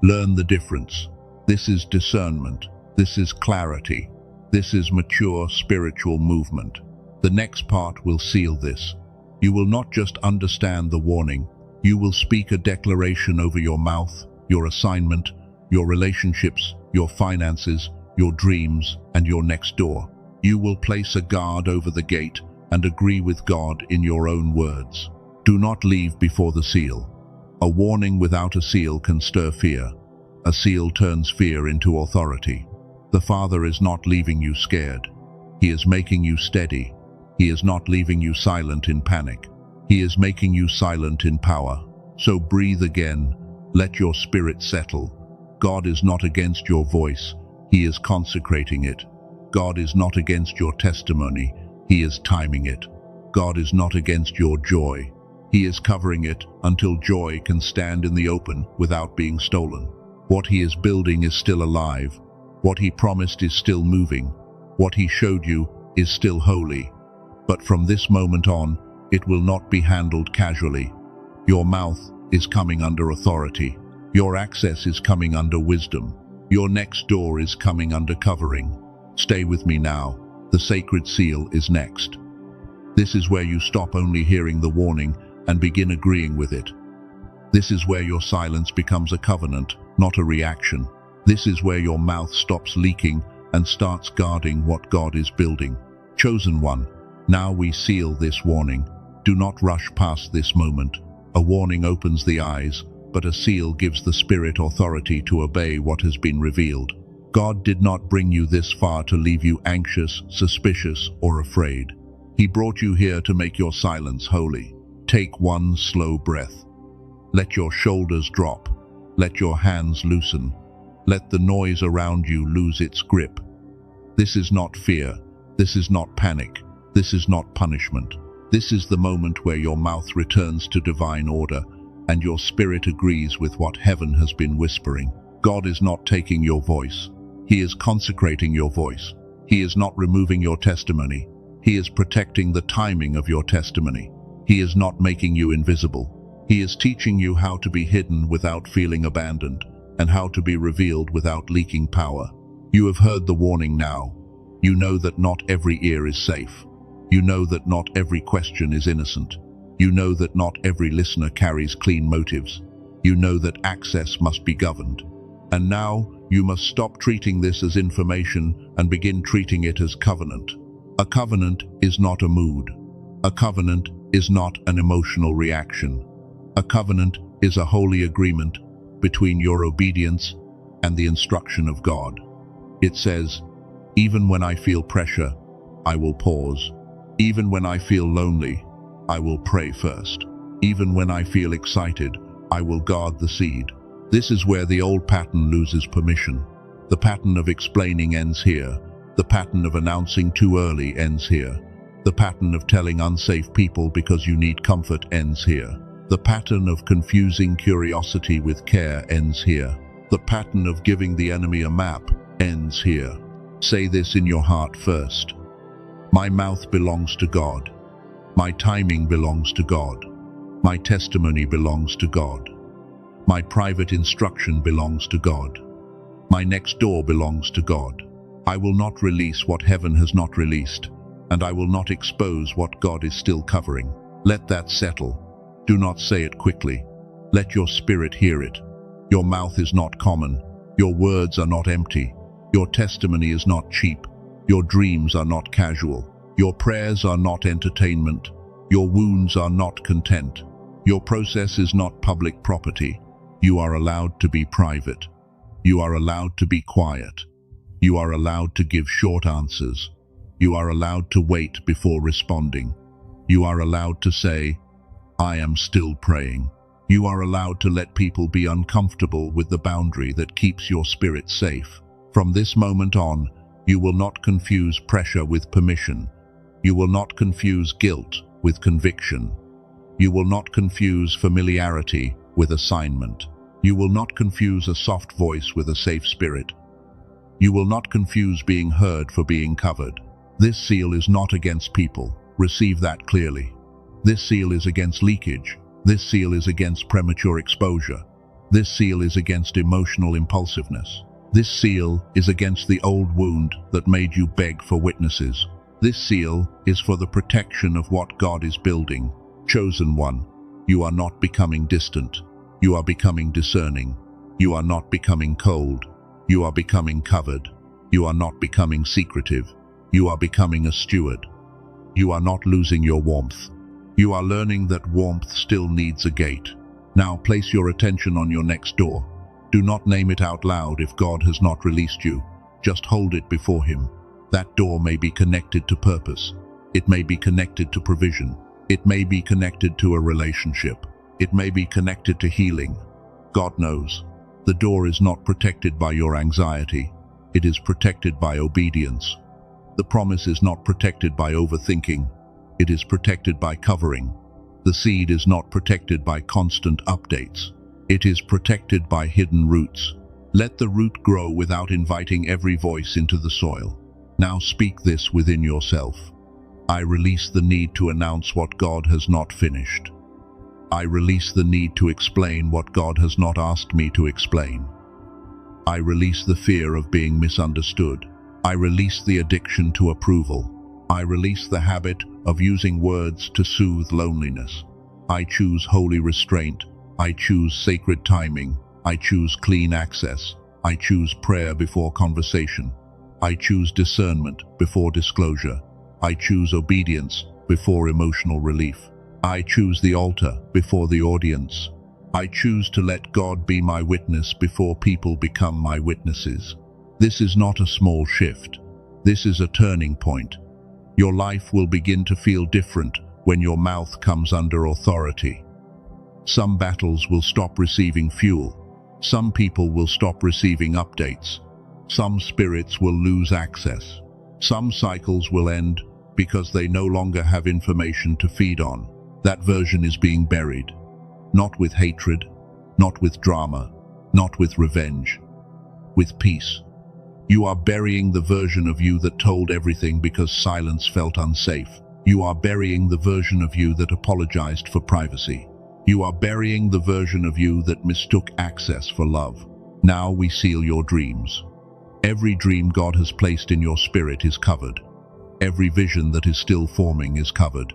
Learn the difference. This is discernment. This is clarity. This is mature spiritual movement. The next part will seal this. You will not just understand the warning. You will speak a declaration over your mouth, your assignment, your relationships, your finances, your dreams, and your next door. You will place a guard over the gate and agree with God in your own words. Do not leave before the seal. A warning without a seal can stir fear. A seal turns fear into authority. The Father is not leaving you scared. He is making you steady. He is not leaving you silent in panic. He is making you silent in power. So breathe again. Let your spirit settle. God is not against your voice. He is consecrating it. God is not against your testimony. He is timing it. God is not against your joy. He is covering it until joy can stand in the open without being stolen. What He is building is still alive. What He promised is still moving. What He showed you is still holy. But from this moment on, it will not be handled casually. Your mouth is coming under authority. Your access is coming under wisdom. Your next door is coming under covering. Stay with me now. The sacred seal is next. This is where you stop only hearing the warning and begin agreeing with it. This is where your silence becomes a covenant, not a reaction. This is where your mouth stops leaking and starts guarding what God is building. Chosen one, now we seal this warning. Do not rush past this moment. A warning opens the eyes, but a seal gives the Spirit authority to obey what has been revealed. God did not bring you this far to leave you anxious, suspicious, or afraid. He brought you here to make your silence holy. Take one slow breath. Let your shoulders drop. Let your hands loosen. Let the noise around you lose its grip. This is not fear. This is not panic. This is not punishment. This is the moment where your mouth returns to divine order and your spirit agrees with what heaven has been whispering. God is not taking your voice. He is consecrating your voice. He is not removing your testimony. He is protecting the timing of your testimony. He is not making you invisible. He is teaching you how to be hidden without feeling abandoned, and how to be revealed without leaking power. You have heard the warning now. You know that not every ear is safe. You know that not every question is innocent. You know that not every listener carries clean motives. You know that access must be governed. And now, you must stop treating this as information and begin treating it as covenant. A covenant is not a mood. A covenant is not an emotional reaction. A covenant is a holy agreement between your obedience and the instruction of God. It says, even when I feel pressure, I will pause. Even when I feel lonely, I will pray first. Even when I feel excited, I will guard the seed. This is where the old pattern loses permission. The pattern of explaining ends here. The pattern of announcing too early ends here. The pattern of telling unsafe people because you need comfort ends here. The pattern of confusing curiosity with care ends here. The pattern of giving the enemy a map ends here. Say this in your heart first. My mouth belongs to God. My timing belongs to God. My testimony belongs to God. My private instruction belongs to God. My next door belongs to God. I will not release what heaven has not released, and I will not expose what God is still covering. Let that settle. Do not say it quickly. Let your spirit hear it. Your mouth is not common. Your words are not empty. Your testimony is not cheap. Your dreams are not casual. Your prayers are not entertainment. Your wounds are not content. Your process is not public property. You are allowed to be private. You are allowed to be quiet. You are allowed to give short answers. You are allowed to wait before responding. You are allowed to say, I am still praying. You are allowed to let people be uncomfortable with the boundary that keeps your spirit safe. From this moment on, you will not confuse pressure with permission. You will not confuse guilt with conviction. You will not confuse familiarity with assignment. You will not confuse a soft voice with a safe spirit. You will not confuse being heard for being covered. This seal is not against people. Receive that clearly. This seal is against leakage. This seal is against premature exposure. This seal is against emotional impulsiveness. This seal is against the old wound that made you beg for witnesses. This seal is for the protection of what God is building. Chosen one, you are not becoming distant. You are becoming discerning. You are not becoming cold. You are becoming covered. You are not becoming secretive. You are becoming a steward. You are not losing your warmth. You are learning that warmth still needs a gate. Now place your attention on your next door. Do not name it out loud if God has not released you. Just hold it before Him. That door may be connected to purpose. It may be connected to provision. It may be connected to a relationship. It may be connected to healing. God knows. The door is not protected by your anxiety. It is protected by obedience. The promise is not protected by overthinking. It is protected by covering. The seed is not protected by constant updates. It is protected by hidden roots. Let the root grow without inviting every voice into the soil. Now speak this within yourself. I release the need to announce what God has not finished. I release the need to explain what God has not asked me to explain. I release the fear of being misunderstood. I release the addiction to approval. I release the habit of using words to soothe loneliness. I choose holy restraint. I choose sacred timing. I choose clean access. I choose prayer before conversation. I choose discernment before disclosure. I choose obedience before emotional relief. I choose the altar before the audience. I choose to let God be my witness before people become my witnesses. This is not a small shift. This is a turning point. Your life will begin to feel different when your mouth comes under authority. Some battles will stop receiving fuel. Some people will stop receiving updates. Some spirits will lose access. Some cycles will end because they no longer have information to feed on. That version is being buried. Not with hatred, not with drama, not with revenge, with peace. You are burying the version of you that told everything because silence felt unsafe. You are burying the version of you that apologized for privacy. You are burying the version of you that mistook access for love. Now we seal your dreams. Every dream God has placed in your spirit is covered. Every vision that is still forming is covered.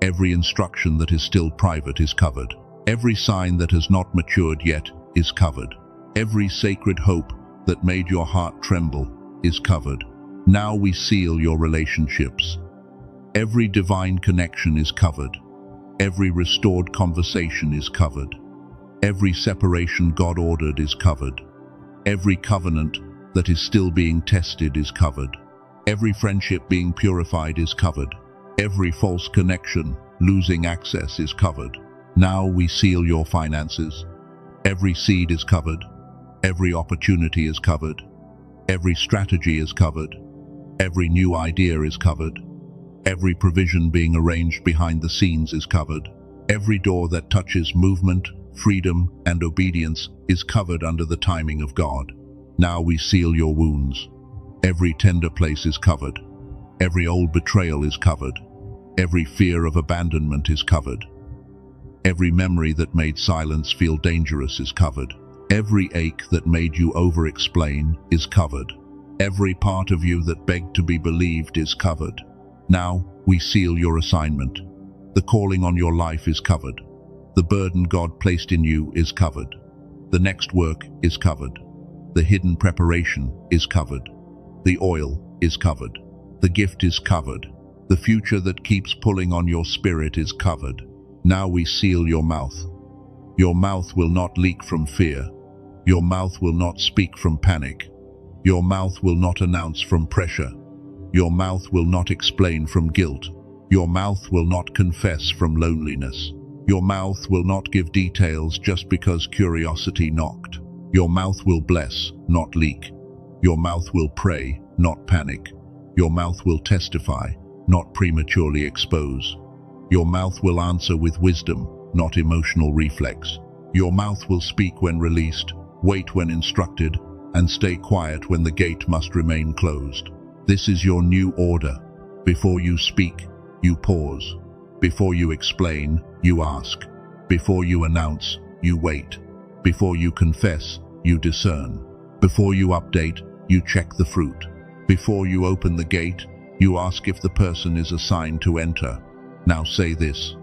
Every instruction that is still private is covered. Every sign that has not matured yet is covered. Every sacred hope that made your heart tremble is covered. Now we seal your relationships. Every divine connection is covered. Every restored conversation is covered. Every separation God ordered is covered. Every covenant that is still being tested is covered. Every friendship being purified is covered. Every false connection losing access is covered. Now we seal your finances. Every seed is covered. Every opportunity is covered. Every strategy is covered. Every new idea is covered. Every provision being arranged behind the scenes is covered. Every door that touches movement, freedom, and obedience is covered under the timing of God. Now we seal your wounds. Every tender place is covered. Every old betrayal is covered. Every fear of abandonment is covered. Every memory that made silence feel dangerous is covered. Every ache that made you over-explain is covered. Every part of you that begged to be believed is covered. Now we seal your assignment. The calling on your life is covered. The burden God placed in you is covered. The next work is covered. The hidden preparation is covered. The oil is covered. The gift is covered. The future that keeps pulling on your spirit is covered. Now we seal your mouth. Your mouth will not leak from fear. Your mouth will not speak from panic. Your mouth will not announce from pressure. Your mouth will not explain from guilt. Your mouth will not confess from loneliness. Your mouth will not give details just because curiosity knocked. Your mouth will bless, not leak. Your mouth will pray, not panic. Your mouth will testify, not prematurely expose. Your mouth will answer with wisdom, not emotional reflex. Your mouth will speak when released, wait when instructed, and stay quiet when the gate must remain closed. This is your new order. Before you speak, you pause. Before you explain, you ask. Before you announce, you wait. Before you confess, you discern. Before you update, you check the fruit. Before you open the gate, you ask if the person is assigned to enter. Now say this: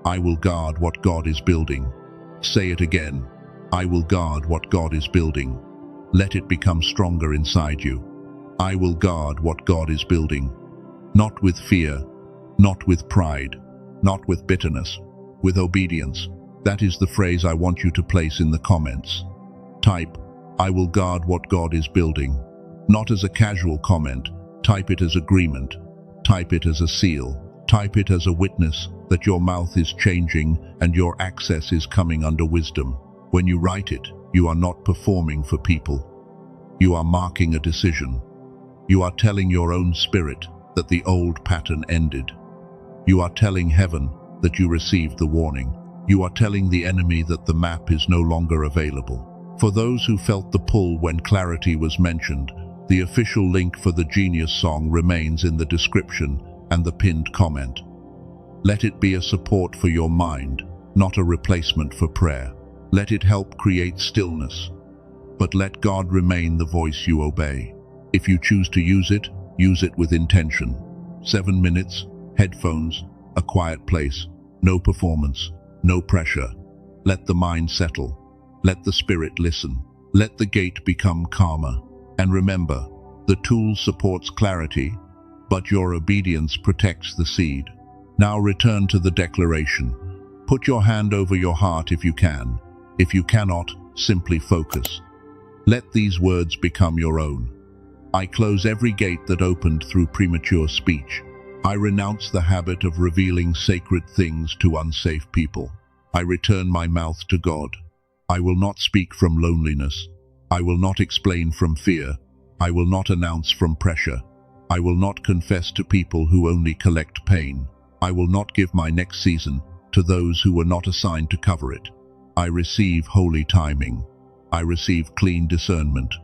I will guard what God is building. Say it again: I will guard what God is building. Let it become stronger inside you. I will guard what God is building. Not with fear, not with pride, not with bitterness, with obedience. That is the phrase I want you to place in the comments. Type, I will guard what God is building. Not as a casual comment, type it as agreement. Type it as a seal. Type it as a witness that your mouth is changing and your access is coming under wisdom. When you write it, you are not performing for people. You are marking a decision. You are telling your own spirit that the old pattern ended. You are telling heaven that you received the warning. You are telling the enemy that the map is no longer available. For those who felt the pull when clarity was mentioned, the official link for the Genius song remains in the description and the pinned comment. Let it be a support for your mind, not a replacement for prayer. Let it help create stillness. But let God remain the voice you obey. If you choose to use it with intention. 7 minutes, headphones, a quiet place, no performance, no pressure. Let the mind settle. Let the spirit listen. Let the gate become calmer. And remember, the tool supports clarity, but your obedience protects the seed. Now return to the declaration. Put your hand over your heart if you can. If you cannot, simply focus. Let these words become your own. I close every gate that opened through premature speech. I renounce the habit of revealing sacred things to unsafe people. I return my mouth to God. I will not speak from loneliness. I will not explain from fear. I will not announce from pressure. I will not confess to people who only collect pain. I will not give my next season to those who were not assigned to cover it. I receive holy timing. I receive clean discernment.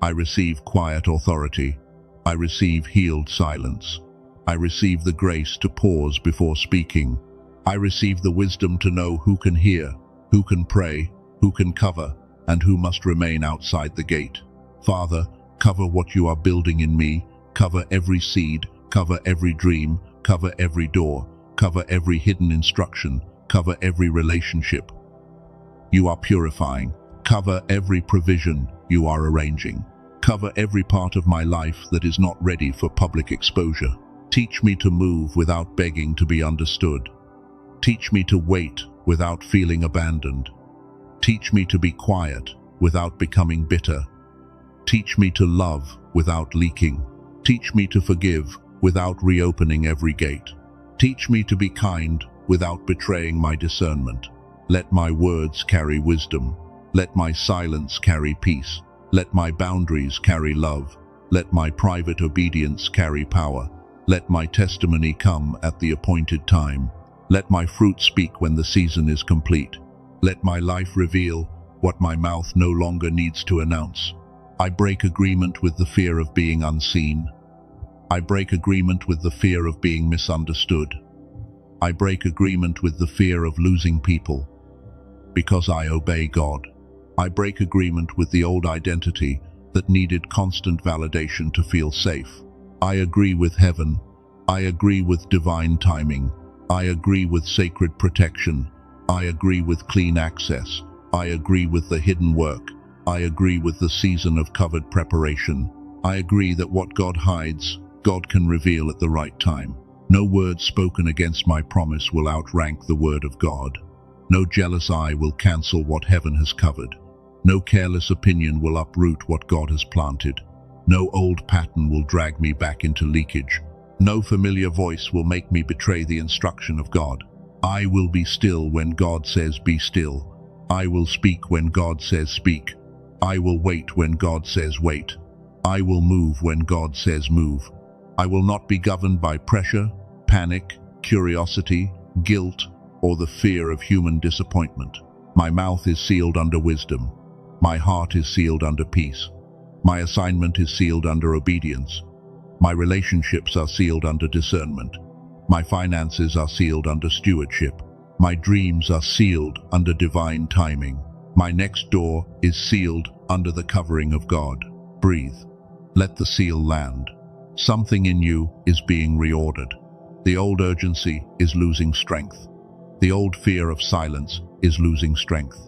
I receive quiet authority. I receive healed silence. I receive the grace to pause before speaking. I receive the wisdom to know who can hear, who can pray, who can cover, and who must remain outside the gate. Father, cover what you are building in me. Cover every seed, cover every dream, cover every door, cover every hidden instruction, cover every relationship you are purifying. Cover every provision you are arranging. Cover every part of my life that is not ready for public exposure. Teach me to move without begging to be understood. Teach me to wait without feeling abandoned. Teach me to be quiet without becoming bitter. Teach me to love without leaking. Teach me to forgive without reopening every gate. Teach me to be kind without betraying my discernment. Let my words carry wisdom. Let my silence carry peace. Let my boundaries carry love. Let my private obedience carry power. Let my testimony come at the appointed time. Let my fruit speak when the season is complete. Let my life reveal what my mouth no longer needs to announce. I break agreement with the fear of being unseen. I break agreement with the fear of being misunderstood. I break agreement with the fear of losing people. Because I obey God. I break agreement with the old identity that needed constant validation to feel safe. I agree with heaven. I agree with divine timing. I agree with sacred protection. I agree with clean access. I agree with the hidden work. I agree with the season of covered preparation. I agree that what God hides, God can reveal at the right time. No word spoken against my promise will outrank the word of God. No jealous eye will cancel what heaven has covered. No careless opinion will uproot what God has planted. No old pattern will drag me back into leakage. No familiar voice will make me betray the instruction of God. I will be still when God says be still. I will speak when God says speak. I will wait when God says wait. I will move when God says move. I will not be governed by pressure, panic, curiosity, guilt, or the fear of human disappointment. My mouth is sealed under wisdom. My heart is sealed under peace. My assignment is sealed under obedience. My relationships are sealed under discernment. My finances are sealed under stewardship. My dreams are sealed under divine timing. My next door is sealed under the covering of God. Breathe. Let the seal land. Something in you is being reordered. The old urgency is losing strength. The old fear of silence is losing strength.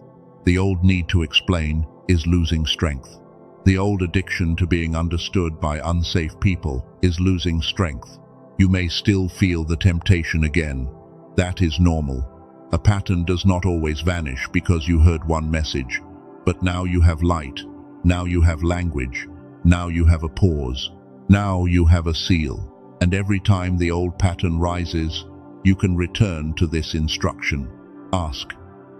The old need to explain is losing strength. The old addiction to being understood by unsafe people is losing strength. You may still feel the temptation again. That is normal. A pattern does not always vanish because you heard one message, but now you have light, now you have language, now you have a pause, now you have a seal. And every time the old pattern rises, you can return to this instruction. Ask,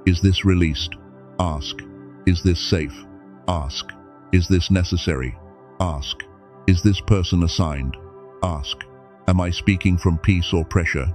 is this released? Ask, is this safe? Ask, is this necessary? Ask, is this person assigned? Ask, am I speaking from peace or pressure?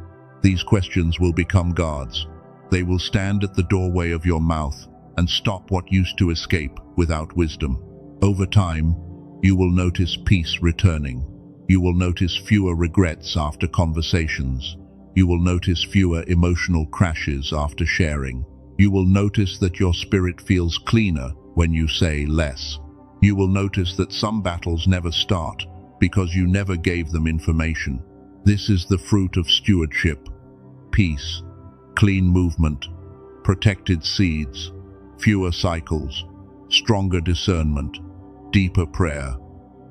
These questions will become guards. They will stand at the doorway of your mouth and stop what used to escape without wisdom. Over time, you will notice peace returning. You will notice fewer regrets after conversations. You will notice fewer emotional crashes after sharing. You will notice that your spirit feels cleaner when you say less. You will notice that some battles never start because you never gave them information. This is the fruit of stewardship. Peace, clean movement, protected seeds, fewer cycles, stronger discernment, deeper prayer,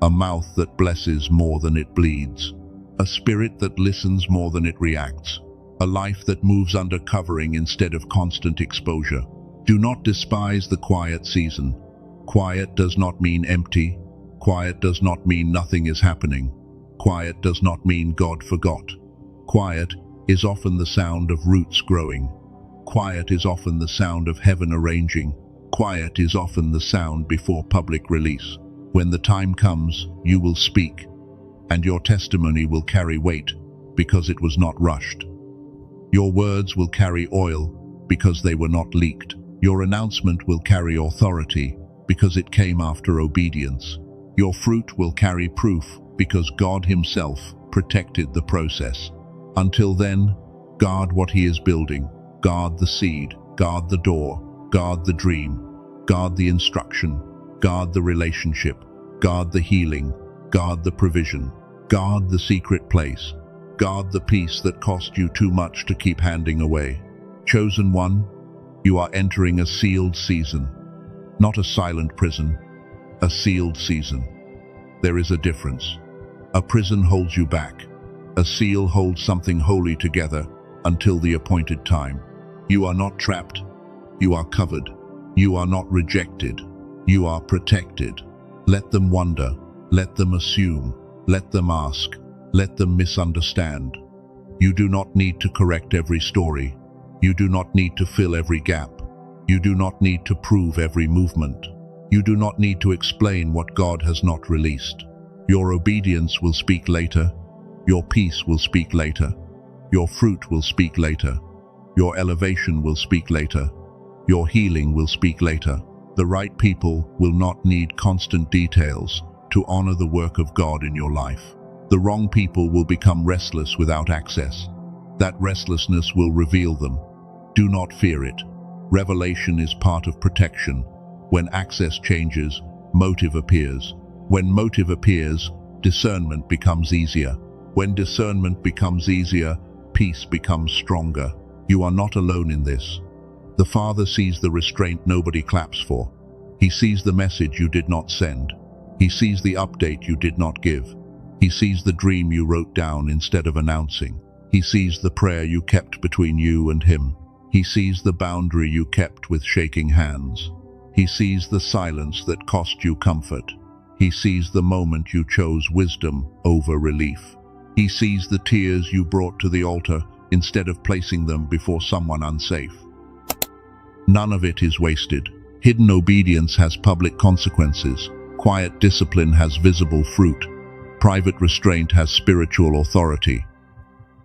a mouth that blesses more than it bleeds, a spirit that listens more than it reacts, a life that moves under covering instead of constant exposure. Do not despise the quiet season. Quiet does not mean empty. Quiet does not mean nothing is happening. Quiet does not mean God forgot. Quiet is often the sound of roots growing. Quiet is often the sound of heaven arranging. Quiet is often the sound before public release. When the time comes, you will speak, and your testimony will carry weight because it was not rushed. Your words will carry oil because they were not leaked. Your announcement will carry authority because it came after obedience. Your fruit will carry proof because God Himself protected the process. Until then, guard what He is building. Guard the seed, guard the door, guard the dream, guard the instruction, guard the relationship, guard the healing, guard the provision, guard the secret place, guard the peace that cost you too much to keep handing away. Chosen one, you are entering a sealed season. Not a silent prison, a sealed season. There is a difference. A prison holds you back. A seal holds something holy together until the appointed time. You are not trapped. You are covered. You are not rejected. You are protected. Let them wonder. Let them assume. Let them ask. Let them misunderstand. You do not need to correct every story. You do not need to fill every gap. You do not need to prove every movement. You do not need to explain what God has not released. Your obedience will speak later. Your peace will speak later. Your fruit will speak later. Your elevation will speak later. Your healing will speak later. The right people will not need constant details to honor the work of God in your life. The wrong people will become restless without access. That restlessness will reveal them. Do not fear it. Revelation is part of protection. When access changes, motive appears. When motive appears, discernment becomes easier. When discernment becomes easier, peace becomes stronger. You are not alone in this. The Father sees the restraint nobody claps for. He sees the message you did not send. He sees the update you did not give. He sees the dream you wrote down instead of announcing. He sees the prayer you kept between you and Him. He sees the boundary you kept with shaking hands. He sees the silence that cost you comfort. He sees the moment you chose wisdom over relief. He sees the tears you brought to the altar instead of placing them before someone unsafe. None of it is wasted. Hidden obedience has public consequences. Quiet discipline has visible fruit. Private restraint has spiritual authority.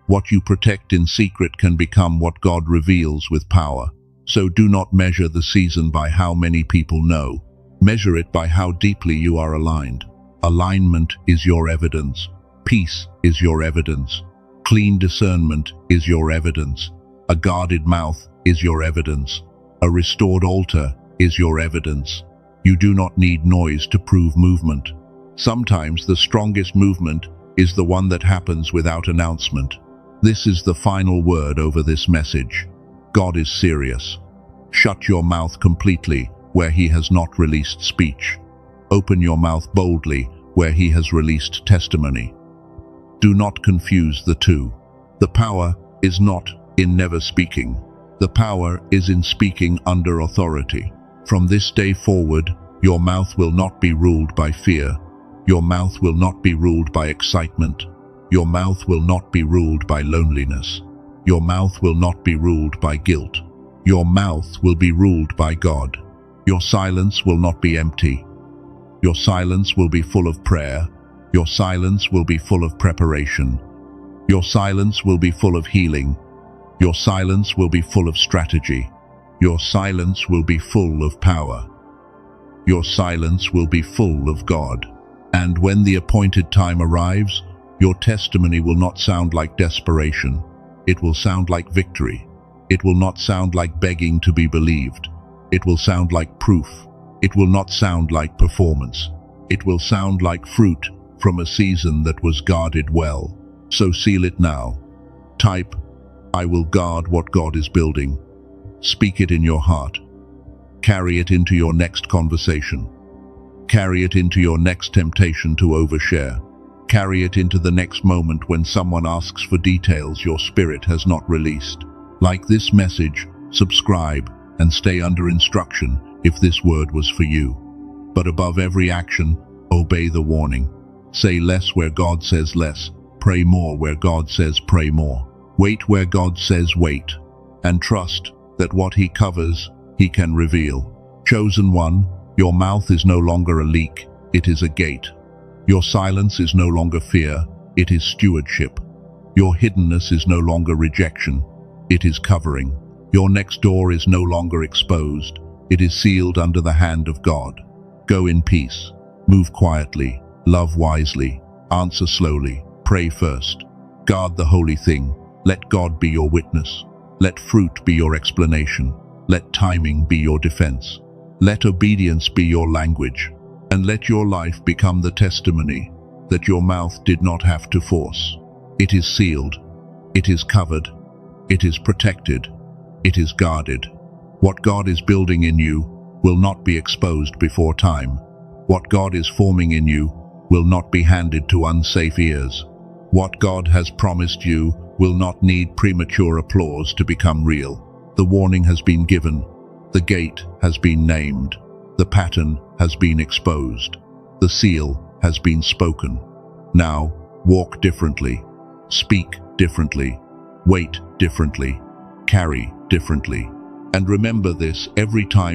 What you protect in secret can become what God reveals with power. So do not measure the season by how many people know. Measure it by how deeply you are aligned. Alignment is your evidence. Peace is your evidence. Clean discernment is your evidence. A guarded mouth is your evidence. A restored altar is your evidence. You do not need noise to prove movement. Sometimes the strongest movement is the one that happens without announcement. This is the final word over this message. God is serious. Shut your mouth completely where He has not released speech. Open your mouth boldly where he has released testimony. Do not confuse the two. The power is not in never speaking. The power is in speaking under authority. From this day forward, your mouth will not be ruled by fear. Your mouth will not be ruled by excitement. Your mouth will not be ruled by loneliness. Your mouth will not be ruled by guilt. Your mouth will be ruled by God. Your silence will not be empty. Your silence will be full of prayer. Your silence will be full of preparation. Your silence will be full of healing. Your silence will be full of strategy. Your silence will be full of power. Your silence will be full of God. And when the appointed time arrives, your testimony will not sound like desperation. It will sound like victory. It will not sound like begging to be believed. It will sound like proof. It will not sound like performance. It will sound like fruit from a season that was guarded well. So seal it now. Type, I will guard what God is building. Speak it in your heart. Carry it into your next conversation. Carry it into your next temptation to overshare. Carry it into the next moment when someone asks for details your spirit has not released. Like this message, subscribe and stay under instruction if this word was for you. But above every action, obey the warning. Say less where God says less. Pray more where God says pray more. Wait where God says wait. And trust that what he covers, he can reveal. Chosen one, your mouth is no longer a leak, it is a gate. Your silence is no longer fear, it is stewardship. Your hiddenness is no longer rejection, it is covering. Your next door is no longer exposed, it is sealed under the hand of God. Go in peace, move quietly, love wisely, answer slowly, pray first. Guard the holy thing, let God be your witness. Let fruit be your explanation. Let timing be your defense. Let obedience be your language. And let your life become the testimony that your mouth did not have to force. It is sealed. It is covered. It is protected. It is guarded. What God is building in you will not be exposed before time. What God is forming in you will not be handed to unsafe ears. What God has promised you will not need premature applause to become real. The warning has been given. The gate has been named. The pattern has been exposed. The seal has been spoken. Now, walk differently. Speak differently. Wait differently. Carry differently. And remember this every time